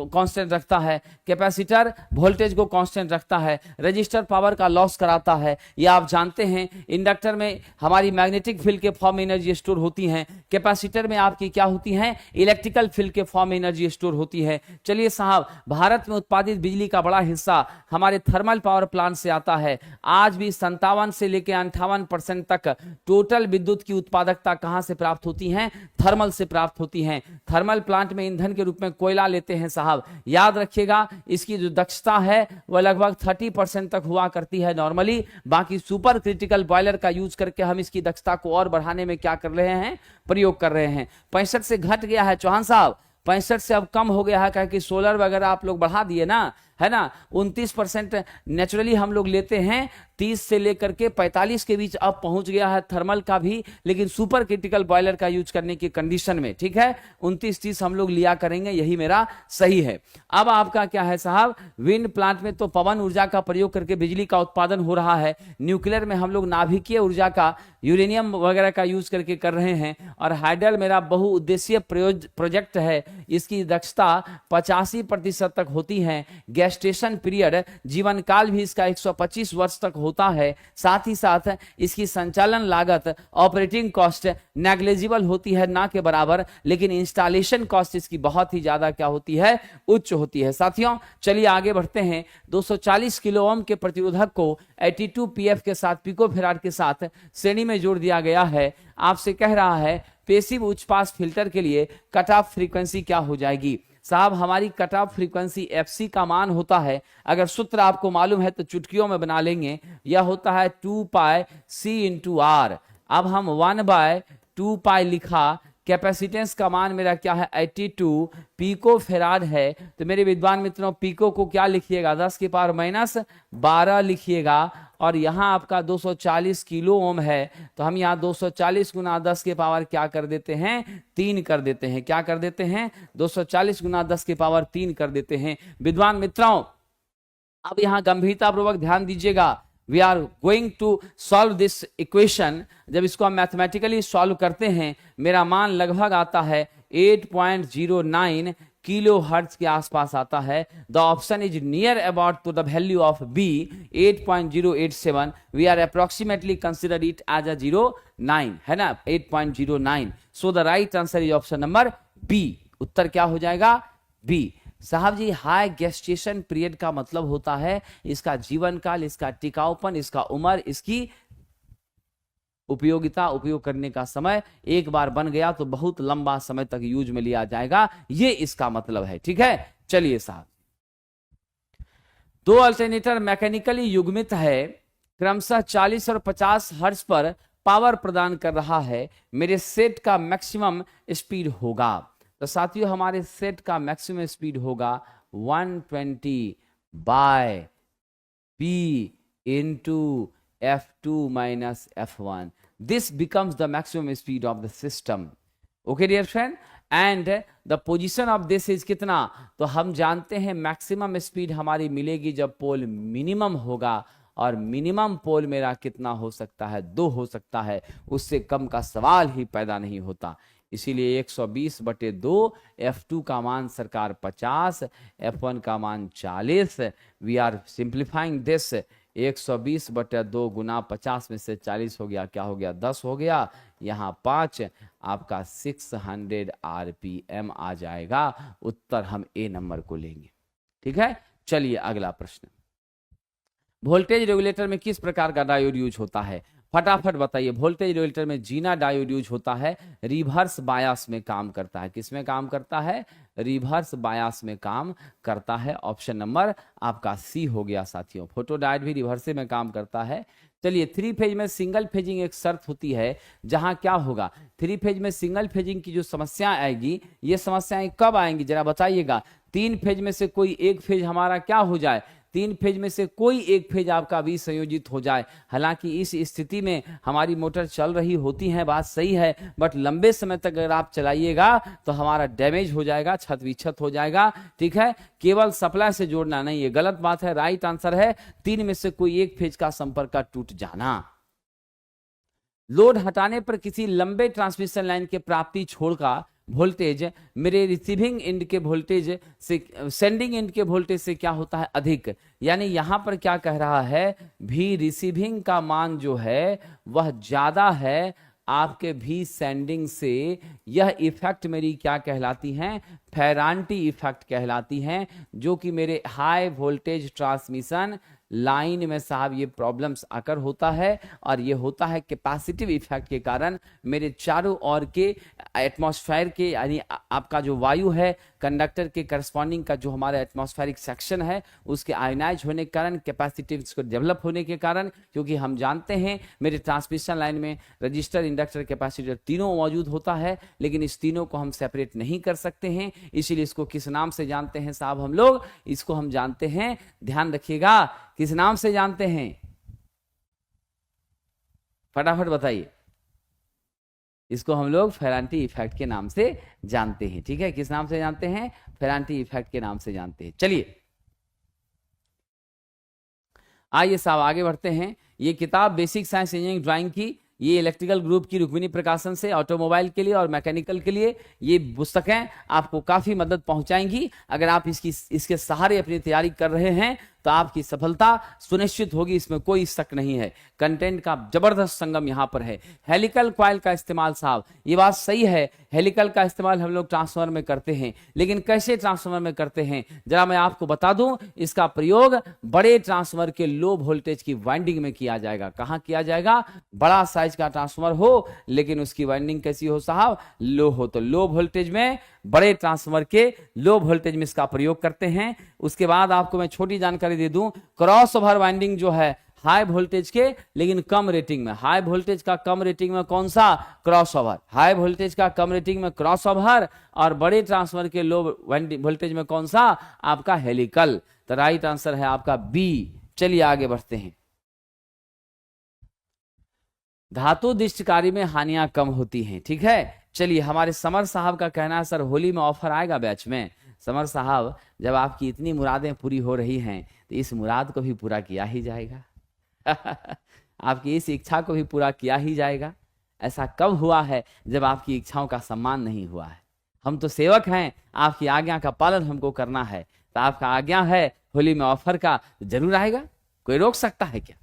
A: कांस्टेंट रखता है, कैपेसिटर वोल्टेज को कांस्टेंट रखता है, रजिस्टर पावर का लॉस कराता है। ये आप जानते हैं, इंडक्टर में हमारी मैग्नेटिक फील्ड के फॉर्म में एनर्जी स्टोर होती है, कैपेसिटर में आपकी क्या होती है, इलेक्ट्रिकल फील्ड के फॉर्म में एनर्जी स्टोर होती है। चलिए साहब, भारत में उत्पादित बिजली का बड़ा हिस्सा हमारे थर्मल पावर प्लांट से आता है। आज भी 57 से लेकर 58% तक टोटल विद्युत की उत्पादकता कहां से प्राप्त होती है, थर्मल से प्राप्त होती है। थर्मल प्लांट में ईंधन के रूप में कोयला लेते हैं साहब। याद रखिएगा, इसकी जो दक्षता है वह लगभग 30% तक हुआ करती है नॉर्मली। बाकी सुपर क्रिटिकल बॉयलर का यूज करके हम इसकी दक्षता को और बढ़ाने में क्या कर रहे हैं, प्रयोग कर रहे हैं। 65 से घट गया है चौहान साहब, 65 से अब कम हो गया है, क्योंकि सोलर वगैरह आप लोग बढ़ा दिए ना, है ना। 29% नेचुरली हम लोग लेते हैं, 30 से लेकर के 45 के बीच अब पहुंच गया है थर्मल का भी, लेकिन सुपर क्रिटिकल बॉयलर का यूज करने की कंडीशन में, ठीक है। 29-30 हम लोग लिया करेंगे, यही मेरा सही है। अब आपका क्या है साहब, विंड प्लांट में तो पवन ऊर्जा का प्रयोग करके बिजली का उत्पादन हो रहा है। न्यूक्लियर में हम लोग नाभिकीय ऊर्जा का, यूरेनियम वगैरह का यूज करके कर रहे हैं। और हाइडल मेरा बहुउद्देशीय प्रोजेक्ट है, इसकी दक्षता 85% तक होती है। गैस गेस्टेशन पीरियड, जीवन काल भी इसका 125 वर्ष तक होता है। साथ ही साथ इसकी संचालन लागत, ऑपरेटिंग कॉस्ट नेग्लिजिबल होती है, ना के बराबर, लेकिन इंस्टॉलेशन कॉस्ट इसकी बहुत ही ज्यादा क्या होती है, उच्च होती है। साथियों चलिए आगे बढ़ते हैं। 240 किलो ओम के प्रतिरोधक को 82 पीएफ के साथ, पिको फेराड के साथ श्रेणी में जोड़ दिया गया है। आपसे कह रहा है पैसिव उच्च पास फिल्टर के लिए कट ऑफ फ्रीक्वेंसी क्या हो जाएगी। साहब हमारी कट ऑफ फ्रीक्वेंसी एफसी का मान होता है, अगर सूत्र आपको मालूम है तो चुटकियों में बना लेंगे, यह होता है 2 पाई सी इंटू आर। अब हम 1/2 पाई लिखा, कैपेसिटेंस का मान मेरा क्या है 82 पीको फेराड है। तो मेरे विद्वान मित्रों पीको को क्या लिखिएगा 10 की पावर -12 लिखिएगा, और यहाँ आपका 240 किलो ओम है, तो हम यहाँ 240 गुना 10 के पावर क्या कर देते हैं 3 कर देते हैं। क्या कर देते हैं 240 गुना 10 के पावर 3 कर देते हैं। विद्वान मित्रों अब यहाँ गंभीरतापूर्वक ध्यान दीजिएगा, we are going to solve this equation. जब इसको हम मैथमेटिकली सॉल्व करते हैं मेरा मान लगभग आता है 8.09 किलो हर्ट्ज के आसपास आता है। The option is near about to the value of B 8.087। We are approximately consider it as a 09 है ना 8.09। So the right answer is option number B. उत्तर क्या हो जाएगा बी। साहब जी हाई गेस्टेशन पीरियड का मतलब होता है इसका जीवन काल, इसका टिकाऊपन, इसका उम्र, इसकी उपयोगिता, उपयोग करने का समय। एक बार बन गया तो बहुत लंबा समय तक यूज में लिया जाएगा, ये इसका मतलब है। ठीक है चलिए साहब, 2 अल्टरनेटर मैकेनिकली युग्मित है, क्रमशः 40 और 50 हर्ट्ज पर पावर प्रदान कर रहा है। मेरे सेट का मैक्सिमम स्पीड होगा। तो साथियों हमारे सेट का मैक्सिमम स्पीड होगा 120 bye P into F2 minus F1. This becomes the maximum speed of the system. Okay dear friend, and the position of this is कितना, तो हम जानते हैं मैक्सिमम स्पीड हमारी मिलेगी जब पोल मिनिमम होगा, और मिनिमम पोल मेरा कितना हो सकता है 2 हो सकता है, उससे कम का सवाल ही पैदा नहीं होता। इसीलिए 120/2, F2 का मान सरकार 50, F1 का मान 40। वी आर सिंप्लीफाइंग दिस, 120/2 गुना 50 में से 40 हो गया, क्या हो गया 10 हो गया, यहाँ 5, आपका 600 RPM आ जाएगा। उत्तर हम ए नंबर को लेंगे। ठीक है चलिए अगला प्रश्न, वोल्टेज रेगुलेटर में किस प्रकार का डायोड यूज होता है, फटाफट बताइए। वोल्टेज रेगुलेटर में जीना डायोड यूज होता है, रिवर्स बायस में काम करता है। किस में काम करता है, रिवर्स बायस में काम करता है। ऑप्शन नंबर आपका सी हो गया साथियों, फोटो डायोड भी रिवर्स में काम करता है। चलिए 3 फेज में सिंगल फेजिंग एक शर्त होती है, जहां क्या होगा 3 फेज में सिंगल फेजिंग की जो समस्या आएगी, ये समस्याएं कब आएंगी जरा बताइएगा। 3 फेज में से कोई एक फेज हमारा क्या हो जाए, 3 फेज में से कोई एक फेज आपका भी संयोजित हो जाए। हालांकि इस स्थिति में हमारी मोटर चल रही होती है, बात सही है, बट लंबे समय तक अगर आप चलाइएगा तो हमारा डैमेज हो जाएगा, क्षत विक्षत हो जाएगा। ठीक है, केवल सप्लाई से जोड़ना नहीं, ये गलत बात है। राइट आंसर है 3 में से कोई एक फेज का संपर्क का टूट जाना। लोड हटाने पर किसी लंबे ट्रांसमिशन लाइन के प्राप्ति छोड़ का वोल्टेज मेरे रिसीविंग एंड के वोल्टेज से सेंडिंग एंड के वोल्टेज से क्या होता है अधिक। यानी यहां पर क्या कह रहा है, भी रिसीविंग का मान जो है वह ज्यादा है आपके भी सेंडिंग से। यह इफेक्ट मेरी क्या कहलाती हैं, फेरांटी इफेक्ट कहलाती हैं, जो कि मेरे हाई वोल्टेज ट्रांसमिशन लाइन में साहब ये प्रॉब्लम्स आकर होता है। और ये होता है कैपेसिटिव इफेक्ट के कारण मेरे चारों ओर के एटमॉस्फेयर के, यानी आपका जो वायु है कंडक्टर के करस्पॉन्डिंग का जो हमारा एटमॉस्फेरिक सेक्शन है उसके आयनाइज होने के कारण, कैपेसिटिव को डेवलप होने के कारण, क्योंकि हम जानते हैं मेरे ट्रांसमिशन लाइन में रजिस्टर, इंडक्टर, कैपेसिटर तीनों मौजूद होता है, लेकिन इस तीनों को हम सेपरेट नहीं कर सकते हैं। इसीलिए इसको किस नाम से जानते हैं साहब हम लोग, इसको हम जानते हैं, ध्यान रखिएगा, किस नाम से जानते हैं, फटाफट बताइए। इसको हम लोग फेरांटी इफेक्ट के नाम से जानते हैं। ठीक है, किस नाम से जानते हैं, फेरांटी इफेक्ट के नाम से जानते हैं। चलिए आइए साहब आगे बढ़ते हैं। ये किताब बेसिक साइंस इंजीनियरिंग ड्राइंग की, ये इलेक्ट्रिकल ग्रुप की रुक्मिणी प्रकाशन से ऑटोमोबाइल के लिए और मैकेनिकल के लिए ये पुस्तकें आपको काफी मदद पहुंचाएंगी। अगर आप इसके सहारे अपनी तैयारी कर रहे हैं तो आपकी सफलता सुनिश्चित होगी, इसमें कोई शक नहीं है। कंटेंट का जबरदस्त संगम यहां पर है। हेलिकल कॉइल का इस्तेमाल साहब, ये बात सही है, हेलिकल का इस्तेमाल हम लोग ट्रांसफार्मर में करते हैं, लेकिन कैसे ट्रांसफार्मर में करते हैं जरा मैं आपको बता दूं। इसका प्रयोग बड़े ट्रांसफार्मर के लो वोल्टेज की वाइंडिंग में किया जाएगा। कहां किया जाएगा? बड़ा साइज का ट्रांसफार्मर हो लेकिन उसकी वाइंडिंग कैसी हो साहब? लो हो। तो लो वोल्टेज में, बड़े ट्रांसफार्मर के लो वोल्टेज में इसका प्रयोग करते हैं। उसके बाद आपको मैं छोटी जानकारी दे दूं, क्रॉस ओवर वाइंडिंग जो है हाई वोल्टेज के लेकिन कम रेटिंग में, हाई वोल्टेज का कम रेटिंग में कौन सा? Cross over. हाई वोल्टेज का कम रेटिंग में क्रॉस ओवर, और बड़े ट्रांसफार्मर के लो वोल्टेज में कौन सा? आपका हेलिकल। तो राइट आंसर है आपका बी। चलिए आगे बढ़ते हैं। धातु दिष्टकारी में हानियां कम होती हैं, ठीक है। चलिए, हमारे समर साहब का कहना है सर होली में ऑफर आएगा बैच में। समर साहब, जब आपकी इतनी मुरादें पूरी हो रही हैं तो इस मुराद को भी पूरा किया ही जाएगा आपकी इस इच्छा को भी पूरा किया ही जाएगा। ऐसा कब हुआ है जब आपकी इच्छाओं का सम्मान नहीं हुआ है? हम तो सेवक हैं, आपकी आज्ञा का पालन हमको करना है। तो आपका आज्ञा है होली में ऑफर का, जरूर आएगा, कोई रोक सकता है क्या?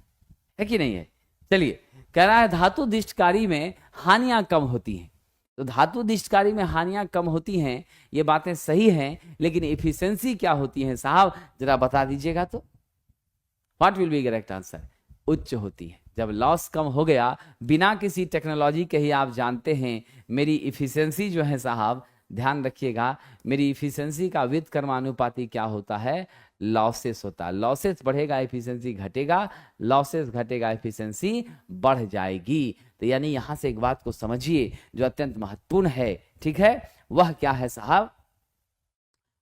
A: है कि नहीं है? चलिए, कह रहा है धातु दिष्टकारी में हानियां कम होती हैं। तो धातु दिष्टकारी में हानियां कम होती हैं, ये बातें सही हैं, लेकिन एफिशिएंसी क्या होती है साहब, जरा बता दीजिएगा तो। What will be correct answer? उच्च होती है। जब लॉस कम हो गया बिना किसी टेक्नोलॉजी के ही, आप जानते हैं मेरी इफिशियंसी जो है साहब, ध्यान रखिएगा, मेरी इफिशियंसी का वित्त कर्मानुपाती क्या होता है? लॉसेस होता है। लॉसेस बढ़ेगा एफिशिएंसी घटेगा, लॉसेस घटेगा एफिशिएंसी बढ़ जाएगी। तो यानी यहां से एक बात को समझिए जो अत्यंत महत्वपूर्ण है, ठीक है। वह क्या है साहब?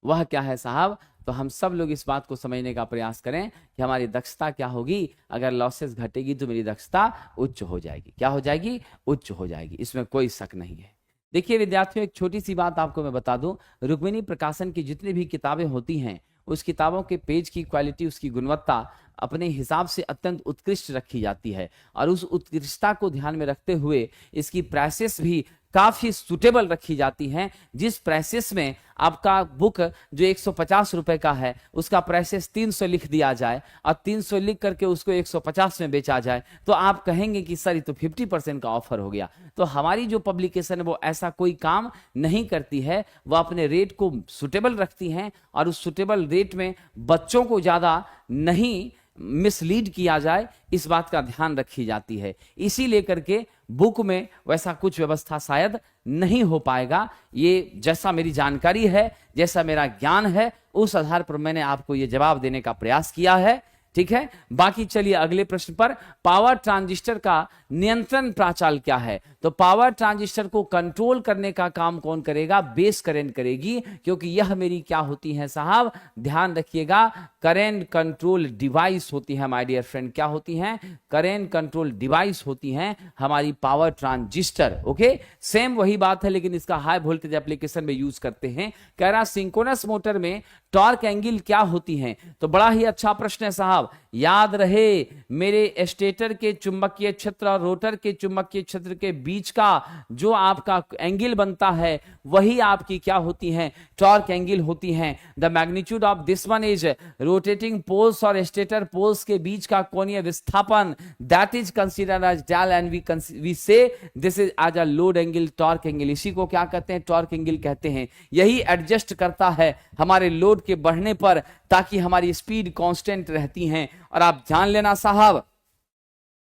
A: वह क्या है साहब? तो हम सब लोग इस बात को समझने का प्रयास करें कि हमारी दक्षता क्या होगी। अगर लॉसेस घटेगी तो मेरी दक्षता उच्च हो जाएगी। क्या हो जाएगी? उच्च हो जाएगी, इसमें कोई शक नहीं है। देखिए विद्यार्थियों, एक छोटी सी बात आपको मैं बता दूं, रुक्मिणी प्रकाशन की जितनी भी किताबें होती हैं, उस किताबों के पेज की क्वालिटी, उसकी गुणवत्ता अपने हिसाब से अत्यंत उत्कृष्ट रखी जाती है, और उस उत्कृष्टता को ध्यान में रखते हुए इसकी प्राइसेस भी काफी सुटेबल रखी जाती हैं। जिस प्राइसेस में आपका बुक जो 150 रुपए का है उसका प्राइसेस 300 लिख दिया जाए और 300 लिख करके उसको 150 में बेचा जाए, तो आप कहेंगे कि सर ये तो 50% का ऑफर हो गया। तो हमारी जो पब्लिकेशन है वो ऐसा कोई काम नहीं करती है, वो अपने रेट को सुटेबल रखती हैं, और उस सुटेबल रेट में बच्चों को ज्यादा नहीं मिसलीड किया जाए, इस बात का ध्यान रखी जाती है। इसी लेकर के बुक में वैसा कुछ व्यवस्था शायद नहीं हो पाएगा। ये जैसा मेरी जानकारी है, जैसा मेरा ज्ञान है, उस आधार पर मैंने आपको ये जवाब देने का प्रयास किया है, ठीक है। बाकी चलिए अगले प्रश्न पर, पावर ट्रांजिस्टर का नियंत्रण प्राचाल क्या है? तो पावर ट्रांजिस्टर को कंट्रोल करने का काम कौन करेगा? बेस करंट करेगी, क्योंकि यह मेरी क्या होती है साहब, ध्यान रखिएगा, करंट कंट्रोल डिवाइस होती है माय डियर फ्रेंड। क्या होती हैं? करंट कंट्रोल डिवाइस होती हैं हमारी पावर ट्रांजिस्टर। ओके, सेम वही बात है, लेकिन इसका हाई वोल्टेज एप्लीकेशन में यूज करते हैं। कह रहा सिंक्रोनस मोटर में टॉर्क एंगल क्या होती है? तो बड़ा ही अच्छा प्रश्न है साहब। याद रहे, मेरे स्टेटर के चुंबकीय क्षेत्र और रोटर के चुंबकीय क्षेत्र के बीच का जो आपका एंगल बनता है वही आपकी क्या होती है? टॉर्क एंगल होती हैं। The magnitude of this one is rotating poles और स्टेटर पोल्स के बीच का कोणीय विस्थापन, that is considered as del, and we say this is as a load angle, torque angle. इसी को क्या कहते हैं? टॉर्क एंगल कहते हैं। यही एडजस्ट करता है हमारे लोड के बढ़ने पर, ताकि हमारी स्पीड कांस्टेंट रहती हैं। और आप जान लेना साहब,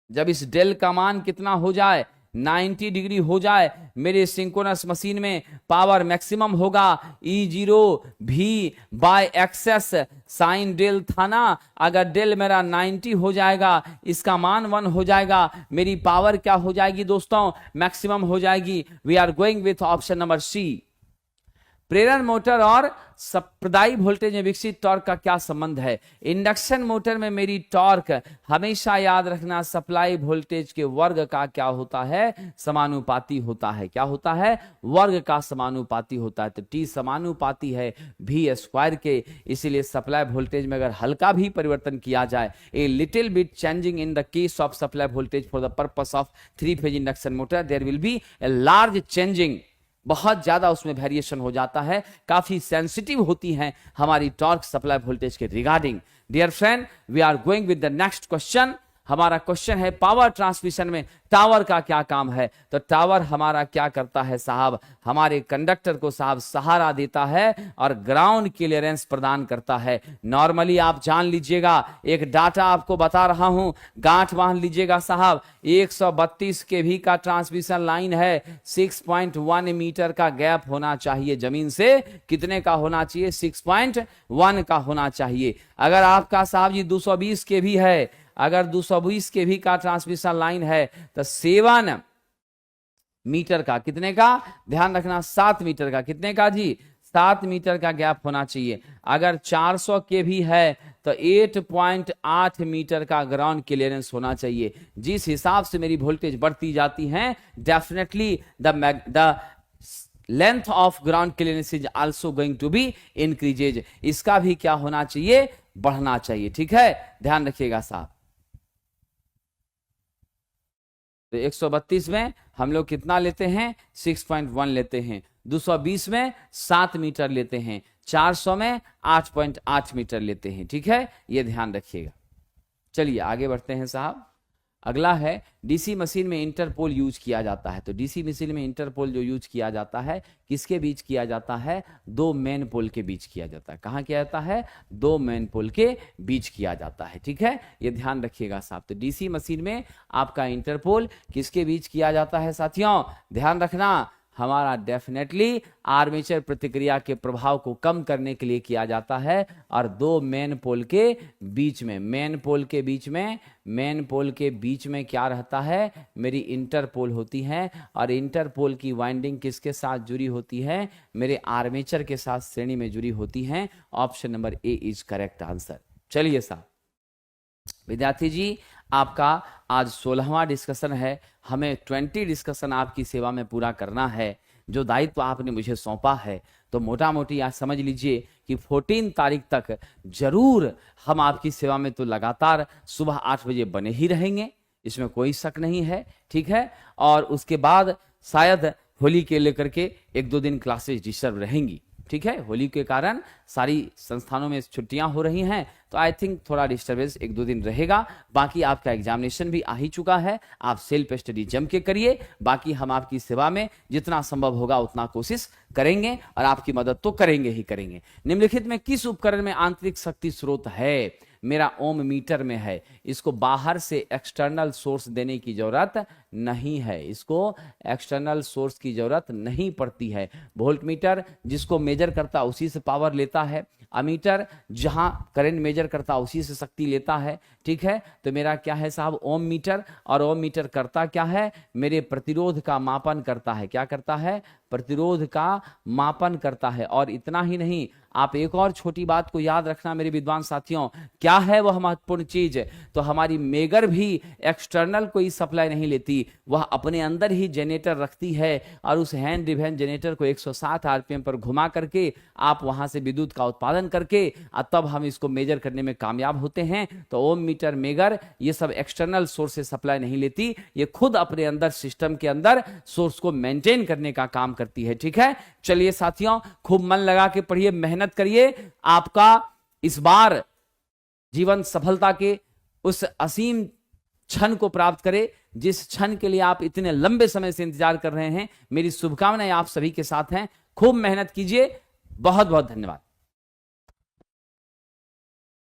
A: जब इस डेल का मान कितना हो जाए, 90 डिग्री हो जाए, मेरे सिंक्रोनस मशीन में पावर मैक्सिमम होगा E0 V by XS sine del था ना। अगर डेल मेरा 90 हो जाएगा, इसका मान 1 हो जाएगा, मेरी पावर क्या हो जाएगी दोस्तों? मैक्सिमम हो जाएगी। We are going with option number C. प्रेरण मोटर और संप्रदायी वोल्टेज में विकसित टॉर्क का क्या संबंध है? इंडक्शन मोटर में मेरी टॉर्क, हमेशा याद रखना, सप्लाई वोल्टेज के वर्ग का क्या होता है? समानुपाती होता है। क्या होता है? वर्ग का समानुपाती होता है। तो टी समानुपाती है भी स्क्वायर के, इसीलिए सप्लाई वोल्टेज में अगर हल्का भी परिवर्तन किया जाए, a little bit changing in the case of supply voltage for the purpose of three phase induction motor, there will be a large changing, बहुत ज्यादा उसमें वेरिएशन हो जाता है, काफी सेंसिटिव होती हैं हमारी टॉर्क सप्लाई वोल्टेज के regarding. Dear friend, we are going with the next question. हमारा क्वेश्चन है पावर ट्रांसमिशन में टावर का क्या काम है? तो टावर हमारा क्या करता है साहब? हमारे कंडक्टर को साहब सहारा देता है और ग्राउंड क्लियरेंस प्रदान करता है। नॉर्मली आप जान लीजिएगा, एक डाटा आपको बता रहा हूं, गांठ बांध लीजिएगा साहब, 132 केवी का ट्रांसमिशन लाइन है, 6.1 मीटर का गैप होना चाहिए जमीन से। कितने का होना चाहिए? 6.1 का होना चाहिए। अगर आपका साहब जी 220 केवी है, अगर 220 केवी का ट्रांसमिशन लाइन है तो 7 मीटर का, कितने का? ध्यान रखना, 7 मीटर का। कितने का जी? 7 मीटर का गैप होना चाहिए। अगर 400 केवी है तो 8.8 मीटर का ग्राउंड क्लियरेंस होना चाहिए। जिस हिसाब से मेरी वोल्टेज बढ़ती जाती है, definitely the length of ground clearance is also going to be increases. इसका भी क्या होना चाहिए? बढ़ना चाहिए। ठीक है, ध्यान रखिएगा साहब। तो 132 में हम लोग कितना लेते हैं? 6.1 लेते हैं। 220 में 7 मीटर लेते हैं। 400 में 8.8 मीटर लेते हैं। ठीक है, ये ध्यान रखिएगा। चलिए आगे बढ़ते हैं साहब। अगला है डीसी मशीन में इंटरपोल यूज किया जाता है। तो डीसी मशीन में इंटरपोल जो यूज किया जाता है, किसके बीच किया जाता है? 2 मेन पोल के बीच किया जाता है। कहां किया जाता है? 2 मेन पोल के बीच किया जाता है। ठीक है, ये ध्यान रखिएगा साहब। तो डीसी मशीन में आपका इंटरपोल किसके बीच किया जाता है साथियों? ध्यान रखना, हमारा डेफिनेटली आर्मेचर प्रतिक्रिया के प्रभाव को कम करने के लिए किया जाता है। और 2 मेन पोल के बीच में, मेन पोल के बीच में क्या रहता है? मेरी इंटरपोल होती है। और इंटरपोल की वाइंडिंग किसके साथ जुड़ी होती है? मेरे आर्मेचर के साथ श्रेणी में जुड़ी होती है। Option number A is correct answer. चलिए साहब, विद्यार्थी जी आपका आज 16वां डिस्कशन है। हमें 20 डिस्कशन आपकी सेवा में पूरा करना है। जो दायित्व आपने मुझे सौंपा है, तो मोटा मोटी आज समझ लीजिए कि 14 तारीख तक जरूर हम आपकी सेवा में तो लगातार सुबह 8 बजे बने ही रहेंगे, इसमें कोई शक नहीं है। ठीक है, और उसके बाद शायद होली के लेकर के 1-2 दिन क्लासेस डिस्टर्ब रहेंगी। ठीक है, होली के कारण सारी संस्थानों में छुट्टियां हो रही हैं, तो आई थिंक थोड़ा डिस्टर्बेंस 1-2 दिन रहेगा। बाकी आपका एग्जामिनेशन भी आ ही चुका है, आप सेल्फ स्टडी जम के करिए। बाकी हम आपकी सेवा में जितना संभव होगा उतना कोशिश करेंगे और आपकी मदद तो करेंगे ही करेंगे। निम्नलिखित में किस उपकरण में आंतरिक शक्ति स्रोत है? मेरा ओम मीटर में है। इसको बाहर से एक्सटर्नल सोर्स देने की जरूरत नहीं है, इसको एक्सटर्नल सोर्स की जरूरत नहीं पड़ती है। वोल्ट मीटर जिसको मेजर करता उसी से पावर लेता है, अमीटर जहां करंट मेजर करता उसी से शक्ति लेता है। ठीक है, तो मेरा क्या है साहब? ओम मीटर। और ओम मीटर करता क्या है? मेरे प्रतिरोध का मापन करता है। क्या करता है? प्रतिरोध का मापन करता है। और इतना ही नहीं, आप एक और छोटी बात को याद रखना मेरे विद्वान साथियों। क्या है वह महत्वपूर्ण चीज? तो हमारी मेगर भी एक्सटर्नल कोई सप्लाई नहीं लेती, वह अपने अंदर ही जनरेटर रखती है और उस हैंड ड्रिवेन जनरेटर को 160 आरपीएम पर घुमा करके आप वहां से विद्युत का उत्पादन करके तब हम इसको मेजर करने में कामयाब होते हैं। तो ओम मीटर, मेगर, ये सब एक्सटर्नल सोर्स से सप्लाई नहीं लेती, ये खुद अपने अंदर सिस्टम के अंदर सोर्स को मेंटेन करने का काम करती है। ठीक है, चलिए साथियों, खूब मन लगा के पढ़िए, मेहनत करिए। आपका इस बार जीवन सफलता के उस असीम क्षण को प्राप्त करे जिस क्षण के लिए आप इतने लंबे समय से इंतजार कर रहे हैं। मेरी शुभकामनाएं आप सभी के साथ हैं। खूब मेहनत कीजिए। बहुत बहुत धन्यवाद।